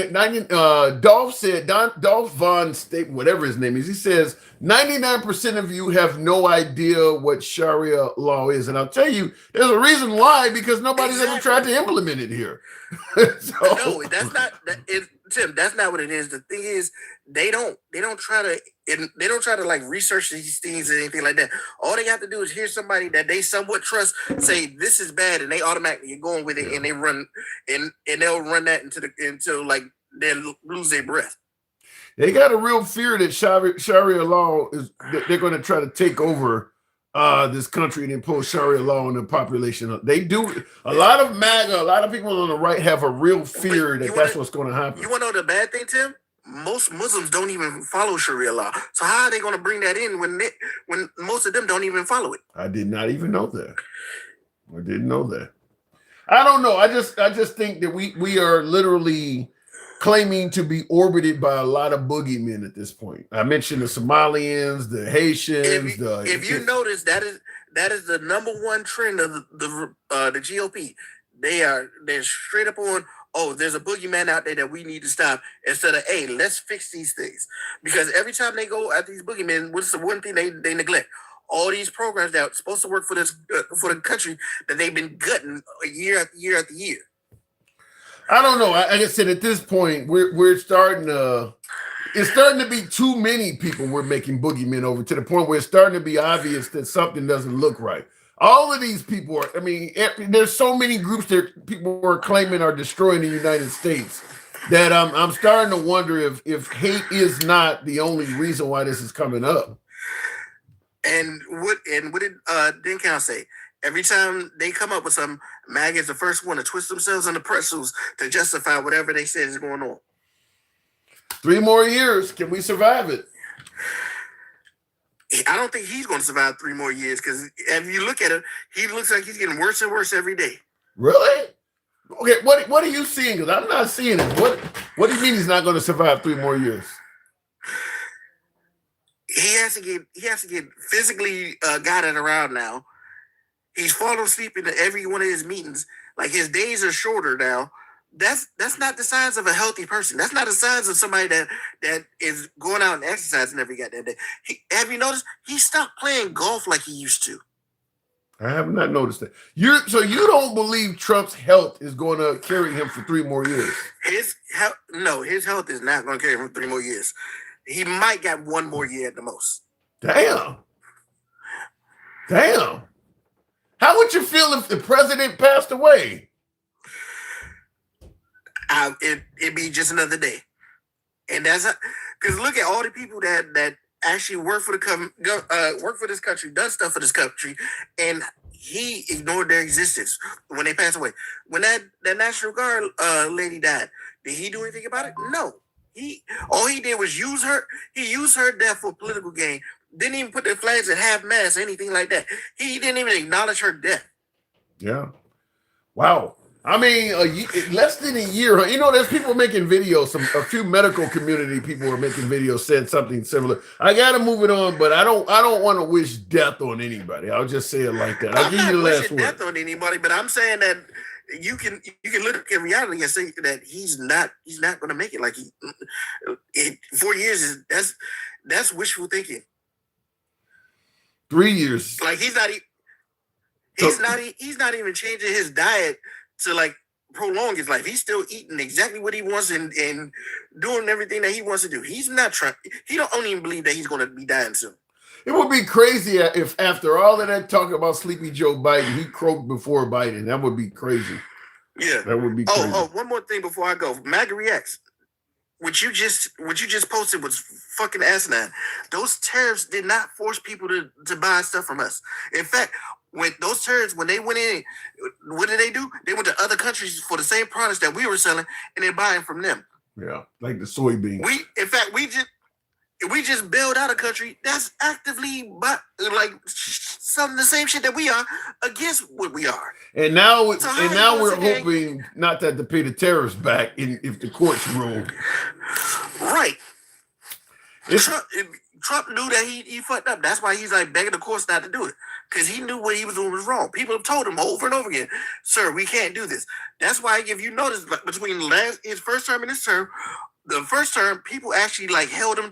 Dolph said, Dolph Von State, whatever his name is, he says 99% of you have no idea what Sharia law is. And I'll tell you, there's a reason why, because nobody's ever tried to implement it here. No, that's not Tim, that's not what it is. The thing is, they don't try to like research these things or anything like that. All they have to do is hear somebody that they somewhat trust say this is bad, and they automatically get going with it, and they run and they'll run that until like they'll lose their breath. They got a real fear that Sharia law is they're going to try to take over this country and impose Sharia law on the population. They do. A lot of MAGA, a lot of people on the right have a real fear that that's what's going to happen. You want to know the bad thing, Tim? Most Muslims don't even follow Sharia law. So how are they going to bring that in when most of them don't even follow it? I did not even know that. I didn't know that. I don't know. I just think that we are literally claiming to be orbited by a lot of boogeymen at this point. I mentioned the Somalians, the Haitians. If you notice, that is the number one trend of the GOP. They're straight up on, oh, there's a boogeyman out there that we need to stop, instead of, hey, let's fix these things. Because every time they go at these boogeymen, what's the one thing they neglect? All these programs that are supposed to work for this for the country that they've been gutting year after year after year. I don't know. Like I said, at this point, we're starting to. It's starting to be too many people we're making boogeymen over, to the point where it's starting to be obvious that something doesn't look right. All of these people are. I mean, there's so many groups that people are claiming are destroying the United States that I'm starting to wonder if hate is not the only reason why this is coming up. And what did Dinkow say? Every time they come up with something, MAGA is the first one to twist themselves in the pretzels to justify whatever they said is going on. 3 more years. Can we survive it? I don't think he's going to survive 3 more years, because if you look at him, he looks like he's getting worse and worse every day. Really? Okay, what are you seeing? Because I'm not seeing it. What do you mean he's not going to survive 3 more years? He has to get physically guided around now. He's falling asleep in every one of his meetings. Like, his days are shorter now. That's not the signs of a healthy person. That's not the signs of somebody that is going out and exercising every goddamn day. Have you noticed he stopped playing golf like he used to? I have not noticed that. So you don't believe Trump's health is going to carry him for 3 more years? His health is not going to carry him for 3 more years. He might get 1 more year at the most. Damn. How would you feel if the president passed away? It'd be just another day. And that's because look at all the people that actually work for this country, done stuff for this country, and he ignored their existence when they passed away. When that National Guard lady died, did he do anything about it? No. All he did was use her. He used her death for political gain. Didn't even put the flags at half mast, anything like that. He didn't even acknowledge her death. Yeah. Wow. I mean, less than a year. You know, there's people making videos. A few medical community people are making videos, said something similar. I got to move it on, but I don't want to wish death on anybody. I'll just say it like that. I'll give you the last word. Death on anybody, but I'm saying that you can look at reality and say that he's not going to make it. Like 4 years that's wishful thinking. 3 years. Like he's not even changing his diet to like prolong his life. He's still eating exactly what he wants and doing everything that he wants to do. He's not trying. He don't even believe that he's going to be dying soon. It would be crazy if after all of that talk about Sleepy Joe Biden, he croaked before Biden. That would be crazy. Yeah, that would be crazy. Oh, one more thing before I go. MAGA Reacts. What you just posted was fucking asinine. Those tariffs did not force people to buy stuff from us. In fact, when those terrorists, when they went in, what did they do? They went to other countries for the same products that we were selling, and they're buying from them. Yeah, like the soybeans. We just bailed out a country that's actively something the same shit that we are against what we are. And now, So how and you now gonna we're sit there- hoping not that to pay the terrorists back if the courts rule. Right. It's, Trump knew that he fucked up. That's why he's like begging the courts not to do it. Because he knew what he was doing was wrong. People have told him over and over again, sir, we can't do this. That's why if you notice between his first term and his term, the first term, people actually like held him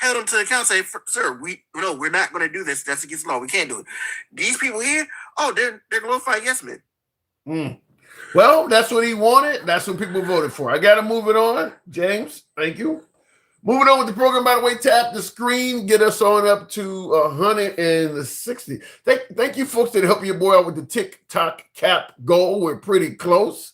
to account, say, sir, we're not gonna do this. That's against the law. We can't do it. These people here, they're glorified yes men. Well, that's what he wanted. That's what people voted for. I got to move it on. James, thank you. Moving on with the program, by the way, tap the screen, get us on up to 160. Thank you, folks, that help your boy out with the TikTok cap goal. We're pretty close.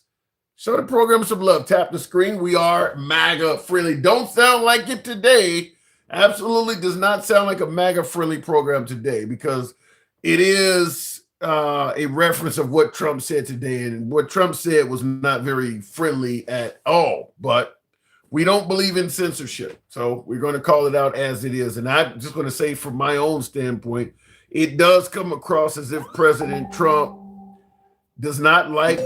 Show the program some love. Tap the screen. We are MAGA friendly. Don't sound like it today. Absolutely does not sound like a MAGA friendly program today, because it is a reference of what Trump said today, and what Trump said was not very friendly at all. But we don't believe in censorship, so we're going to call it out as it is. And I'm just going to say, from my own standpoint, it does come across as if President Trump does not like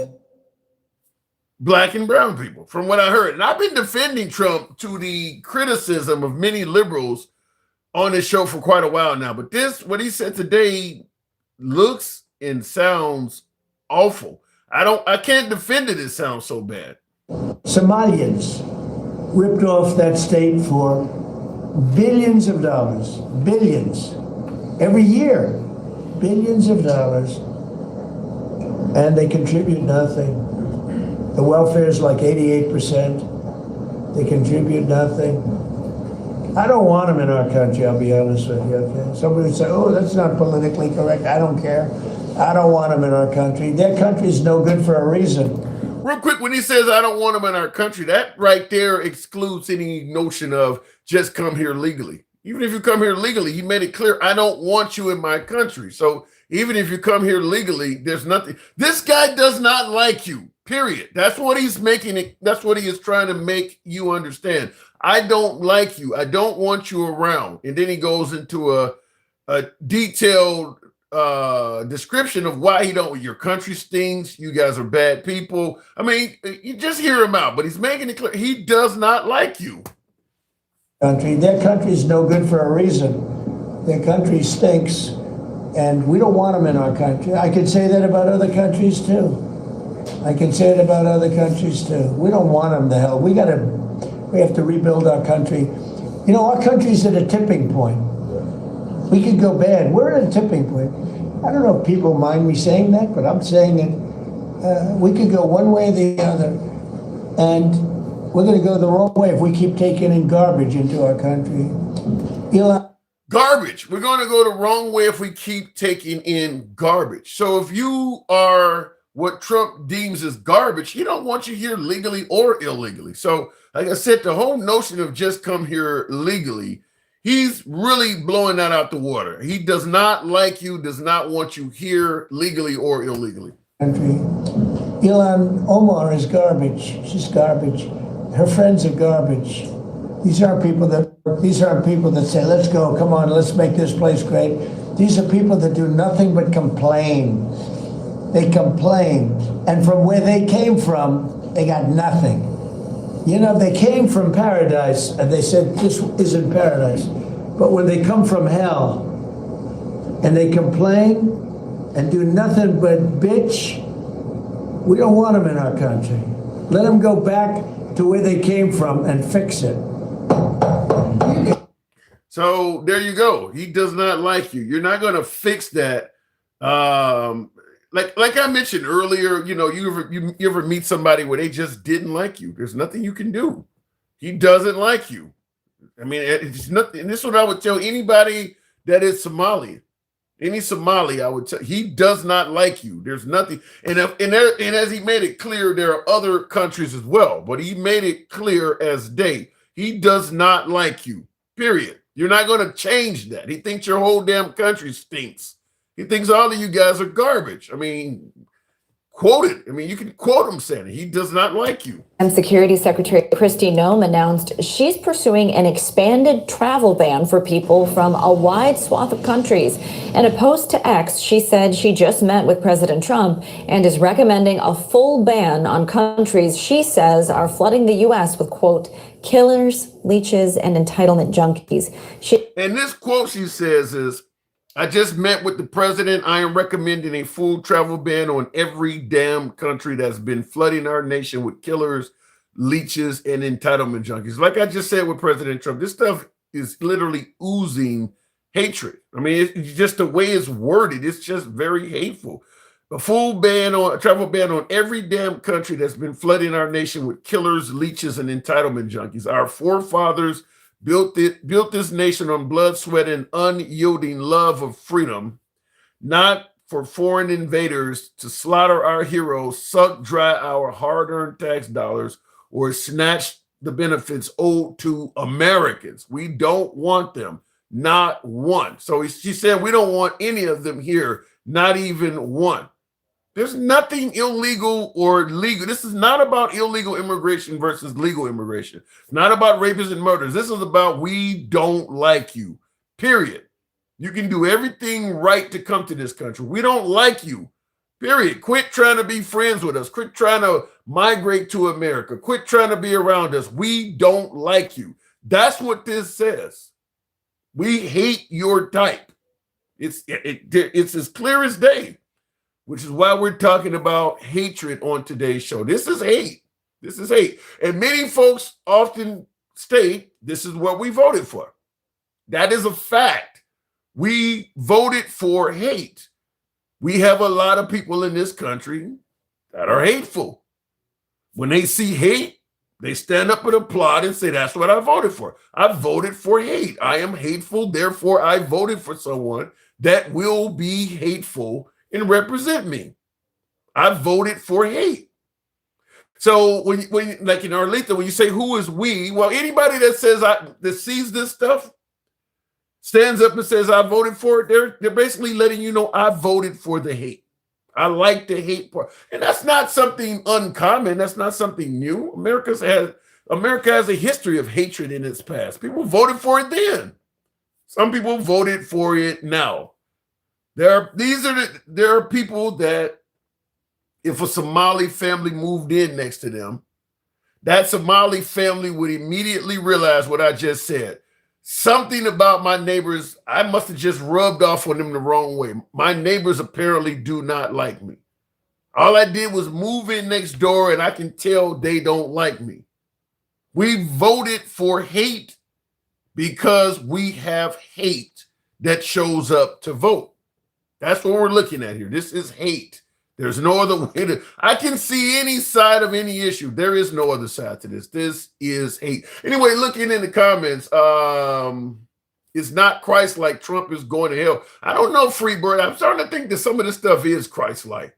Black and brown people, from what I heard. And I've been defending Trump to the criticism of many liberals on this show for quite a while now. But what he said today, looks and sounds awful. I can't defend it. It sounds so bad. Somalians ripped off that state for billions of dollars, billions, every year, billions of dollars, and they contribute nothing. The welfare is like 88%. They contribute nothing. I don't want them in our country, I'll be honest with you. Okay? Somebody would say, oh, that's not politically correct. I don't care. I don't want them in our country. Their country's no good for a reason. Real quick, when he says, I don't want them in our country, that right there excludes any notion of just come here legally. Even if you come here legally, he made it clear, I don't want you in my country. So even if you come here legally, there's nothing. This guy does not like you, period. That's what he's making it. That's what he is trying to make you understand. I don't like you. I don't want you around. And then he goes into a detailed description of why he don't. Your country stinks. You guys are bad people. I mean, you just hear him out, but he's making it clear he does not like you. Their country's no good for a reason. Their country stinks, and we don't want them in our country. I can say that about other countries too. We don't want them to hell. We have to rebuild our country. You know, our country's at a tipping point. We could go bad. We're at a tipping point. I don't know if people mind me saying that, but I'm saying it. We could go one way or the other, and we're going to go the wrong way if we keep taking in garbage into our country. Garbage. We're going to go the wrong way if we keep taking in garbage. So if you are what Trump deems as garbage, he don't want you here legally or illegally. So like I said, the whole notion of just come here legally, he's really blowing that out the water. He does not like you, does not want you here legally or illegally. Ilhan Omar is garbage. She's garbage. Her friends are garbage. These aren't people that say, let's go, come on, let's make this place great. These are people that do nothing but complain. They complain. And from where they came from, they got nothing. You know, they came from paradise and they said, this isn't paradise. But when they come from hell and they complain and do nothing but bitch, we don't want them in our country. Let them go back to where they came from and fix it. So there you go. He does not like you. You're not going to fix that. Like I mentioned earlier, you know, you ever meet somebody where they just didn't like you? There's nothing you can do. He doesn't like you. I mean, it's nothing. And this is what I would tell anybody that is Somali. Any Somali, I would tell, he does not like you. There's nothing. And as he made it clear, there are other countries as well. But he made it clear as day. He does not like you. Period. You're not going to change that. He thinks your whole damn country stinks. He thinks all of you guys are garbage. I mean, quoted. I mean, you can quote him saying it. He does not like you. And Security Secretary Kristi Noem announced she's pursuing an expanded travel ban for people from a wide swath of countries. In a post to X, she said she just met with President Trump and is recommending a full ban on countries she says are flooding the U.S. with, quote, killers, leeches, and entitlement junkies. And this quote she says is, I just met with the president. I am recommending a full travel ban on every damn country that's been flooding our nation with killers, leeches, and entitlement junkies. Like I just said with President Trump, this stuff is literally oozing hatred. I mean, it's just the way it's worded. It's just very hateful. A full travel ban on every damn country that's been flooding our nation with killers, leeches, and entitlement junkies. Our forefathers built this nation on blood, sweat, and unyielding love of freedom, not for foreign invaders to slaughter our heroes, suck dry our hard-earned tax dollars, or snatch the benefits owed to Americans. We don't want them, not one. So she said we don't want any of them here, not even one. There's nothing illegal or legal. This is not about illegal immigration versus legal immigration. It's not about rapists and murderers. This is about we don't like you, period. You can do everything right to come to this country. We don't like you, period. Quit trying to be friends with us. Quit trying to migrate to America. Quit trying to be around us. We don't like you. That's what this says. We hate your type. It's as clear as day. Which is why we're talking about hatred on today's show. This is hate. This is hate. And many folks often state this is what we voted for. That is a fact. We voted for hate. We have a lot of people in this country that are hateful. When they see hate, they stand up and applaud and say, that's what I voted for. I voted for hate. I am hateful. Therefore, I voted for someone that will be hateful and represent me. I voted for hate. So when like in Arlita, when you say who is we, well, anybody that says that sees this stuff stands up and says I voted for it, they're basically letting you know I voted for the hate. I like the hate part. And that's not something uncommon. That's not something new. America has a history of hatred in its past. People voted for it then. Some people voted for it now. There are people that if a Somali family moved in next to them, that Somali family would immediately realize what I just said. Something about my neighbors, I must have just rubbed off on them the wrong way. My neighbors apparently do not like me. All I did was move in next door and I can tell they don't like me. We voted for hate because we have hate that shows up to vote. That's what we're looking at here. This is hate. There's no other way to, I can see any side of any issue. There is no other side to this. This is hate. Anyway, looking in the comments, it's not Christ-like. Trump is going to hell. I don't know, Freebird. I'm starting to think that some of this stuff is Christ-like.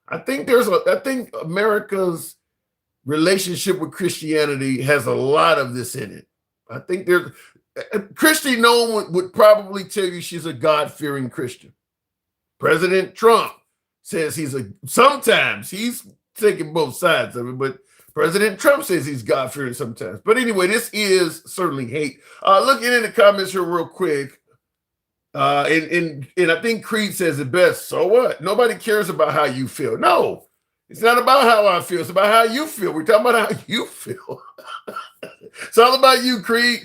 I think America's relationship with Christianity has a lot of this in it. I think Kristi Noem would probably tell you she's a God-fearing Christian. President Trump says sometimes he's taking both sides of it, but President Trump says he's God-fearing sometimes. But anyway, this is certainly hate. Looking in the comments here real quick, and I think Creed says it best. So what? Nobody cares about how you feel. No, it's not about how I feel. It's about how you feel. We're talking about how you feel. It's all about you, Creed.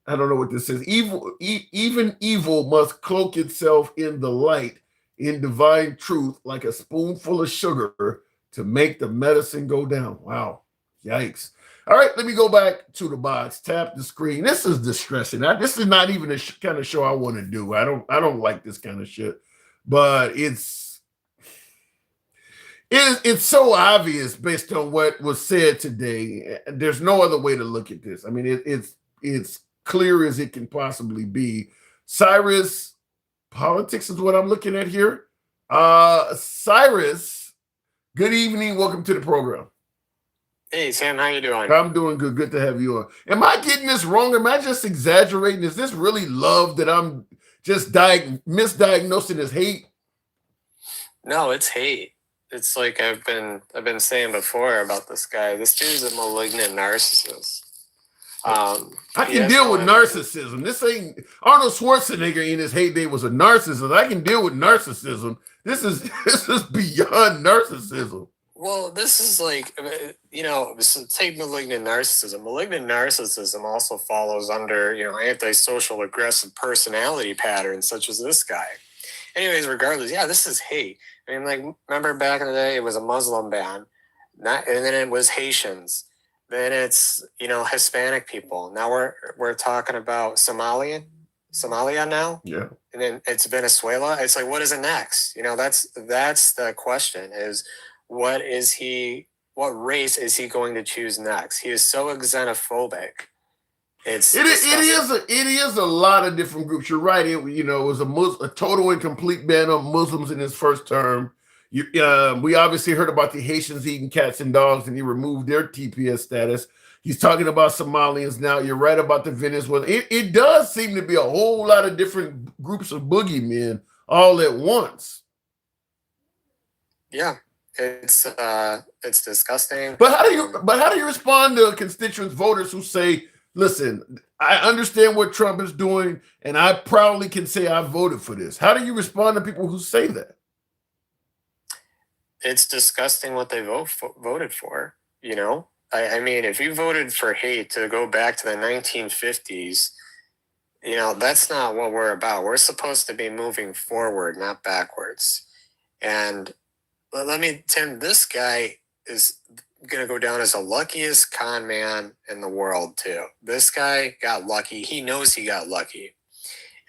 I don't know what this says. Even evil must cloak itself in the light, in divine truth, like a spoonful of sugar to make the medicine go down. Wow. Yikes. All right, let me go back to the box. Tap the screen. This is distressing. This is not even the kind of show I want to do. I don't like this kind of shit. But it's so obvious based on what was said today. There's no other way to look at this. I mean, it's clear as it can possibly be. Cyrus Politics is what I'm looking at here. Cyrus, good evening. Welcome to the program. Hey, Sam, how you doing? I'm doing good. Good to have you on. Am I getting this wrong? Am I just exaggerating? Is this really love that I'm just misdiagnosing as hate? No, it's hate. It's like I've been saying before about this guy. This dude's a malignant narcissist. I He can has deal no with empathy. narcissism. This ain't Arnold Schwarzenegger in his heyday was a narcissist. I can deal with narcissism. This is beyond narcissism. Well, this is like, so take malignant narcissism. Malignant narcissism also follows under, antisocial aggressive personality patterns, such as this guy. Anyways, regardless, yeah, this is hate. I mean, like, remember back in the day, it was a Muslim ban, and then it was Haitians. Then it's, Hispanic people. Now we're talking about Somalia now. Yeah. And then it's Venezuela. It's like, what is it next? That's the question is, what race is he going to choose next? He is so xenophobic. It is a lot of different groups. You're right. It was a total and complete ban on Muslims in his first term. We obviously heard about the Haitians eating cats and dogs, and he removed their TPS status. He's talking about Somalians now. You're right about the Venezuela. It does seem to be a whole lot of different groups of boogeymen all at once. Yeah, it's disgusting. But how do you respond to constituents, voters who say, "Listen, I understand what Trump is doing, and I proudly can say I voted for this"? How do you respond to people who say that? It's disgusting what they voted for. I mean, if you voted for hate to go back to the 1950s, that's not what we're about. We're supposed to be moving forward, not backwards. And Tim, this guy is going to go down as the luckiest con man in the world, too. This guy got lucky. He knows he got lucky.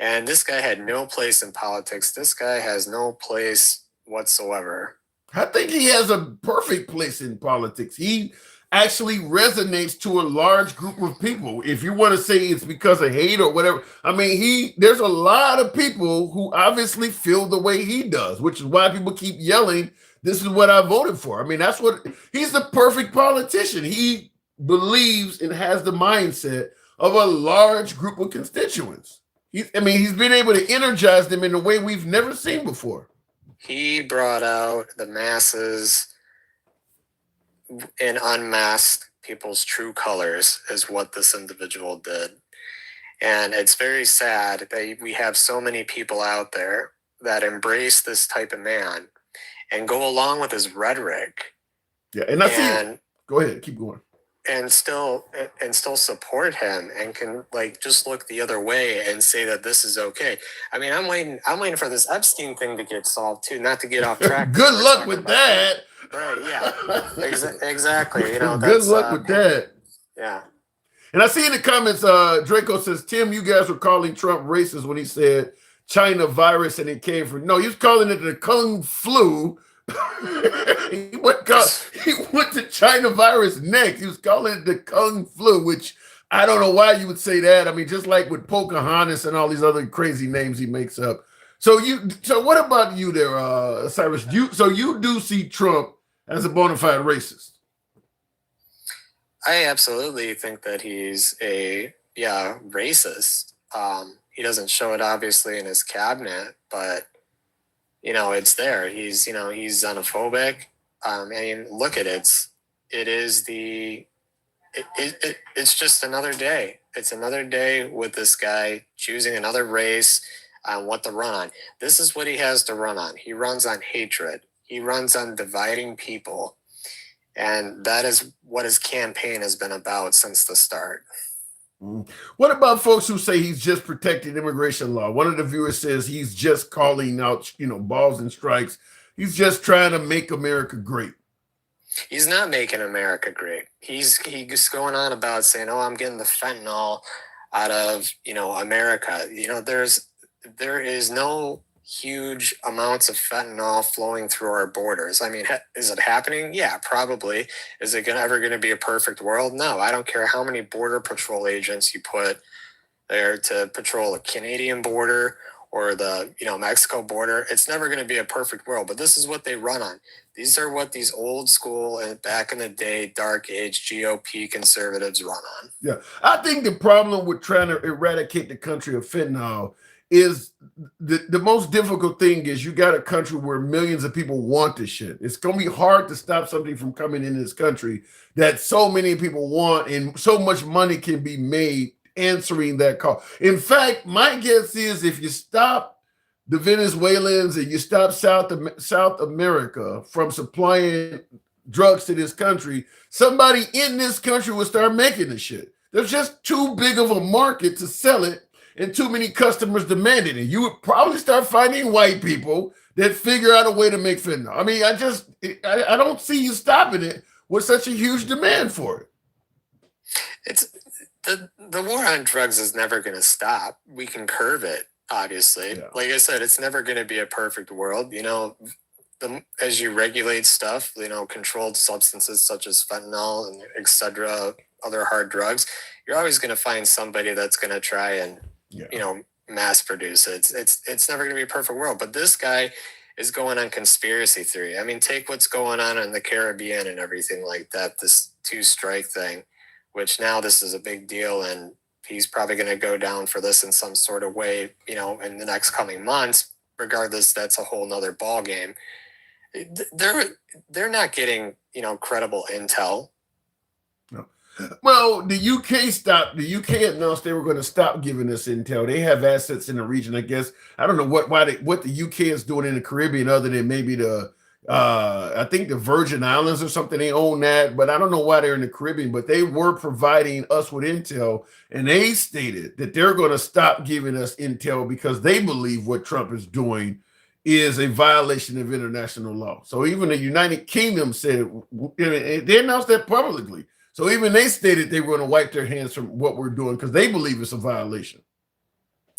And this guy had no place in politics. This guy has no place whatsoever. I think he has a perfect place in politics. He actually resonates to a large group of people. If you want to say it's because of hate or whatever, I mean, there's a lot of people who obviously feel the way he does, which is why people keep yelling, "This is what I voted for." I mean, he's the perfect politician. He believes and has the mindset of a large group of constituents. He's been able to energize them in a way we've never seen before. He brought out the masses and unmasked people's true colors is what this individual did. And it's very sad that we have so many people out there that embrace this type of man and go along with his rhetoric. Yeah, and go ahead, keep going. And still support him and can just look the other way and say that this is okay. I mean, I'm waiting for this Epstein thing to get solved too, not to get off track. Good luck with that. Right, yeah. Exactly. Good luck with that. Yeah. And I see in the comments, Draco says, "Tim, you guys were calling Trump racist when he said China virus and it came from..." No, he was calling it the Kung flu. He went to China virus next. He was calling it the Kung flu, which I don't know why you would say that. I mean, just like with Pocahontas and all these other crazy names he makes up. So what about you there, Cyrus? You do see Trump as a bona fide racist? I absolutely think that he's a racist. He doesn't show it obviously in his cabinet, but it's there. He's he's xenophobic. I mean, look at it. It's just another day. It's another day with this guy choosing another race on what to run on. This is what he has to run on. He runs on hatred. He runs on dividing people. And that is what his campaign has been about since the start. What about folks who say he's just protecting immigration law? One of the viewers says he's just calling out, balls and strikes. He's just trying to make America great. He's not making America great. He's going on about saying, "Oh, I'm getting the fentanyl out of, America." There is no huge amounts of fentanyl flowing through our borders. I mean, is it happening? Yeah, probably. Is it ever going to be a perfect world? No, I don't care how many border patrol agents you put there to patrol the Canadian border or the Mexico border. It's never going to be a perfect world, but this is what they run on. These are what these old school and back in the day dark age GOP conservatives run on. Yeah, I think the problem with trying to eradicate the country of fentanyl is the most difficult thing is you got a country where millions of people want this shit. It's gonna be hard to stop something from coming in this country that so many people want, and so much money can be made answering that call. In fact, my guess is if you stop the Venezuelans and you stop South America from supplying drugs to this country, somebody in this country will start making the shit. There's just too big of a market to sell it, and too many customers demand it. And you would probably start finding white people that figure out a way to make fentanyl. I mean, I don't see you stopping it with such a huge demand for it. It's the war on drugs is never going to stop. We can curve it, obviously. Yeah. Like I said, it's never going to be a perfect world. As you regulate stuff, controlled substances such as fentanyl and etc., other hard drugs, you're always going to find somebody that's going to try and mass produce it. It's never going to be a perfect world. But this guy is going on conspiracy theory. I mean, take what's going on in the Caribbean and everything like that. This 2-strike thing, which now this is a big deal, and he's probably going to go down for this in some sort of way, in the next coming months. Regardless, that's a whole nother ball game. They're not getting credible intel. No. Well, the UK announced they were going to stop giving us intel. They have assets in the region, I guess. I don't know what the UK is doing in the Caribbean other than maybe I think the Virgin Islands or something. They own that, but I don't know why they're in the Caribbean. But they were providing us with intel, and they stated that they're going to stop giving us intel because they believe what Trump is doing is a violation of international law. So even the United Kingdom said, they announced that publicly. So even they stated they were going to wipe their hands from what we're doing because they believe it's a violation.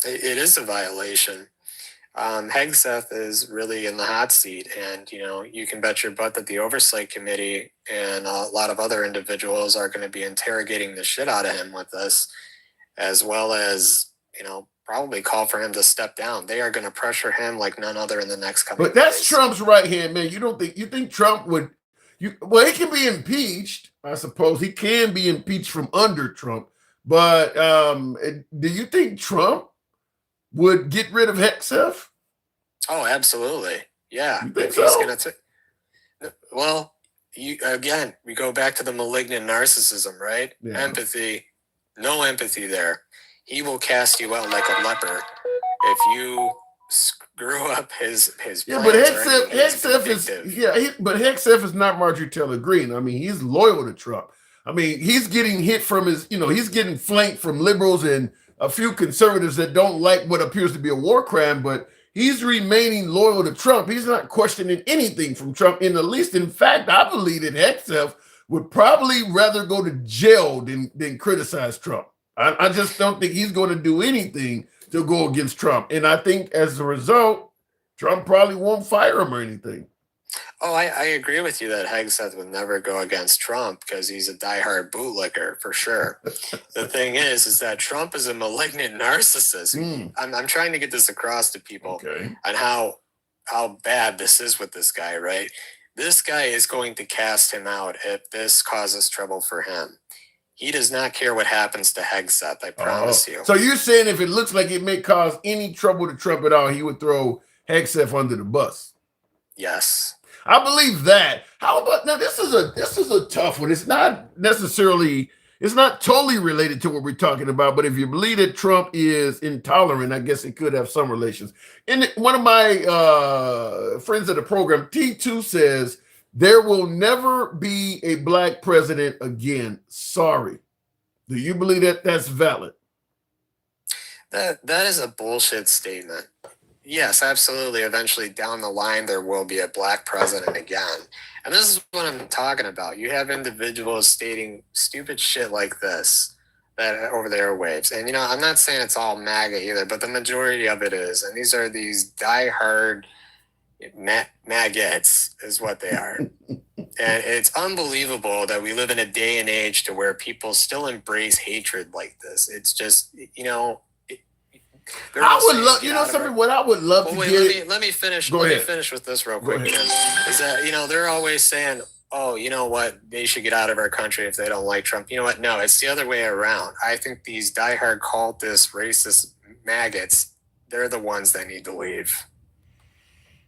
It is a violation. Hegseth is really in the hot seat, and you can bet your butt that the Oversight Committee and a lot of other individuals are going to be interrogating the shit out of him with this, as well as probably call for him to step down. They are going to pressure him like none other in the next couple. But that's Trump's right hand man. You think Trump would? Well, he can be impeached. I suppose he can be impeached from under Trump. But do you think Trump would get rid of Hegseth? Oh, absolutely. Yeah. You think so? We go back to the malignant narcissism, right? Yeah. Empathy, no empathy there. He will cast you out like a leper if you screw up his Yeah, but Hegseth is not Marjorie Taylor Greene. I mean, he's loyal to Trump. I mean, he's getting hit from he's getting flanked from liberals and a few conservatives that don't like what appears to be a war crime, but he's remaining loyal to Trump. He's not questioning anything from Trump in the least. In fact, I believe that Hegseth would probably rather go to jail than criticize Trump. I just don't think he's going to do anything to go against Trump. And I think as a result, Trump probably won't fire him or anything. Oh, I agree with you that Hegseth would never go against Trump because he's a diehard bootlicker for sure. The thing is that Trump is a malignant narcissist. I'm trying to get this across to people on how bad this is with this guy, right? This guy is going to cast him out if this causes trouble for him. He does not care what happens to Hegseth, I promise you. So you're saying if it looks like it may cause any trouble to Trump at all, he would throw Hegseth under the bus? Yes. I believe that. How about now? This is a tough one. It's not totally related to what we're talking about, but if you believe that Trump is intolerant, I guess it could have some relations. And one of my friends of the program, T2, says there will never be a black president again. Sorry. Do you believe that that's valid? That is a bullshit statement. Yes, absolutely. Eventually down the line, there will be a black president again. And this is what I'm talking about. You have individuals stating stupid shit like this over the airwaves. And, I'm not saying it's all MAGA either, but the majority of it is. And these are these diehard maggots is what they are. And it's unbelievable that we live in a day and age to where people still embrace hatred like this. It's just, I would love, something. What I would love to get. Let me finish. Go let ahead. me finish with this real quick. Is that they're always saying, "Oh, you know what? They should get out of our country if they don't like Trump." You know what? No, it's the other way around. I think these diehard cultist, racist maggots they're the ones that need to leave.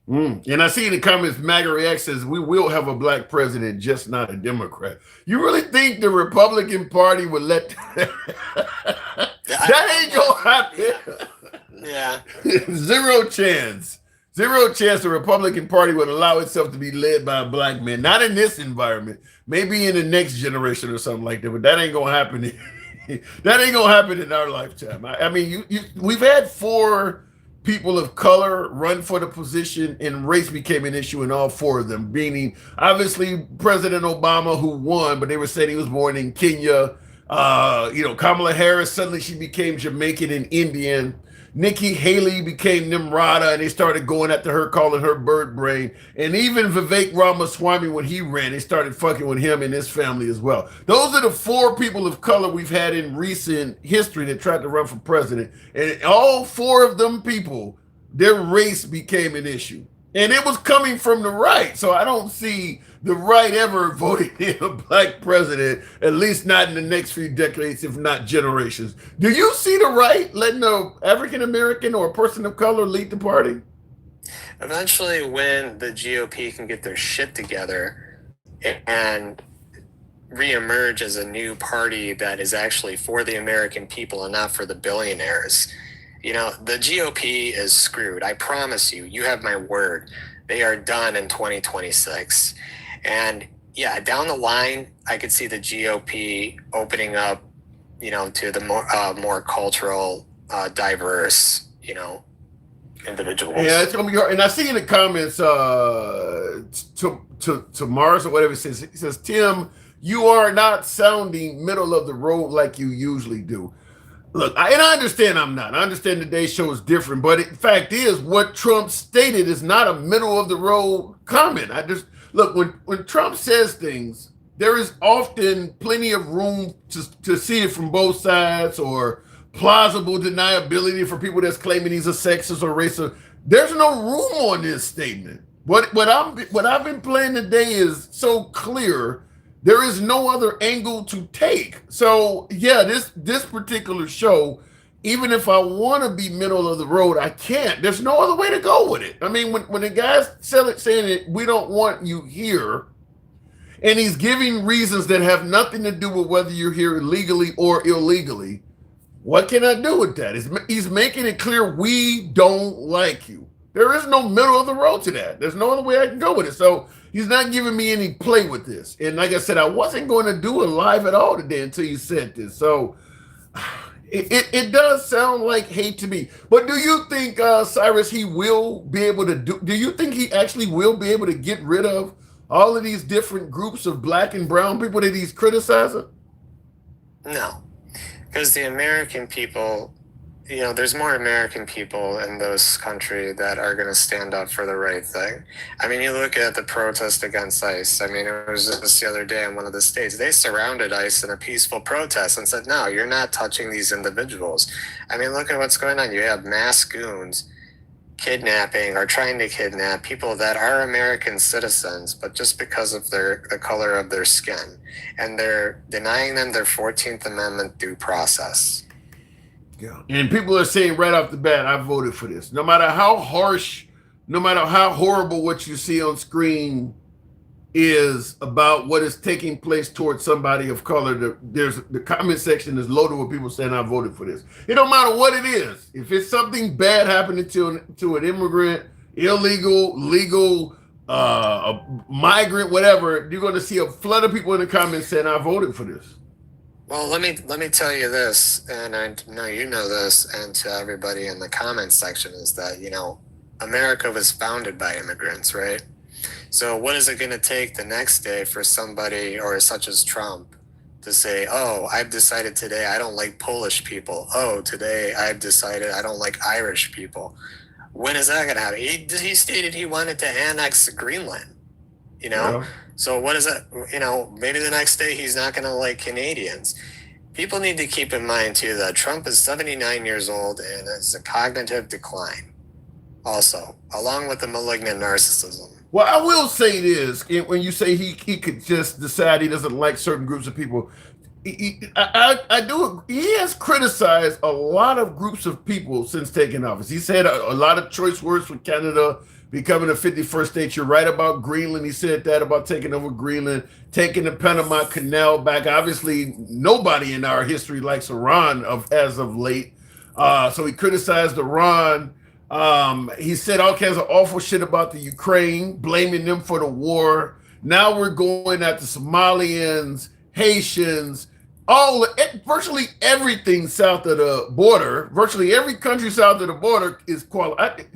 And I see in the comments, MAGA React says, we will have a black president, just not a Democrat. You really think the Republican Party would let that ain't gonna happen? Yeah. Zero chance. Zero chance the Republican Party would allow itself to be led by a black man. Not in this environment. Maybe in the next generation or something like that, but that ain't gonna happen. That ain't gonna happen in our lifetime. I mean, we've had 4 people of color run for the position, and race became an issue in all 4 of them, meaning obviously President Obama, who won, but they were saying he was born in Kenya. Kamala Harris, suddenly she became Jamaican and Indian. Nikki Haley became Nimrata, and they started going after her, calling her bird brain. And even Vivek Ramaswamy, when he ran, they started fucking with him and his family as well. Those are the 4 people of color we've had in recent history that tried to run for president. And all 4 of them people, their race became an issue. And it was coming from the right. So I don't see the right ever voting in a black president, at least not in the next few decades, if not generations. Do you see the right letting an African-American or a person of color lead the party? Eventually, when the GOP can get their shit together and reemerge as a new party that is actually for the American people and not for the billionaires, the GOP is screwed. I promise you, you have my word. They are done in 2026. And yeah, down the line, I could see the GOP opening up, to the more cultural, diverse, individuals. Yeah, it's gonna be hard. And I see in the comments, to Mars or whatever, it says, Tim, you are not sounding middle of the road like you usually do. Look, I understand I'm not. I understand today's show is different, but the fact is, what Trump stated is not a middle of the road comment. Look, when Trump says things, there is often plenty of room to see it from both sides, or plausible deniability for people that's claiming he's a sexist or racist. There's no room on this statement. What I've been playing today is so clear. There is no other angle to take. So yeah, this particular show, even if I want to be middle of the road, I can't. There's no other way to go with it. I mean, when the guy's saying that we don't want you here, and he's giving reasons that have nothing to do with whether you're here legally or illegally, what can I do with that? He's making it clear we don't like you. There is no middle of the road to that. There's no other way I can go with it. So he's not giving me any play with this. And like I said, I wasn't going to do it live at all today until you said this. So it does sound like hate to me. But do you think, Cyrus, he will be able to do you think he actually will be able to get rid of all of these different groups of black and brown people that he's criticizing? No, because the American people, there's more American people in those countries that are going to stand up for the right thing. I mean, you look at the protest against ICE. I mean, it was just the other day in one of the states. They surrounded ICE in a peaceful protest and said, no, you're not touching these individuals. I mean, look at what's going on. You have mass goons kidnapping or trying to kidnap people that are American citizens, but just because of the color of their skin. And they're denying them their 14th Amendment due process. Yeah. And people are saying right off the bat, I voted for this. No matter how harsh, no matter how horrible what you see on screen is about what is taking place towards somebody of color, the comment section is loaded with people saying I voted for this. It don't matter what it is. If it's something bad happening to an immigrant, illegal, legal, a migrant, whatever, you're going to see a flood of people in the comments saying I voted for this. Well, let me tell you this, and I know you know this, and to everybody in the comments section, is that, America was founded by immigrants, right? So what is it going to take the next day for somebody, or such as Trump, to say, oh, I've decided today I don't like Polish people. Oh, today I've decided I don't like Irish people. When is that going to happen? He stated he wanted to annex Greenland, Yeah. So what is that? Maybe the next day he's not going to like Canadians. People need to keep in mind, too, that Trump is 79 years old and is a cognitive decline also, along with the malignant narcissism. Well, I will say this. When you say he could just decide he doesn't like certain groups of people, I do. He has criticized a lot of groups of people since taking office. He said a lot of choice words with Canada becoming a 51st state. You're right about Greenland. He said that about taking over Greenland, taking the Panama Canal back. Obviously, nobody in our history likes Iran as of late. So he criticized Iran. He said all kinds of awful shit about the Ukraine, blaming them for the war. Now we're going at the Somalians, Haitians, virtually everything south of the border. Virtually every country south of the border is qualified.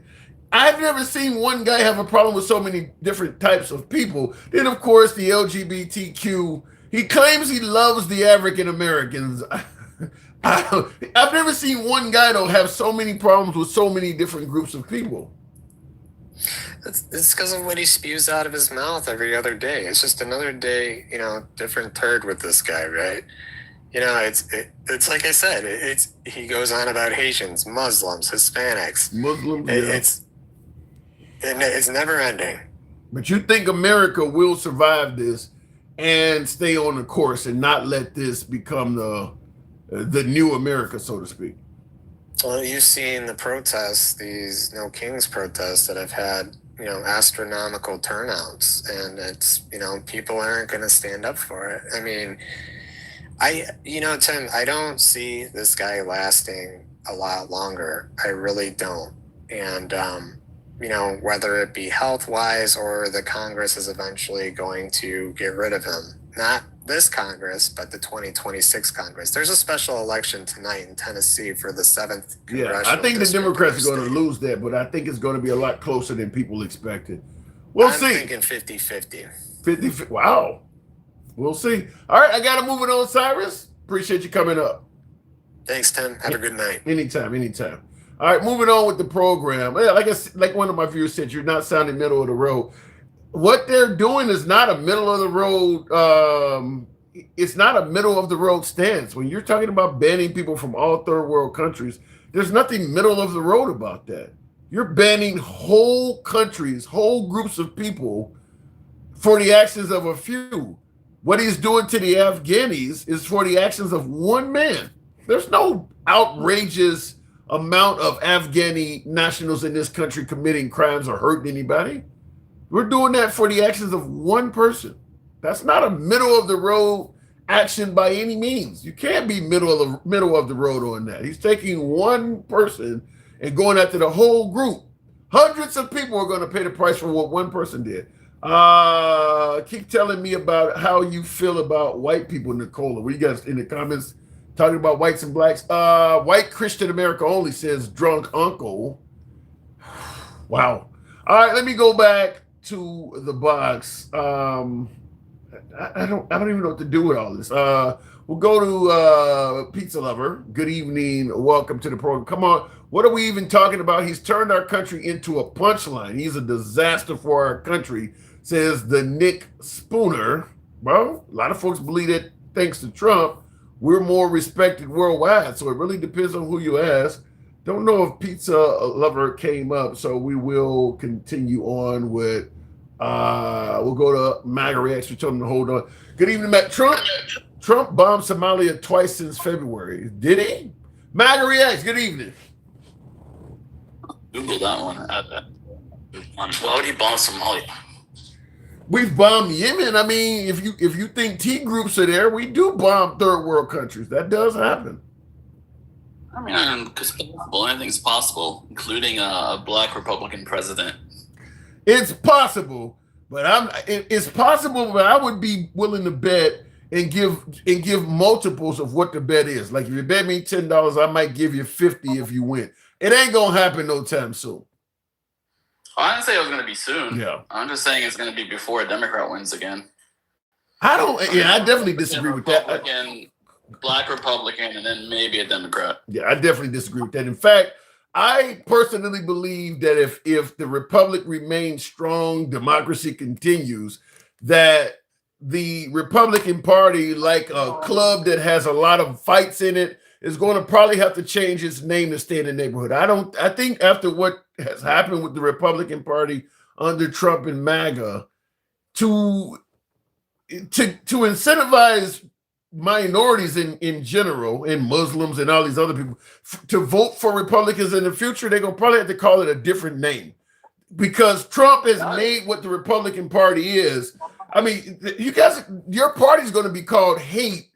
I've never seen one guy have a problem with so many different types of people. Then, of course, the LGBTQ. He claims he loves the African Americans. I've never seen one guy though have so many problems with so many different groups of people. It's because of what he spews out of his mouth every other day. It's just another day, different turd with this guy, right? It's like I said, he goes on about Haitians, Muslims, Hispanics. It's never ending. But you think America will survive this and stay on the course and not let this become the new America, so to speak? Well, you've seen the protests, these No Kings protests that have had, astronomical turnouts, and it's, people aren't going to stand up for it. I mean, Tim, I don't see this guy lasting a lot longer. I really don't. And, whether it be health-wise or the Congress is eventually going to get rid of him. Not this Congress, but the 2026 Congress. There's a special election tonight in Tennessee for the 7th Congressional I think the Democrats are going to lose that, but I think it's going to be a lot closer than people expected. We'll see. I'm thinking 50-50. 50, wow. We'll see. All right, I got to move it on, Cyrus. Appreciate you coming up. Thanks, Tim. Have a good night. Anytime. All right, moving on with the program. Like one of my viewers said, you're not sounding middle of the road. What they're doing is not a middle of the road. It's not a middle of the road stance. When you're talking about banning people from all third world countries, there's nothing middle of the road about that. You're banning whole countries, whole groups of people for the actions of a few. What he's doing to the Afghanis is for the actions of one man. There's no outrageous amount of Afghani nationals in this country committing crimes or hurting anybody. We're doing that for the actions of one person. That's not a middle of the road action by any means. You can't be middle of the road on that. He's taking one person and going after the whole group. Hundreds of people are going to pay the price for what one person did. Keep telling me about how you feel about white people, Nicola. What you guys in the comments talking about whites and blacks? White Christian America only says drunk uncle. Wow. All right, let me go back to the box. I don't even know what to do with all this. We'll go to Pizza Lover. Good evening. Welcome to the program. Come on. What are we even talking about? He's turned our country into a punchline. He's a disaster for our country, says the Nick Spooner. Well, a lot of folks believe that thanks to Trump, we're more respected worldwide. So it really depends on who you ask. Don't know if Pizza Lover came up, so we will continue on with, we'll go to MAGA Reacts. We told him to hold on. Good evening, Matt. Trump bombed Somalia twice since February. Did he? MAGA Reacts, good evening. Google that one. Why would he bomb Somalia? We've bombed Yemen. I mean, if you think T groups are there, we do bomb third world countries. That does happen. I mean, it's possible. Anything's possible, including a black Republican president. It's possible, but it's possible, but I would be willing to bet and give multiples of what the bet is. Like if you bet me $10, I might give you 50 if you win. It ain't gonna happen no time soon. I didn't say it was gonna be soon. Yeah. I'm just saying it's gonna be before a Democrat wins again. I definitely disagree with that. Black Republican, and then maybe a Democrat. Yeah, I definitely disagree with that. In fact, I personally believe that if the Republic remains strong, democracy continues, that the Republican Party, like a club that has a lot of fights in it, is going to probably have to change its name to stay in the neighborhood. I think after what has happened with the Republican Party under Trump and MAGA, to incentivize minorities in general, and Muslims and all these other people, to vote for Republicans in the future, they're going to probably have to call it a different name, because Trump has made what the Republican Party is. I mean, you guys, your party's going to be called hate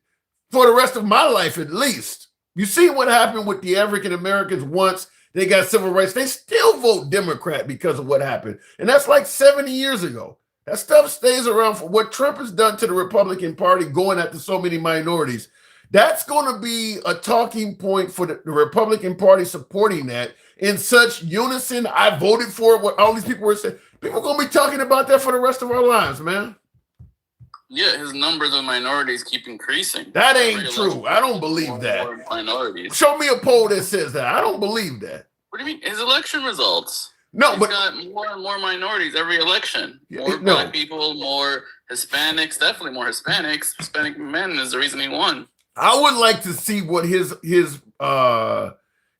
for the rest of my life, at least. You see what happened with the African Americans once they got civil rights. They still vote Democrat because of what happened. And that's like 70 years ago. That stuff stays around for what Trump has done to the Republican Party, going after so many minorities. That's going to be a talking point for the Republican Party supporting that in such unison. I voted for it. What all these people were saying. People are going to be talking about that for the rest of our lives, man. Yeah, his numbers of minorities keep increasing. That ain't true. I don't believe that. Minorities. Show me a poll that says that. I don't believe that. What do you mean? His election results. No, He's but got more and more minorities every election. More no. black people, more Hispanics, definitely more Hispanics. Hispanic men is the reason he won. I would like to see what his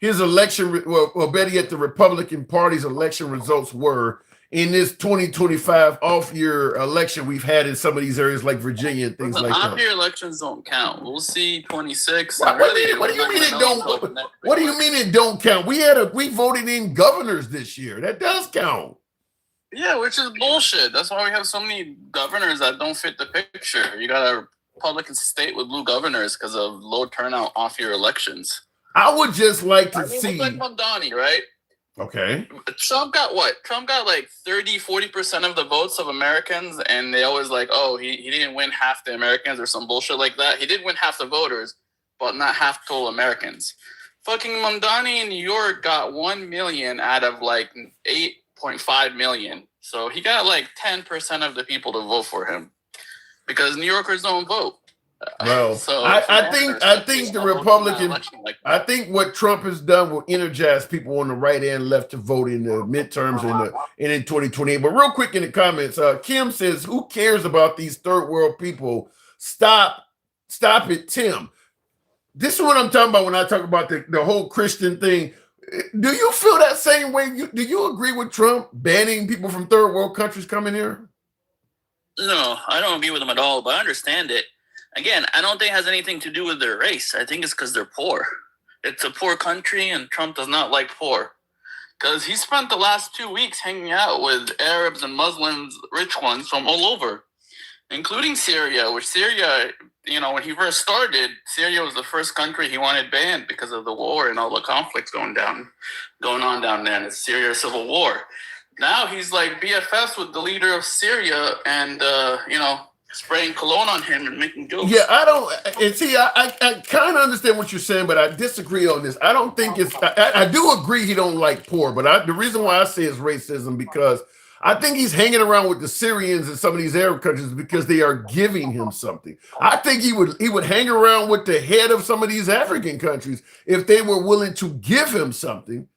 election, well, better yet, the Republican Party's election results were in this 2025 off-year election we've had in some of these areas like Virginia and things like that. Off-year elections don't count. We'll see 26. What do you mean it don't? What do you mean it don't count? We voted in governors this year. That does count. Yeah, which is bullshit. That's why we have so many governors that don't fit the picture. You got a Republican state with blue governors because of low turnout off-year elections. I would just like to see. Like Mamdani, right? Okay. Trump got what? Trump got like 30-40% of the votes of Americans, and they always like, oh, he didn't win half the Americans or some bullshit like that. He did win half the voters, but not half total Americans. Fucking Mamdani in New York got 1 million out of like 8.5 million. So he got like 10% of the people to vote for him because New Yorkers don't vote. Well, So I think the Republican, I think what Trump has done will energize people on the right and left to vote in the midterms and in 2028. But real quick in the comments, Kim says, "Who cares about these third world people? Stop it, Tim." This is what I'm talking about when I talk about the whole Christian thing. Do you feel that same way? Do you agree with Trump banning people from third world countries coming here? No, I don't agree with them at all, but I understand it. Again, I don't think it has anything to do with their race. I think it's because they're poor. It's a poor country, and Trump does not like poor. Because he spent the last 2 weeks hanging out with Arabs and Muslims, rich ones from all over, including Syria, which Syria, when he first started, Syria was the first country he wanted banned because of the war and all the conflicts going on down there in the Syria civil war. Now he's like BFFs with the leader of Syria and, spraying cologne on him and making jokes. Yeah, I kind of understand what you're saying, but I disagree on this. I don't think I do agree he don't like poor, but the reason why I say it's racism because I think he's hanging around with the Syrians and some of these Arab countries because they are giving him something. I think he would hang around with the head of some of these African countries if they were willing to give him something,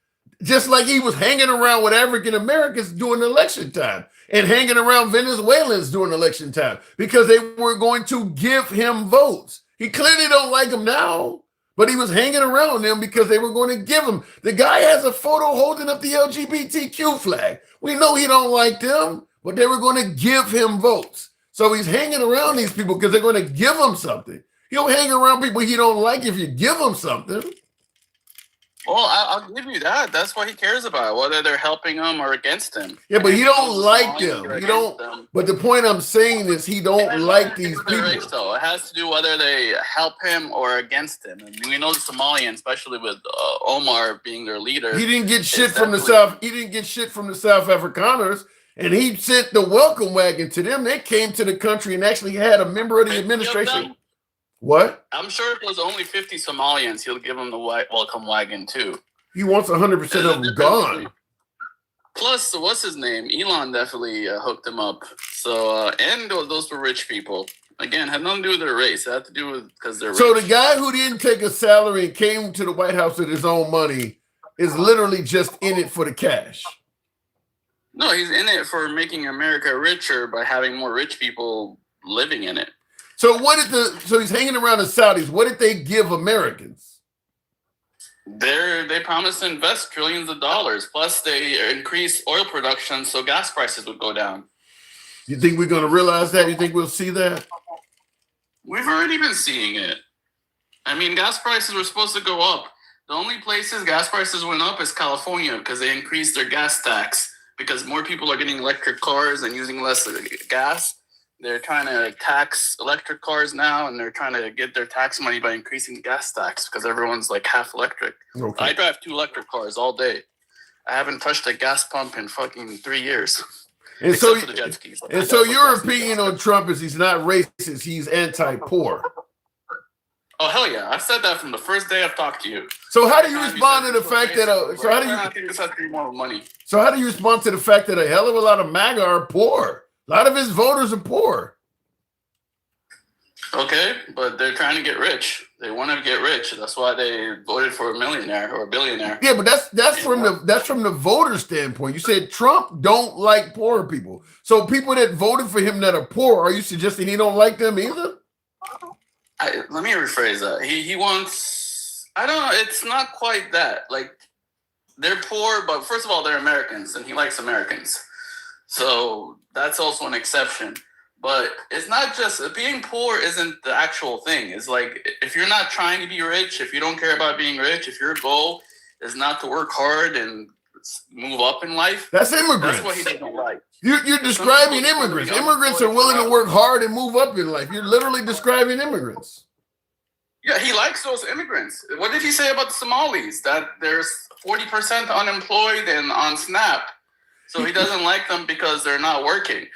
just like he was hanging around with African Americans during election time and hanging around Venezuelans during election time because they were going to give him votes. He clearly don't like them now, but he was hanging around them because they were going to give him. The guy has a photo holding up the LGBTQ flag. We know he don't like them, but they were going to give him votes. So he's hanging around these people because they're going to give him something. He'll hang around people he don't like if you give him something. Well, I'll give you that. That's what he cares about, whether they're helping him or against him. Yeah, but he don't like them. He don't. But the point I'm saying is he don't like these people. Race, though. It has to do whether they help him or against him. And we know the Somalians, especially with Omar being their leader. He didn't get shit from the South. He didn't get shit from the South Afrikaners, and he sent the welcome wagon to them. They came to the country and actually had a member of the administration. What? I'm sure if it was only 50 Somalians, he'll give them the welcome wagon too. He wants 100% of them gone. Plus, what's his name? Elon definitely hooked him up. So, and those were rich people. Again, had nothing to do with their race. It had to do with because they're rich. So the guy who didn't take a salary and came to the White House with his own money is literally just in it for the cash. No, he's in it for making America richer by having more rich people living in it. So so he's hanging around the Saudis. What did they give Americans? They promised to invest trillions of dollars. Plus, they increased oil production so gas prices would go down. You think we're going to realize that? You think we'll see that? We've already been seeing it. I mean, gas prices were supposed to go up. The only places gas prices went up is California because they increased their gas tax because more people are getting electric cars and using less gas. They're trying to tax electric cars now, and they're trying to get their tax money by increasing the gas tax because everyone's like half electric. Okay. I drive 2 electric cars all day. I haven't touched a gas pump in fucking 3 years. And Except so, for the jet skis. and so your opinion on Trump is he's not racist, he's anti-poor. Oh hell yeah! I said that from the first day I've talked to you. So how do you respond to the fact that I think this has to be more money. So how do you respond to the fact that a hell of a lot of MAGA are poor? A lot of his voters are poor. Okay, but they're trying to get rich. They want to get rich. That's why they voted for a millionaire or a billionaire. Yeah, but that's from the voter standpoint. You said Trump don't like poor people. So people that voted for him that are poor, are you suggesting he don't like them either? Let me rephrase that. He wants. I don't know. It's not quite that. Like they're poor, but first of all, they're Americans, and he likes Americans. So that's also an exception. But it's not just being poor isn't the actual thing. It's like if you're not trying to be rich, if you don't care about being rich, if your goal is not to work hard and move up in life, that's immigrants. That's what he doesn't like. You're describing immigrants. Immigrants are willing to work hard and move up in life. You're literally describing immigrants. Yeah, he likes those immigrants. What did he say about the Somalis? That there's 40% unemployed and on SNAP. So he doesn't like them because they're not working.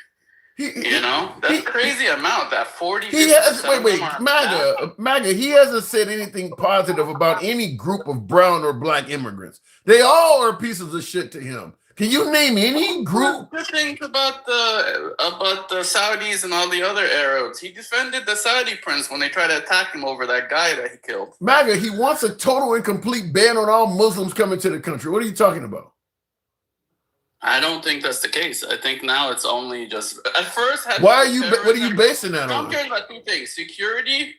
That's a crazy amount. That 40. He has MAGA. He hasn't said anything positive about any group of brown or black immigrants. They all are pieces of shit to him. Can you name any group? Good things about the Saudis and all the other Arabs. He defended the Saudi prince when they tried to attack him over that guy that he killed. MAGA. He wants a total and complete ban on all Muslims coming to the country. What are you talking about? I don't think that's the case. I think now it's only just at first. What are you basing that Trump on? cares about 2 things: security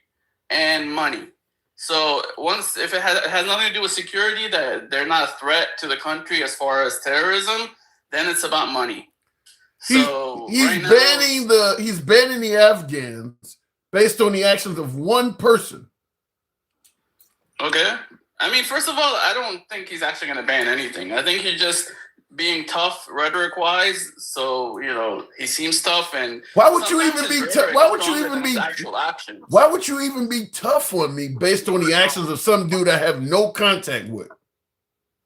and money. So if it has nothing to do with security, that they're not a threat to the country as far as terrorism, then it's about money. So he's banning the Afghans based on the actions of one person. Okay. I mean, first of all, I don't think he's actually going to ban anything. I think he's just being tough rhetoric wise. So, he seems tough. And why would you even be tough? Why would you even be actual actions? Why would you even be tough on me based on the actions of some dude I have no contact with?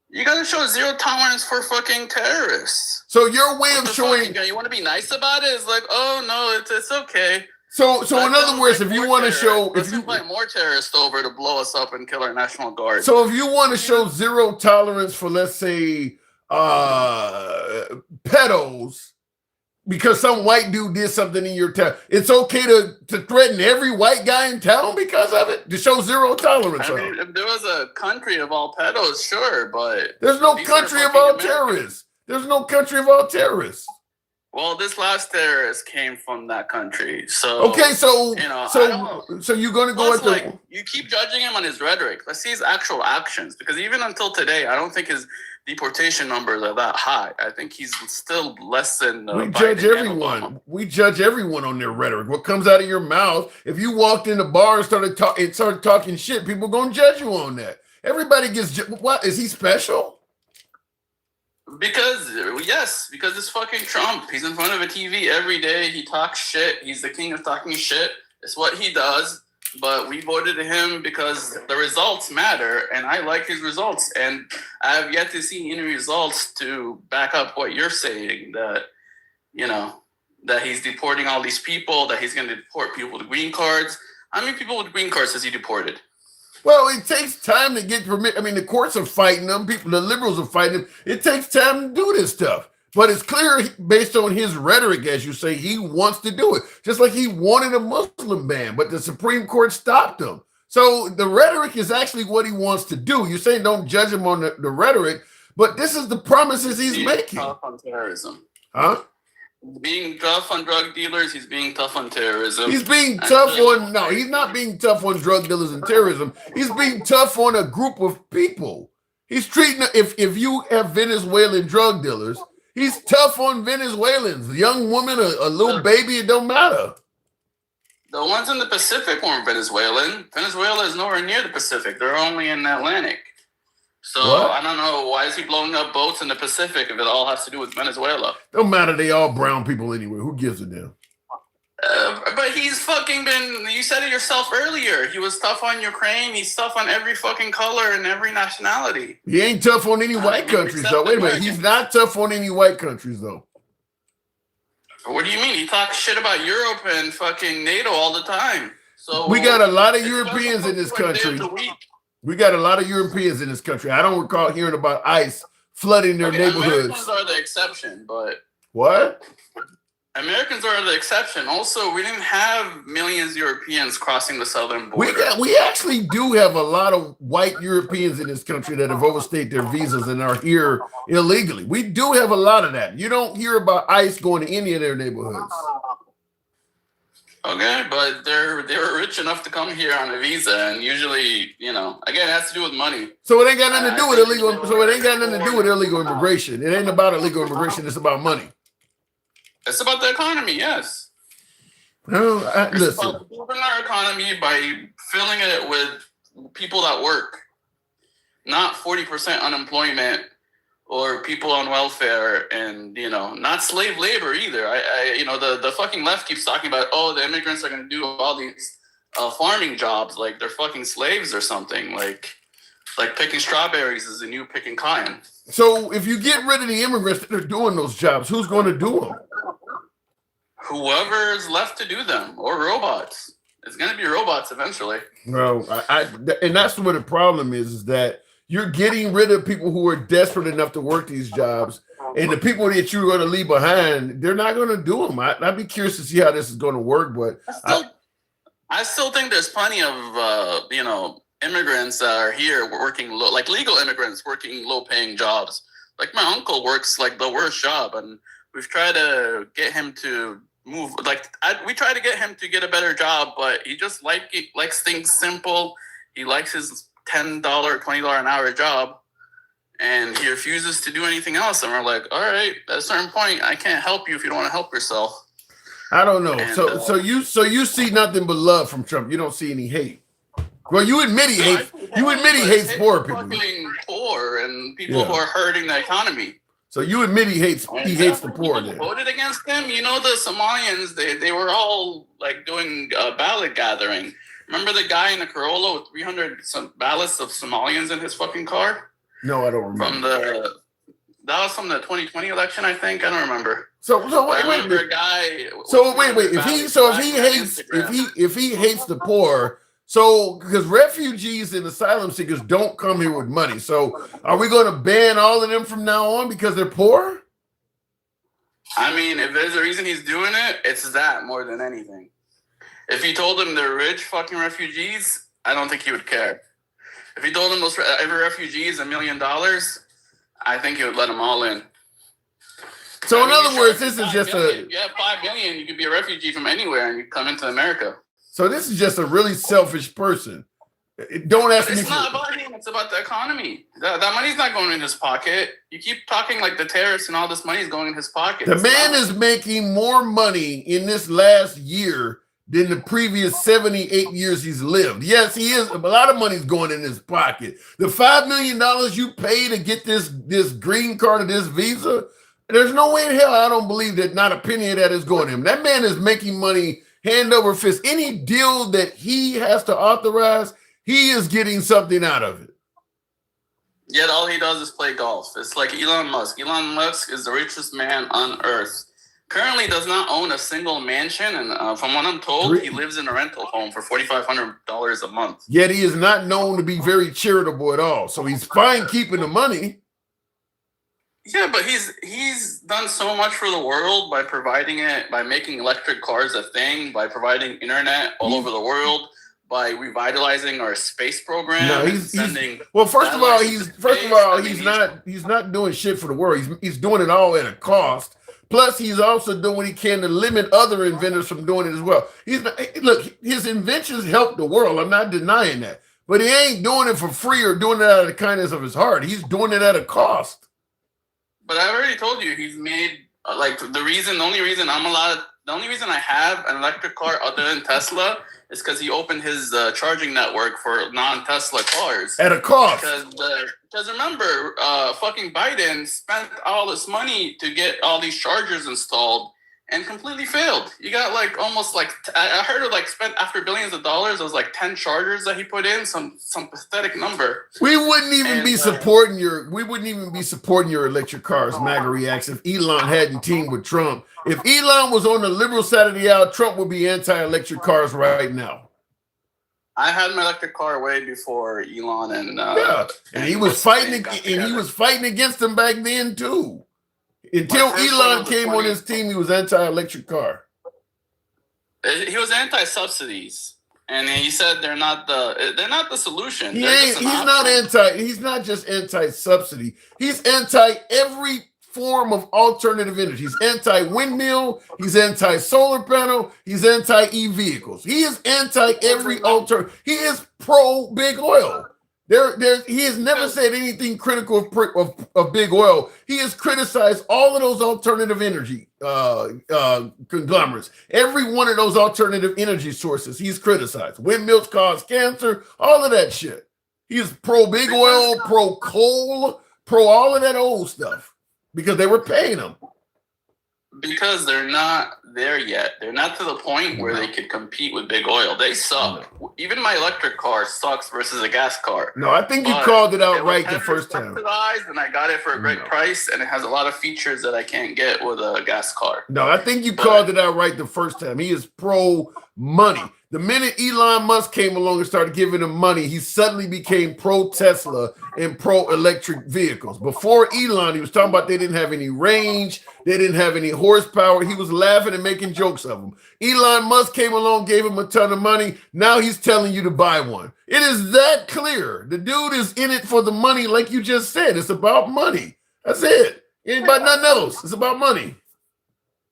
You got to show zero tolerance for fucking terrorists. So your way of showing you want to be nice about it is like, oh no, it's okay. So in other words, if you want to show, if you invite more terrorists over to blow us up and kill our National Guard. So if you want to show zero tolerance for, let's say, pedos, because some white dude did something in your town, it's okay to threaten every white guy in town because of it, to show zero tolerance. I mean, if there was a country of all pedos, sure, but there's no country of all terrorists. There's no country of all terrorists. Well, this last terrorist came from that country, so okay. So you're going to go at the. You keep judging him on his rhetoric. Let's see his actual actions, because even until today, I don't think his deportation numbers are that high. I think he's still less than. We judge everyone. We judge everyone on their rhetoric. What comes out of your mouth? If you walked in the bar and started talking shit, people are going to judge you on that. Everybody gets. What is he special? Because it's fucking Trump. He's in front of a TV every day. He talks shit. He's the king of talking shit. It's what he does. But we voted him because the results matter, and I like his results. And I have yet to see any results to back up what you're saying, that that he's deporting all these people, that he's going to deport people with green cards. How many people with green cards has he deported? Well, it takes time to get permit. I mean, the courts are fighting them. The liberals are fighting them. It takes time to do this stuff. But it's clear, based on his rhetoric, as you say, he wants to do it. Just like he wanted a Muslim ban, but the Supreme Court stopped him. So the rhetoric is actually what he wants to do. You're saying don't judge him on the rhetoric, but this is the promises he's making. Tough on terrorism. Huh? Being tough on drug dealers, he's being tough on terrorism. He's being tough on, no, he's not being tough on drug dealers and terrorism. He's being tough on a group of people. He's treating, if you have Venezuelan drug dealers, he's tough on Venezuelans. A young woman, a little baby, it don't matter. The ones in the Pacific weren't Venezuelan. Venezuela is nowhere near the Pacific. They're only in the Atlantic. So What? I don't know, why is he blowing up boats in the Pacific if it all has to do with Venezuela? Don't matter. They all brown people anyway. Who gives a damn? But he's fucking been, you said it yourself earlier. He was tough on Ukraine. He's tough on every fucking color and every nationality. He ain't tough on any white countries, though. Wait a minute. He's not tough on any white countries, though. What do you mean? He talks shit about Europe and fucking NATO all the time. So We got a lot of Europeans in this country. We got a lot of Europeans in this country. I don't recall hearing about ICE flooding their neighborhoods. Americans are the exception, but What? Americans are the exception. Also, we didn't have millions of Europeans crossing the southern border. We actually do have a lot of white Europeans in this country that have overstayed their visas and are here illegally. We do have a lot of that. You don't hear about ICE going to any of their neighborhoods. Okay, but they're rich enough to come here on a visa, and usually, you know, again, it has to do with money. So it ain't got nothing to do with illegal. So it ain't got nothing to do with illegal immigration. It ain't about illegal immigration. It's about money. It's about the economy, yes. No, It's listen. about improving our economy by filling it with people that work, not 40% unemployment or people on welfare, and, you know, not slave labor either. You know, the fucking left keeps talking about, oh, the immigrants are going to do all these farming jobs like they're fucking slaves or something. Like picking strawberries is the new picking cotton. So if you get rid of the immigrants that are doing those jobs, who's going to do them? Whoever is left to do them, or robots. It's going to be robots eventually. No, and that's what the problem is that you're getting rid of people who are desperate enough to work these jobs, and the people that you're going to leave behind, they're not going to do them. I'd be curious to see how this is going to work, but I still think there's plenty of you know, immigrants that are here working like legal immigrants working low-paying jobs. Like my uncle works like the worst job, and we've tried to get him to move. We try to get him to get a better job, but he just likes things simple. He likes his $10, $20 an hour job, and he refuses to do anything else. And we're like, all right, at a certain point, I can't help you if you don't want to help yourself. I don't know. And, So you see nothing but love from Trump. You don't see any hate. Well, you admit he hates. You admit he hates poor people. Fucking poor and people who are hurting the economy. So you admit he hates the poor. People voted against him. You know, the Somalians, they were all like doing ballot gathering. Remember the guy in the Corolla with 300 ballots of Somalians in his fucking car? No, I don't remember. That was from the 2020 election, I think. I don't remember. So wait. If he hates the poor. So, because refugees and asylum seekers don't come here with money. So, are we going to ban all of them from now on because they're poor? I mean, if there's a reason he's doing it, it's that more than anything. If he told them they're rich fucking refugees, I don't think he would care. If he told them every refugee is $1 million, I think he would let them all in. So, in other words, this is just you have 5 million, you could be a refugee from anywhere and you come into America. So this is just a really selfish person. Don't ask me. It's not about him. It's about the economy. That money's not going in his pocket. You keep talking like the terrorists and all this money is going in his pocket. The man is making more money in this last year than the previous 78 years he's lived. Yes, he is. A lot of money's going in his pocket. The $5 million you pay to get this green card or this visa, there's no way in hell I don't believe that not a penny of that is going to him. That man is making money hand over fist. Any deal that he has to authorize, he is getting something out of it. Yet all he does is play golf. It's like Elon Musk. Elon Musk is the richest man on earth. Currently does not own a single mansion, and from what I'm told, he lives in a rental home for $4,500 a month. Yet he is not known to be very charitable at all. So he's fine keeping the money. Yeah, but he's done so much for the world by providing it, by making electric cars a thing, by providing internet all over the world, by revitalizing our space program. No, he's not doing shit for the world. He's doing it all at a cost. Plus, he's also doing what he can to limit other inventors from doing it as well. Look, his inventions help the world. I'm not denying that, but he ain't doing it for free or doing it out of the kindness of his heart. He's doing it at a cost. But I've already told you he's made The only reason I have an electric car other than Tesla is because he opened his charging network for non-Tesla cars at a cost. Because remember, fucking Biden spent all this money to get all these chargers installed and completely failed. You got I heard it spent after billions of dollars. It was 10 chargers that he put in, some pathetic number. We wouldn't even be supporting your electric cars, MAGA reacts, if Elon hadn't teamed with Trump. If Elon was on the liberal side of the aisle, Trump would be anti-electric cars right now. I had my electric car way before Elon and he was fighting against them back then too. Until Elon came on his team, he was anti-electric car. He was anti-subsidies, and he said they're not the solution. He's not just anti-subsidy. He's anti every form of alternative energy. He's anti-windmill. He's anti-solar panel. He's anti-e-vehicles. He is anti every alternative. He is pro big oil. He has never said anything critical of big oil. He has criticized all of those alternative energy conglomerates. Every one of those alternative energy sources he's criticized. Windmills cause cancer, all of that shit. He is pro big oil, pro coal, pro all of that old stuff because they were paying him. Because they're not there yet. They're not to the point where they could compete with big oil. They suck. Even my electric car sucks versus a gas car. No, I think you called it out right the first time. Subsidized, and I got it for a great price, and it has a lot of features that I can't get with a gas car. No, I think you called it out right the first time. He is pro money. The minute Elon Musk came along and started giving him money, he suddenly became pro Tesla and pro electric vehicles. Before Elon, he was talking about they didn't have any range, they didn't have any horsepower. He was laughing and making jokes of them. Elon Musk came along, gave him a ton of money. Now he's telling you to buy one. It is that clear. The dude is in it for the money, like you just said. It's about money. That's it. It ain't about nothing else. It's about money.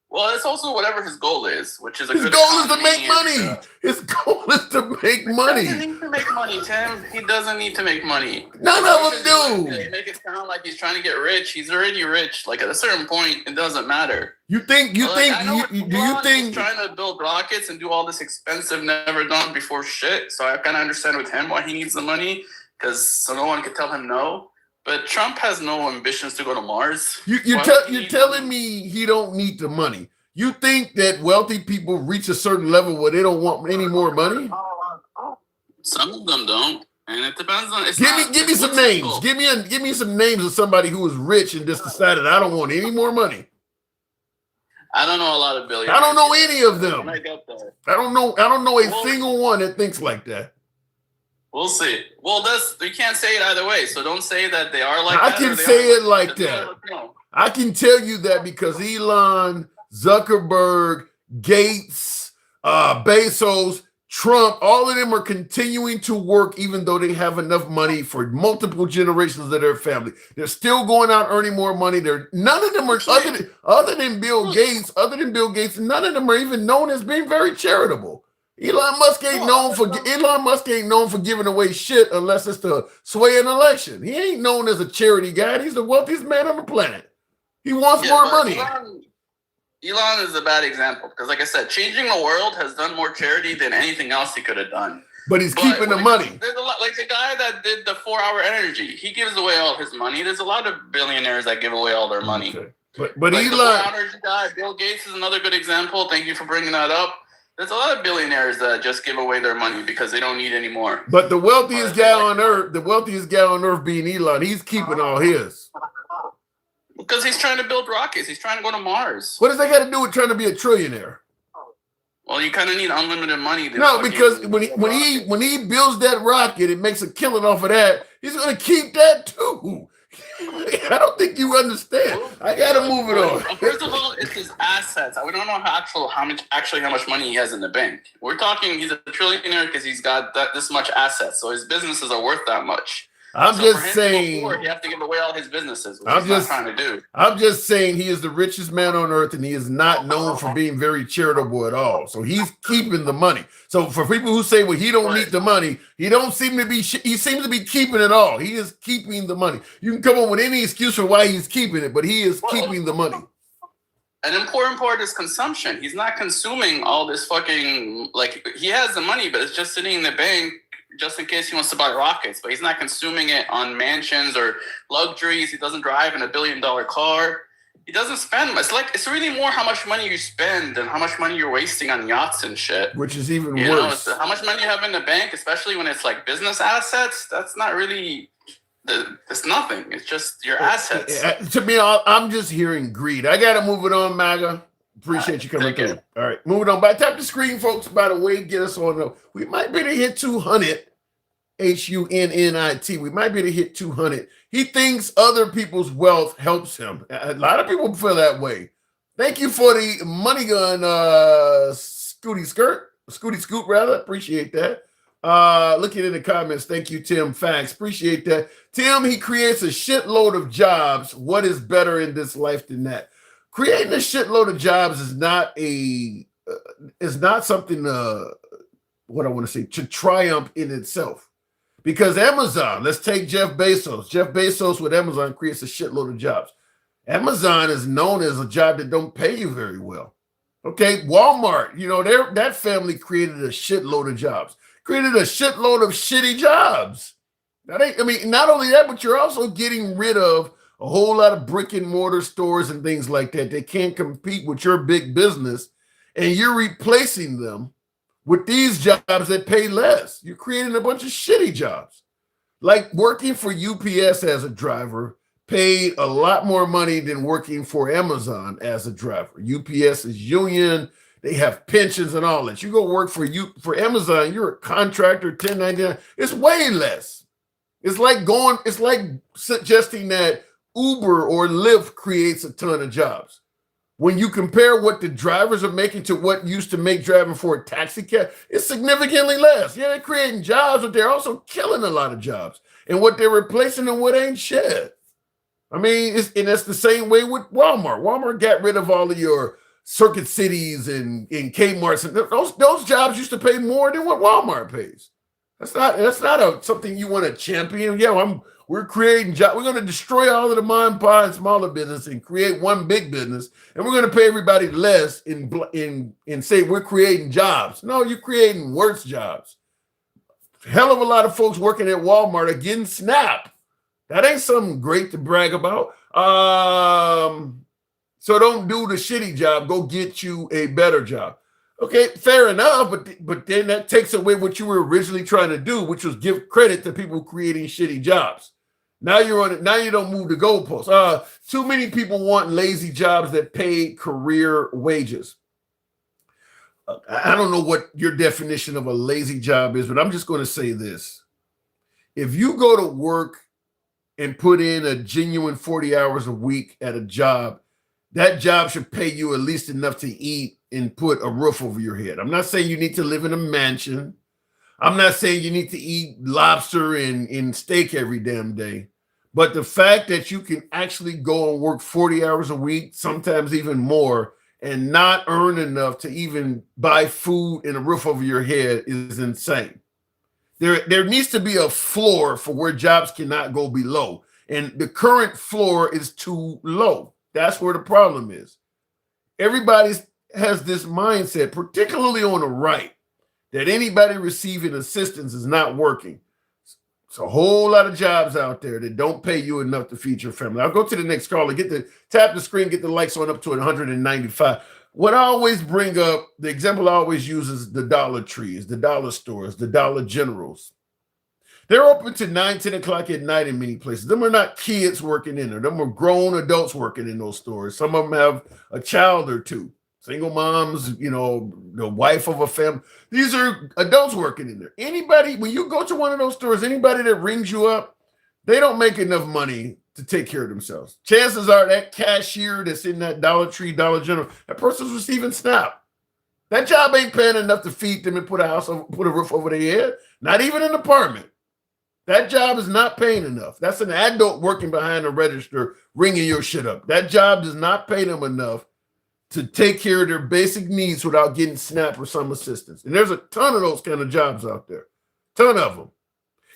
Well, it's also whatever his goal is, which is his goal is to make money. His goal is to make money. He doesn't need to make money, Tim. He doesn't need to make money. None of them do. They make it sound like he's trying to get rich. He's already rich. At a certain point, it doesn't matter. Do you think he's trying to build rockets and do all this expensive, never done before shit? So I kind of understand with him why he needs the money, so no one can tell him no. But Trump has no ambitions to go to Mars. You're telling me he don't need the money. You think that wealthy people reach a certain level where they don't want any more money? Some of them don't, and it depends on. Give me some names. Give me some names of somebody who was rich and just decided I don't want any more money. I don't know a lot of billionaires. I don't know any of them. I don't know a single one that thinks like that. We'll see. Well, you can't say it either way. So don't say that they are like that. I can say it like that. I can tell you that because Elon, Zuckerberg, Gates, Bezos, Trump, all of them are continuing to work even though they have enough money for multiple generations of their family. They're still going out earning more money. None of them are other than Bill Gates, none of them are even known as being very charitable. Elon Musk ain't known for giving away shit unless it's to sway an election. He ain't known as a charity guy. He's the wealthiest man on the planet. He wants more money. Elon is a bad example because, like I said, changing the world has done more charity than anything else he could have done. But he's keeping the money. There's a lot, like the guy that did the 4-hour energy. He gives away all his money. There's a lot of billionaires that give away all their money. Okay. But like Elon, the 4-hour energy guy, Bill Gates is another good example. Thank you for bringing that up. There's a lot of billionaires that just give away their money because they don't need any more. But the wealthiest guy on earth being Elon, he's keeping all his. Because he's trying to build rockets. He's trying to go to Mars. What does that got to do with trying to be a trillionaire? Well, you kind of need unlimited money. No, because when he builds that rocket and makes a killing off of that, he's going to keep that too. I don't think you understand. I gotta move it on. First of all, it's his assets. We don't know how much money he has in the bank. We're talking he's a trillionaire because he's got this much assets, so his businesses are worth that much. I'm just saying you have to give away all his businesses, which he's not trying to do. I'm just saying he is the richest man on earth, and he is not known for being very charitable at all. So he's keeping the money. So for people who say, well, he don't need the money, he seems to be keeping it all. He is keeping the money. You can come up with any excuse for why he's keeping it, but he is keeping the money. an important part is consumption. He's not consuming all this fucking, like, he has the money, but it's just sitting in the bank just in case he wants to buy rockets, but he's not consuming it on mansions or luxuries. He doesn't drive in $1 billion car. He doesn't spend much. It's really more how much money you spend and how much money you're wasting on yachts and shit. Which is even You worse. know, it's how much money you have in the bank, especially when it's like business assets. That's not really, it's nothing. It's just your assets. To me, I'm just hearing greed. I got to move it on, MAGA. Appreciate you coming through. All right, moving on. Tap the screen, folks. By the way, get us on. We might be able to hit 200. HUNNIT. We might be able to hit 200. He thinks other people's wealth helps him. A lot of people feel that way. Thank you for the money gun, Scooty Scoot, rather. Appreciate that. Looking in the comments, thank you, Tim. Facts. Appreciate that. Tim, he creates a shitload of jobs. What is better in this life than that? Creating a shitload of jobs is not something what I want to say to triumph in itself. Because Amazon, let's take Jeff Bezos. Jeff Bezos with Amazon creates a shitload of jobs. Amazon is known as a job that don't pay you very well. Okay, Walmart, you know, that family created a shitload of jobs. Created a shitload of shitty jobs. Not only that, but you're also getting rid of a whole lot of brick and mortar stores and things like that. They can't compete with your big business, and you're replacing them with these jobs that pay less. You're creating a bunch of shitty jobs. Like working for UPS as a driver paid a lot more money than working for Amazon as a driver. UPS is union. They have pensions and all that. You go work for Amazon, you're a contractor, 1099. It's way less. It's like suggesting that Uber or Lyft creates a ton of jobs. When you compare what the drivers are making to what used to make driving for a taxi cab, it's significantly less. Yeah, they're creating jobs, but they're also killing a lot of jobs. And what they're replacing them with ain't shit. I mean, and that's the same way with Walmart. Walmart got rid of all of your Circuit Cities and Kmart's, and those jobs used to pay more than what Walmart pays. That's not something you want to champion. Yeah, we're creating jobs. We're going to destroy all of the mom and pop and smaller business and create one big business, and we're going to pay everybody less and say we're creating jobs. No, you're creating worse jobs. Hell of a lot of folks working at Walmart are getting SNAP. That ain't something great to brag about. So don't do the shitty job. Go get you a better job. Okay, fair enough, but then that takes away what you were originally trying to do, which was give credit to people creating shitty jobs. Now you're on it. Now you don't move the goalposts. Too many people want lazy jobs that pay career wages. I don't know what your definition of a lazy job is, but I'm just going to say this. If you go to work and put in a genuine 40 hours a week at a job, that job should pay you at least enough to eat and put a roof over your head. I'm not saying you need to live in a mansion. I'm not saying you need to eat lobster and steak every damn day. But the fact that you can actually go and work 40 hours a week, sometimes even more, and not earn enough to even buy food and a roof over your head is insane. There needs to be a floor for where jobs cannot go below. And the current floor is too low. That's where the problem is. Everybody has this mindset, particularly on the right, that anybody receiving assistance is not working. It's a whole lot of jobs out there that don't pay you enough to feed your family. I'll go to the next caller, tap the screen, get the likes on up to 195. What I always bring up, the example I always use is the Dollar Trees, the dollar stores, the Dollar Generals. They're open to 9, 10 o'clock at night in many places. Them are not kids working in there. Them are grown adults working in those stores. Some of them have a child or two. Single moms, you know, the wife of a family. These are adults working in there. Anybody, when you go to one of those stores, anybody that rings you up, they don't make enough money to take care of themselves. Chances are that cashier that's in that Dollar Tree, Dollar General, that person's receiving SNAP. That job ain't paying enough to feed them and put a roof over their head. Not even an apartment. That job is not paying enough. That's an adult working behind the register, ringing your shit up. That job does not pay them enough to take care of their basic needs without getting SNAP or some assistance. And there's a ton of those kind of jobs out there. Ton of them.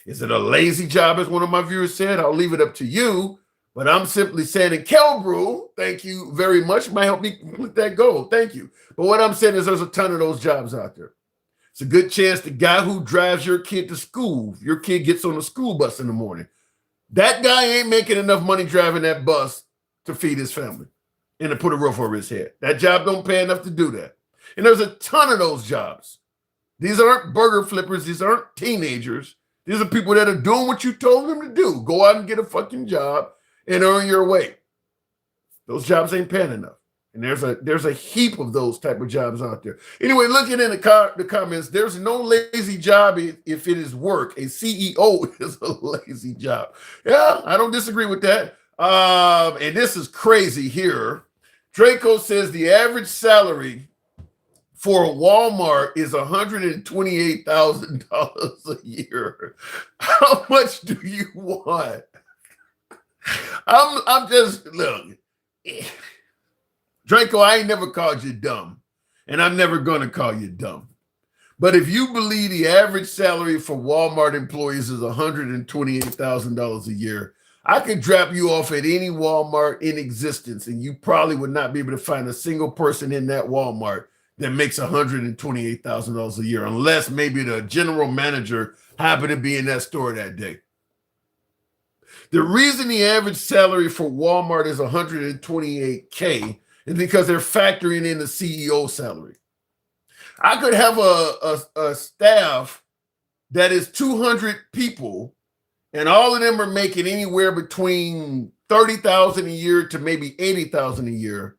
Is it a lazy job, as one of my viewers said? I'll leave it up to you. But I'm simply saying, and Kelbrew, thank you very much. Might help me with that goal. Thank you. But what I'm saying is there's a ton of those jobs out there. It's a good chance the guy who drives your kid to school, your kid gets on the school bus in the morning, that guy ain't making enough money driving that bus to feed his family and to put a roof over his head. That job don't pay enough to do that. And there's a ton of those jobs. These aren't burger flippers. These aren't teenagers. These are people that are doing what you told them to do. Go out and get a fucking job and earn your way. Those jobs ain't paying enough. And there's a heap of those type of jobs out there. Anyway, looking in the comments, there's no lazy job if it is work. A CEO is a lazy job. Yeah, I don't disagree with that. And this is crazy here. Draco says the average salary for Walmart is $128,000 a year. How much do you want? I'm just, look, Draco, I ain't never called you dumb, and I'm never going to call you dumb. But if you believe the average salary for Walmart employees is $128,000 a year, I could drop you off at any Walmart in existence, and you probably would not be able to find a single person in that Walmart that makes $128,000 a year, unless maybe the general manager happened to be in that store that day. The reason the average salary for Walmart is $128K is because they're factoring in the CEO salary. I could have a staff that is 200 people, and all of them are making anywhere between $30,000 a year to maybe $80,000 a year.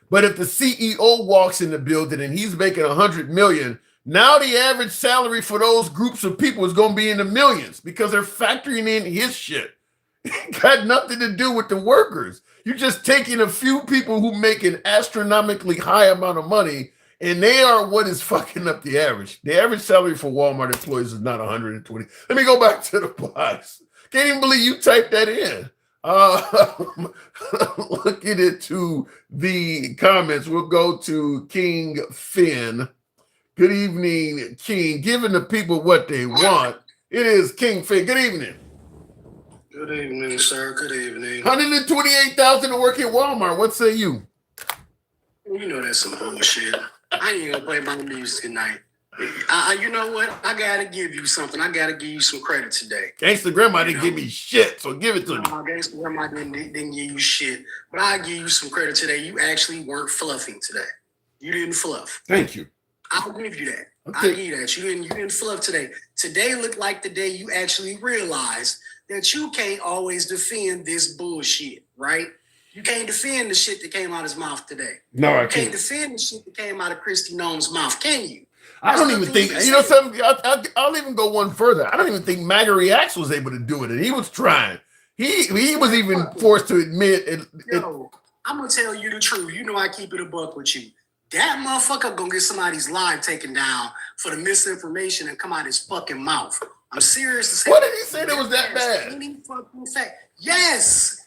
But if the CEO walks in the building and he's making $100 million, now the average salary for those groups of people is going to be in the millions because they're factoring in his shit. It got nothing to do with the workers. You're just taking a few people who make an astronomically high amount of money, and they are what is fucking up the average. The average salary for Walmart employees is not 120. Let me go back to the box. Can't even believe you typed that in. Looking into the comments, we'll go to King Finn. Good evening, King. Giving the people what they want. It is King Finn. Good evening. Good evening, sir. Good evening. 128,000 to work at Walmart. What say you? You know that's some bullshit. I ain't gonna play my music tonight. You know what? I gotta give you something. I gotta give you some credit today. Gangsta Grandma didn't give me shit, so give it to me. Gangsta Grandma didn't give you shit, but I give you some credit today. You actually weren't fluffing today. You didn't fluff. Thank you. I'll give you that. Okay. I'll give you that. You didn't fluff today. Today looked like the day you actually realized that you can't always defend this bullshit, right? You can't defend the shit that came out of his mouth today. No, I You can't can't. defend the shit that came out of Kristi Noem's mouth, can you? I don't even think, you know something, I'll even go one further. I don't even think MAGA Reacts was able to do it, and he was trying. He was even forced to admit it. Yo, I'm gonna tell you the truth. You know I keep it a buck with you. That motherfucker gonna get somebody's life taken down for the misinformation and come out his fucking mouth. I'm serious to say. What did he say that was that bad? Any fucking fact. Yes,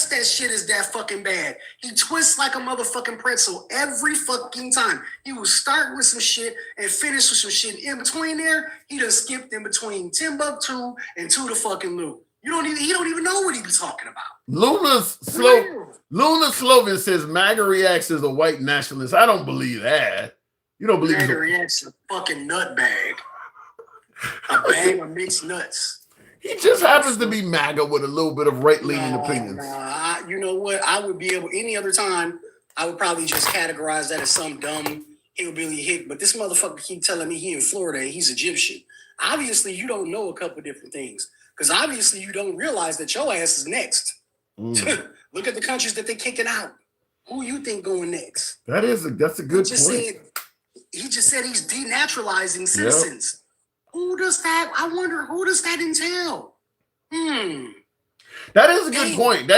that shit is that fucking bad. He twists like a motherfucking pretzel every fucking time. He will start with some shit and finish with some shit. In between there, he done skipped in between Timbuktu and to the fucking Lou. He don't even know what he be talking about. Luna Sloven says MAGA Reacts is a white nationalist. I don't believe that. You don't believe MAGA Reacts a fucking nut bag. A bag of mixed nuts. He just happens to be MAGA with a little bit of right-leaning opinions. You know what? I would be able, any other time, I would probably just categorize that as some dumb hillbilly hick. But this motherfucker keep telling me he in Florida and he's Egyptian. Obviously, you don't know a couple different things. Because obviously, you don't realize that your ass is next. Look at the countries that they're kicking out. Who you think going next? That's a good point. He just said he's denaturalizing citizens. Yep. Who does that? I wonder who does that entail? That is a good point.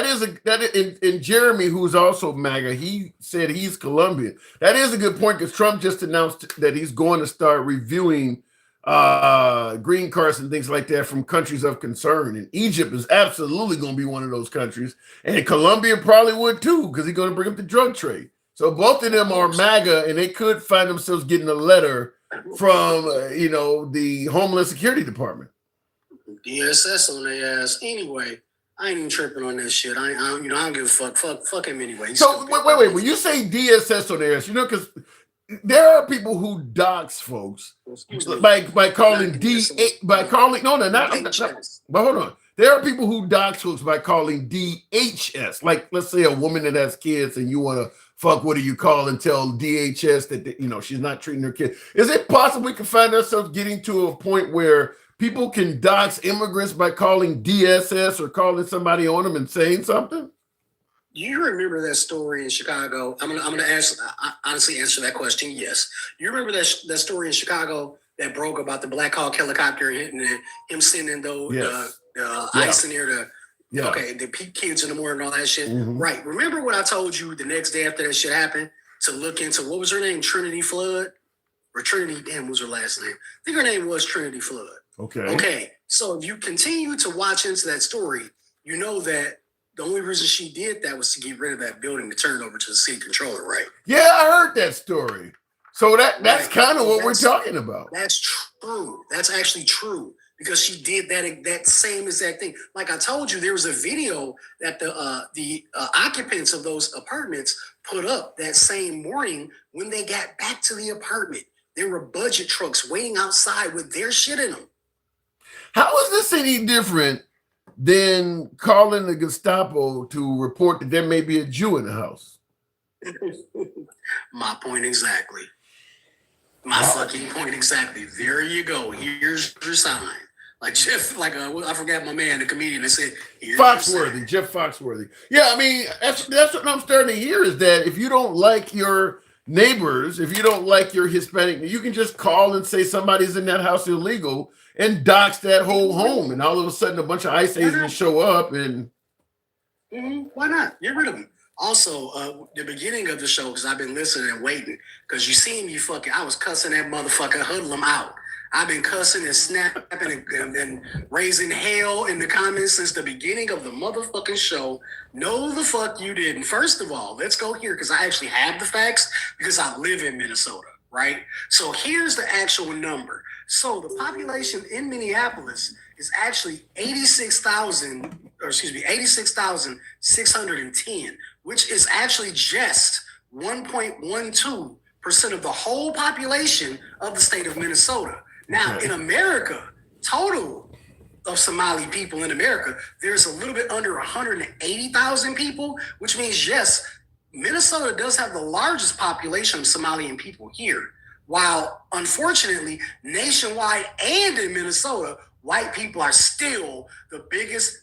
And Jeremy, who's also MAGA, he said he's Colombian. That is a good point because Trump just announced that he's going to start reviewing green cards and things like that from countries of concern. And Egypt is absolutely going to be one of those countries. And Colombia probably would too because he's going to bring up the drug trade. So both of them are MAGA and they could find themselves getting a letter from, the Homeland Security Department. DSS on their ass. Anyway, I ain't even tripping on this shit. I don't give a fuck. Fuck him anyway. He's So stupid. wait. When you say DSS on there, because there are people who dox folks Excuse me. by calling Not D DSS. by calling no not. DHS. But hold on. There are people who dox folks by calling DHS. Like, let's say a woman that has kids and you want to fuck, what do you call, and tell DHS that she's not treating her kid. Is it possible we can find ourselves getting to a point where people can dox immigrants by calling DSS or calling somebody on them and saying something? You remember that story in Chicago? I'm gonna honestly answer that question. Yes. You remember that story in Chicago that broke about the Black Hawk helicopter hitting and him sending those ice in there to the kids in the morning and all that shit. Mhm. Right. Remember what I told you the next day after that shit happened to look into what was her name? Trinity Flood? Or Trinity, damn, what was her last name? I think her name was Trinity Flood. Okay. So if you continue to watch into that story, you know that the only reason she did that was to get rid of that building to turn it over to the city controller, right? Yeah, I heard that story. So that's Right. kind of what we're talking about. That's true. That's actually true because she did that same exact thing. Like I told you, there was a video that the occupants of those apartments put up that same morning when they got back to the apartment. There were budget trucks waiting outside with their shit in them. How is this any different than calling the Gestapo to report that there may be a Jew in the house? My point exactly. My fucking point exactly. There you go. Here's your sign. Like Jeff, I forgot my man, the comedian that said, Foxworthy, Jeff Foxworthy. Yeah, I mean, that's what I'm starting to hear is that if you don't like your neighbors, if you don't like your Hispanic, you can just call and say somebody's in that house illegal and dox that whole home. And all of a sudden, a bunch of ICE agents show up and. Why not? Get rid of them. Also, the beginning of the show, because I've been listening and waiting, because you seen me I was cussing that motherfucker, hoodlum out. I've been cussing and snapping and raising hell in the comments since the beginning of the motherfucking show. No, the fuck you didn't. First of all, let's go here because I actually have the facts because I live in Minnesota, right? So here's the actual number. So the population in Minneapolis is actually 86,610, which is actually just 1.12% of the whole population of the state of Minnesota. Now, in America, total of Somali people in America, there's a little bit under 180,000 people, which means, yes, Minnesota does have the largest population of Somalian people here. While, unfortunately, nationwide and in Minnesota, white people are still the biggest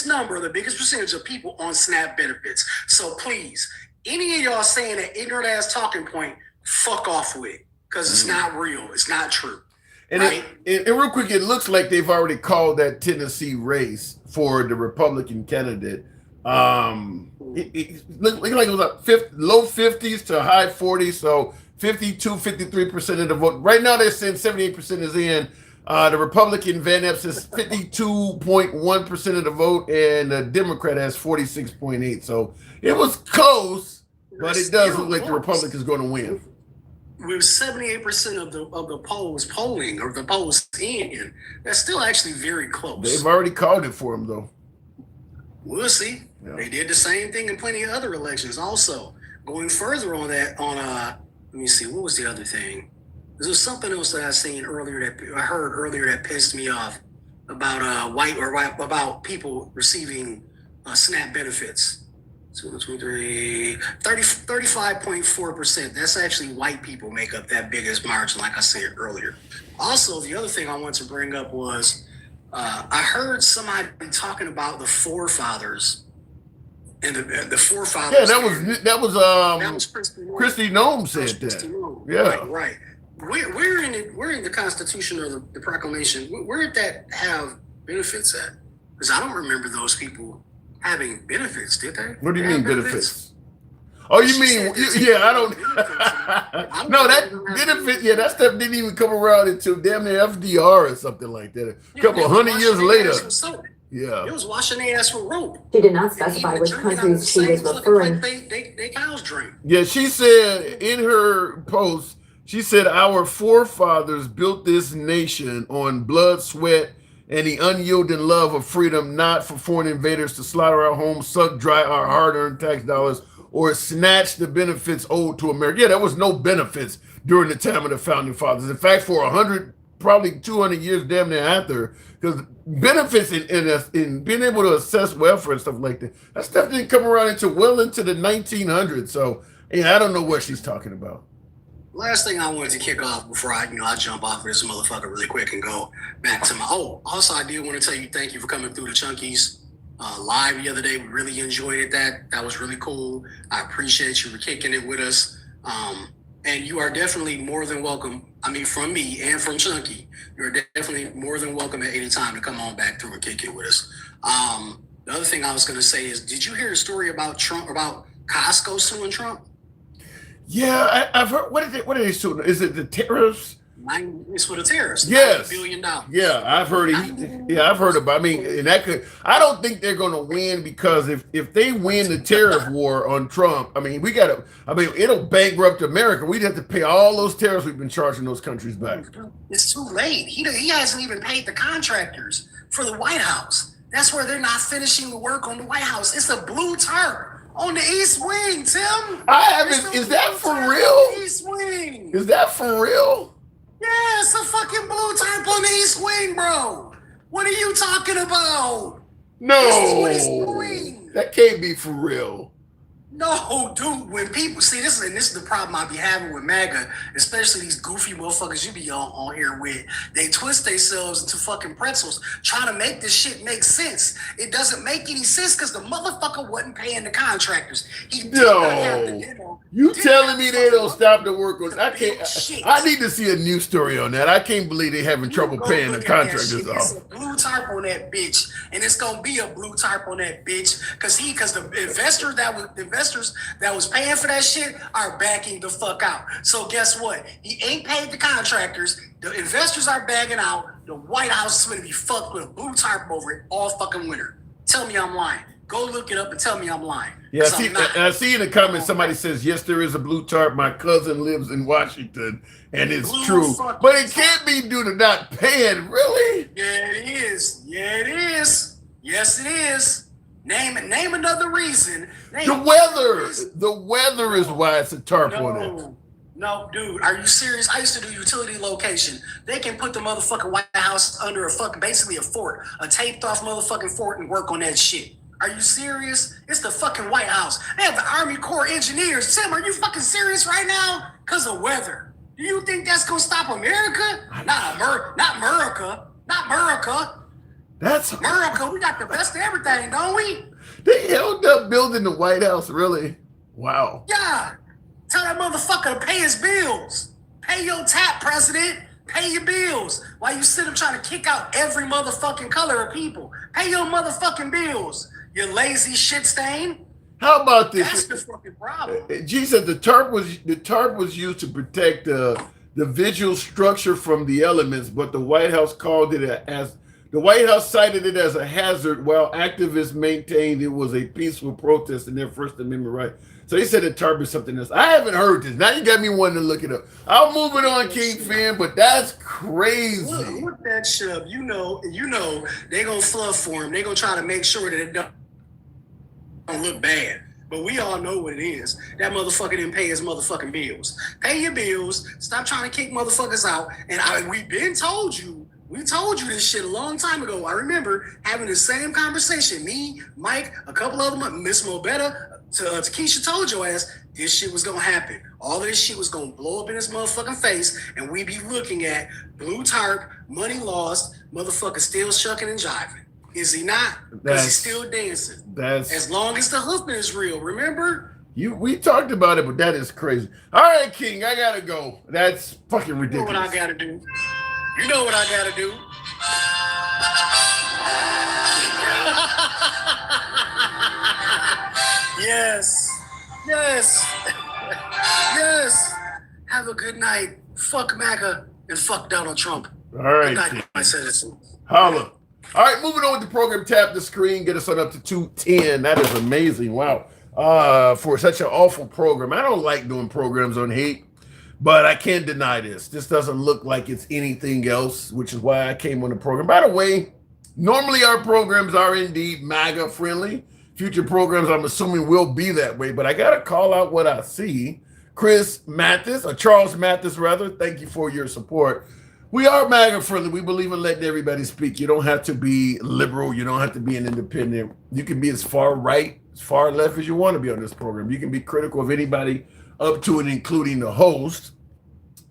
number, the biggest percentage of people on SNAP benefits. So please, any of y'all saying that ignorant ass talking point, fuck off with it, because it's not real. It's not true. And, right? and real quick, it looks like they've already called that Tennessee race for the Republican candidate. It looked like it was up low 50s to high 40s, so 53% of the vote. Right now, they're saying 78% is in. The Republican Van Epps is 52.1% of the vote, and the Democrat has 46.8%. So it was close, but it does look like the Republic is going to win. With 78% of the polls polling or the polls in, that's still actually very close. They've already called it for him, though. We'll see. Yeah. They did the same thing in plenty of other elections. Also, going further on that, let me see, what was the other thing? There was something else that I heard earlier that pissed me off about about people receiving SNAP benefits. 35.4%. That's actually white people make up that biggest margin, like I said earlier. Also, the other thing I want to bring up was I heard somebody talking about the forefathers and the forefathers. Yeah, that was Kristi Noem said that. Yeah, right. We're in the Constitution or the Proclamation. Where did that have benefits at? Because I don't remember those people having benefits, did they? What do you mean benefits? Oh, you mean, I don't. No, that benefit, that stuff didn't even come around until damn near FDR or something like that. A couple hundred years later. Yeah. It was washing their ass with rope. She did not specify which countries she was referring. They cows drink. Yeah, she said in her post, she said, our forefathers built this nation on blood, sweat, and the unyielding love of freedom, not for foreign invaders to slaughter our homes, suck dry our hard-earned tax dollars, or snatch the benefits owed to America. Yeah, there was no benefits during the time of the founding fathers. In fact, for 100, probably 200 years damn near after, because benefits in being able to assess welfare and stuff like that stuff didn't come around until well into the 1900s. So, yeah, I don't know what she's talking about. Last thing I wanted to kick off before I jump off of this motherfucker really quick and go back to my. Oh, also I did want to tell you thank you for coming through the Chunkies live the other day. We really enjoyed it. That was really cool. I appreciate you for kicking it with us. And you are definitely more than welcome. I mean, from me and from Chunky, you're definitely more than welcome at any time to come on back through and kick it with us. The other thing I was going to say is, did you hear the story about Trump, about Costco suing Trump? Yeah, I've heard. What are they suing? Is it the tariffs? It's for the tariffs. Yes. $9 billion. Yeah, I've heard it. Yeah, I've heard about. I mean, and that could. I don't think they're going to win, because if they win the tariff war on Trump, I mean, we got to. I mean, it'll bankrupt America. We'd have to pay all those tariffs we've been charging those countries back. It's too late. He hasn't even paid the contractors for the White House. That's where they're not finishing the work on the White House. It's a blue tarp on the East Wing, Tim. I haven't. Is that for real? East Wing. Is that for real? Yeah, it's a fucking blue tarp on the East Wing, bro. What are you talking about? No, This is what it's doing. that can't be for real. No, dude, when people see this, and this is the problem I be having with MAGA, especially these goofy motherfuckers you be on here with, they twist themselves into fucking pretzels trying to make this shit make sense. It doesn't make any sense because the motherfucker wasn't paying the contractors. He did not have the, You telling me they don't stop the work on? I can't. Shit. I need to see a news story on that. I can't believe they having trouble Go paying the look at that contractors shit. It's off. a blue tarp on that bitch, and it's gonna be a blue tarp on that bitch because the investors that was paying for that shit are backing the fuck out. So guess what? He ain't paid the contractors. The investors are bagging out. The White House is gonna be fucked with a blue tarp over it all fucking winter. Tell me I'm lying. Go look it up and tell me I'm lying. Yeah, 'Cause I'm not. I see in the comments somebody says, yes, there is a blue tarp. My cousin lives in Washington, and it's Blue true. fucking But it can't be due to not paying, really? Yeah, it is. Yeah, it is. Yes, it is. Name another reason. Name The another weather. reason. The weather is why it's a tarp on it. No, dude, are you serious? I used to do utility location. They can put the motherfucking White House under basically a fort, a taped off motherfucking fort, and work on that shit. Are you serious? It's the fucking White House. They have the Army Corps engineers. Tim, are you fucking serious right now? Because of weather. Do you think that's gonna stop America? Not America. Not America. That's America, we got the best of everything, don't we? They held up building the White House, really? Wow. Yeah. Tell that motherfucker to pay his bills. Pay your tap, president. Pay your bills. While you sit up trying to kick out every motherfucking color of people. Pay your motherfucking bills. You lazy shit stain. How about this? That's the fucking problem. G said the tarp was used to protect the visual structure from the elements, but the White House cited it as a hazard, while activists maintained it was a peaceful protest in their First Amendment right. So he said the tarp is something else. I haven't heard this. Now you got me wanting to look it up. I'll move it on, King Fan, but that's crazy. Look that shit up. You know, they gonna fluff for him. They gonna try to make sure that it don't look bad. But we all know what it is. That motherfucker didn't pay his motherfucking bills. Pay your bills. Stop trying to kick motherfuckers out. And we told you this shit a long time ago. I remember having the same conversation. Me, Mike, a couple other Miss Mobetta, to Keisha told your ass this shit was gonna happen. All of this shit was gonna blow up in his motherfucking face, and we be looking at blue tarp, money lost, motherfucker still shucking and jiving. Is he not? Because he's still dancing. As long as the hoofing is real, remember? We talked about it, but that is crazy. All right, King, I gotta go. That's fucking ridiculous. You know what I gotta do. You know what I gotta do. Yes. Have a good night. Fuck MAGA and fuck Donald Trump. All right, Good night, King. my citizens. Holla. All right, moving on with the program. Tap the screen, get us on up to 210. That is amazing. Wow. For such an awful program. I don't like doing programs on hate, but I can't deny this. This doesn't look like it's anything else, which is why I came on the program. By the way, Normally, our programs are indeed MAGA friendly. Future programs, I'm assuming, will be that way. But I got to call out what I see. Chris Mathis, or Charles Mathis, rather, thank you for your support. We are MAGA friendly. We believe in letting everybody speak. You don't have to be liberal. You don't have to be an independent. You can be as far right, as far left as you want to be on this program. You can be critical of anybody up to and including the host.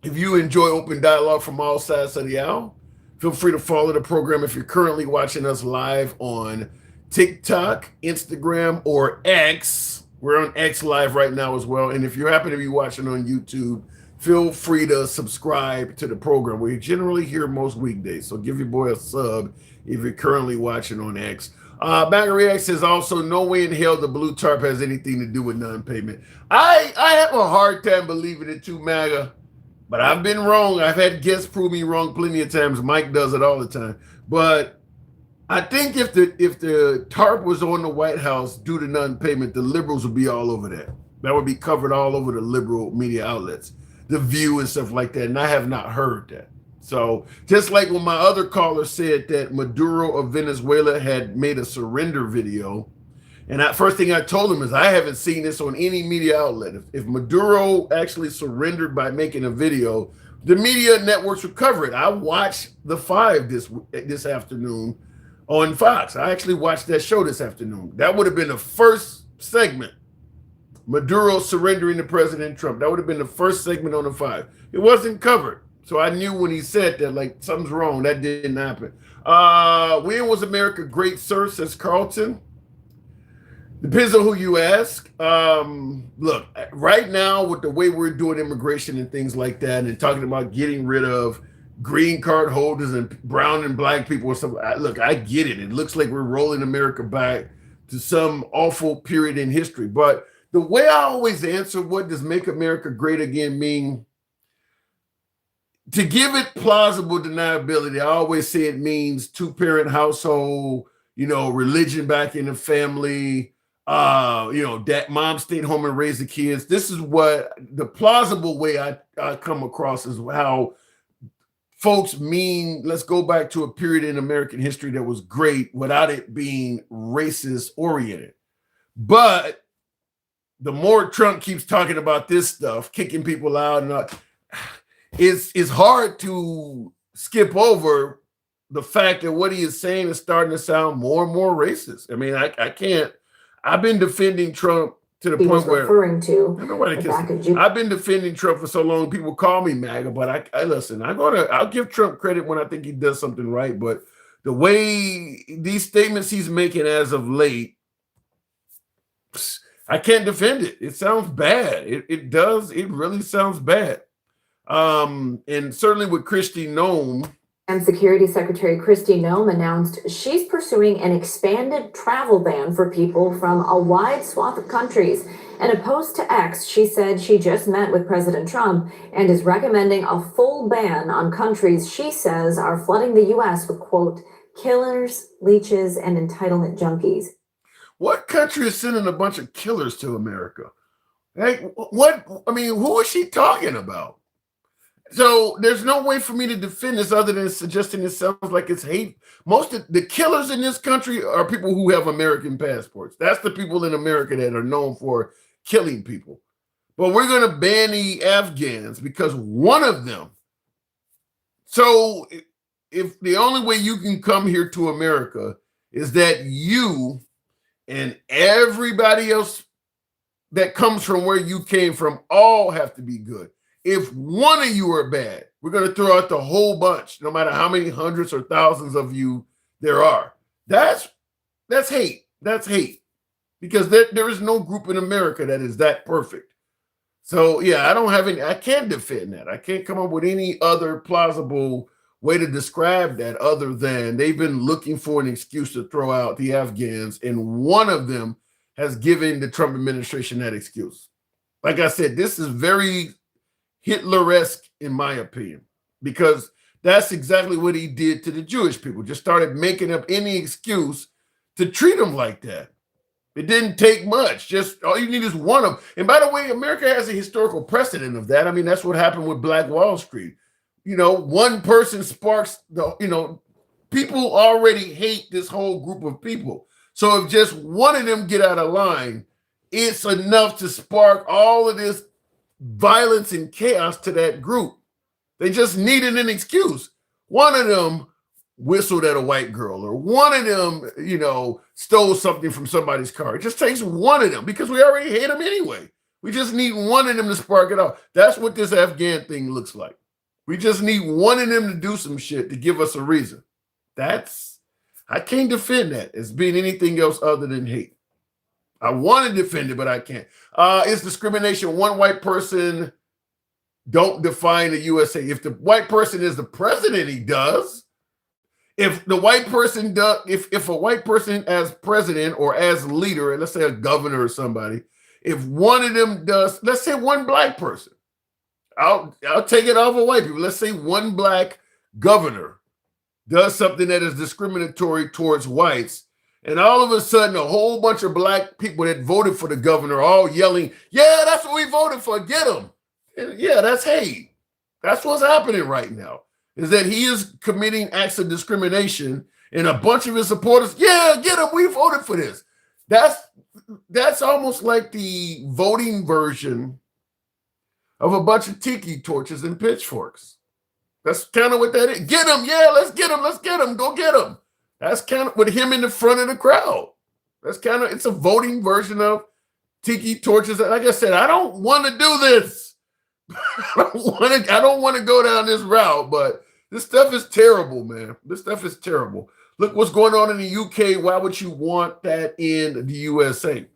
If you enjoy open dialogue from all sides of the aisle, feel free to follow the program if you're currently watching us live on TikTok, Instagram, or X. We're on X Live right now as well. And if you happen to be watching on YouTube, feel free to subscribe to the program. We're generally here most weekdays, so give your boy a sub if you're currently watching on X. MAGA React says also, no way in hell the blue tarp has anything to do with non-payment. I have a hard time believing it too, MAGA. But I've been wrong. I've had guests prove me wrong plenty of times. Mike does it all the time. But I think if the tarp was on the White House due to non-payment, the liberals would be all over that. That would be covered all over the liberal media outlets, The View and stuff like that. And I have not heard that. So just like when my other caller said that Maduro of Venezuela had made a surrender video, and first thing I told him is I haven't seen this on any media outlet. If Maduro actually surrendered by making a video, the media networks would cover it. I watched The Five this afternoon on Fox. I actually watched that show this afternoon. That would have been the first segment. Maduro surrendering to President Trump. That would have been the first segment on The Five. It wasn't covered. So I knew when he said that, like, something's wrong. That didn't happen. When was America great, sir, says Carlton? Depends on who you ask. Look, right now with the way we're doing immigration and things like that, and talking about getting rid of green card holders and brown and black people or something, look, I get it. It looks like we're rolling America back to some awful period in history. But the way I always answer, what does make America great again mean? To give it plausible deniability, I always say it means two-parent household, religion back in the family, that mom stayed home and raised the kids. This is what the plausible way I come across is how folks mean, let's go back to a period in American history that was great without it being racist oriented. But the more Trump keeps talking about this stuff, kicking people out, and it's hard to skip over the fact that what he is saying is starting to sound more and more racist. I mean, I can't. I've been defending Trump to the point where I've been defending Trump for so long. People call me MAGA, but I listen. I'll give Trump credit when I think he does something right. But the way these statements he's making as of late, I can't defend it. It sounds bad. It does. It really sounds bad. And certainly with Kristi Noem. And Security Secretary Kristi Noem announced she's pursuing an expanded travel ban for people from a wide swath of countries. In a post to X, she said she just met with President Trump and is recommending a full ban on countries she says are flooding the U.S. with, quote, killers, leeches, and entitlement junkies. What country is sending a bunch of killers to America? Like, what? I mean, who is she talking about? So there's no way for me to defend this other than suggesting it sounds like it's hate. Most of the killers in this country are people who have American passports. That's the people in America that are known for killing people. But we're going to ban the Afghans because one of them. So if the only way you can come here to America is that you and everybody else that comes from where you came from all have to be good. If one of you are bad, we're going to throw out the whole bunch, no matter how many hundreds or thousands of you there are. That's hate. That's hate. Because there is no group in America that is that perfect. So, yeah, I can't defend that. I can't come up with any other plausible way to describe that other than they've been looking for an excuse to throw out the Afghans, and one of them has given the Trump administration that excuse. Like I said, this is very Hitler-esque, in my opinion, because that's exactly what he did to the Jewish people. Just started making up any excuse to treat them like that. It didn't take much. Just all you need is one of them. And by the way, America has a historical precedent of that. I mean, that's what happened with Black Wall Street. One person sparks people already hate this whole group of people. So if just one of them get out of line, it's enough to spark all of this violence and chaos to that group. They just needed an excuse. One of them whistled at a white girl, or one of them, stole something from somebody's car. It just takes one of them, because we already hate them anyway. We just need one of them to spark it off. That's what this Afghan thing looks like. We just need one of them to do some shit to give us a reason. I can't defend that as being anything else other than hate. I want to defend it, but I can't. It's discrimination. One white person don't define the USA. If the white person is the president, he does. If the white person does, if a white person as president or as leader, let's say a governor or somebody, if one of them does, let's say one black person, I'll take it off of white people. Let's say one black governor does something that is discriminatory towards whites, and all of a sudden a whole bunch of black people that voted for the governor all yelling, yeah, that's what we voted for, get him. And yeah, that's hate. That's what's happening right now, is that he is committing acts of discrimination, and a bunch of his supporters, yeah, get him, we voted for this. That's almost like the voting version of a bunch of tiki torches and pitchforks. That's kind of what that is. Get him, yeah, let's get him, go get him. That's kind of with him in the front of the crowd. That's kind of, it's a voting version of tiki torches. Like I said, I don't want to do this. I don't want to go down this route, but this stuff is terrible, man. This stuff is terrible. Look what's going on in the UK. Why would you want that in the USA?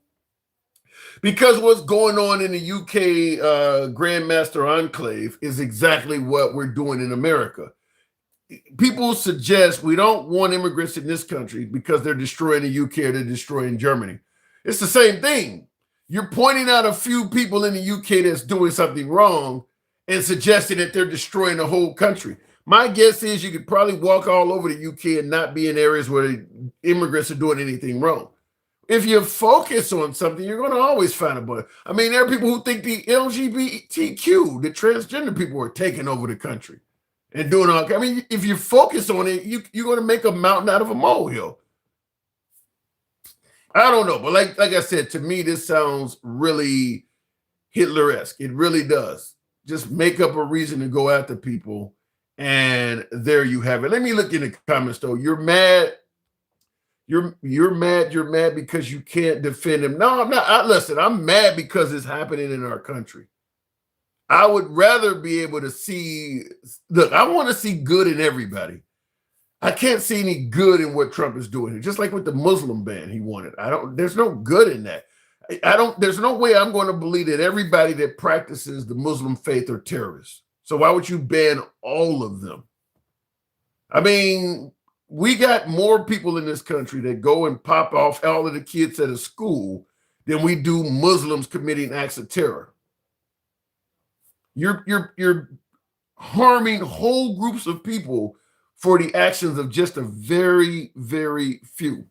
Because what's going on in the UK Grandmaster Enclave is exactly what we're doing in America. People suggest we don't want immigrants in this country because they're destroying the UK or they're destroying Germany. It's the same thing. You're pointing out a few people in the UK that's doing something wrong and suggesting that they're destroying the whole country. My guess is you could probably walk all over the UK and not be in areas where the immigrants are doing anything wrong. If you focus on something, you're going to always find a bunch. I mean, there are people who think the LGBTQ, the transgender people, are taking over the country and doing all. I mean, if you focus on it, you're going to make a mountain out of a molehill. I don't know, but like I said, to me, this sounds really Hitler-esque. It really does. Just make up a reason to go after people, and there you have it. Let me look in the comments, though. You're mad. You're mad because you can't defend him. No, I'm not. Listen, I'm mad because it's happening in our country. I would rather be able to see, look, I want to see good in everybody. I can't see any good in what Trump is doing. Just like with the Muslim ban he wanted. There's no good in that. There's no way I'm going to believe that everybody that practices the Muslim faith are terrorists. So why would you ban all of them? I mean, we got more people in this country that go and pop off all of the kids at a school than we do Muslims committing acts of terror. You're harming whole groups of people for the actions of just a very, very few.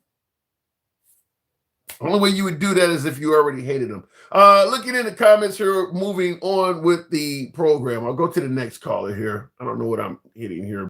The only way you would do that is if you already hated them. Looking in the comments here, moving on with the program. I'll go to the next caller here. I don't know what I'm hitting here.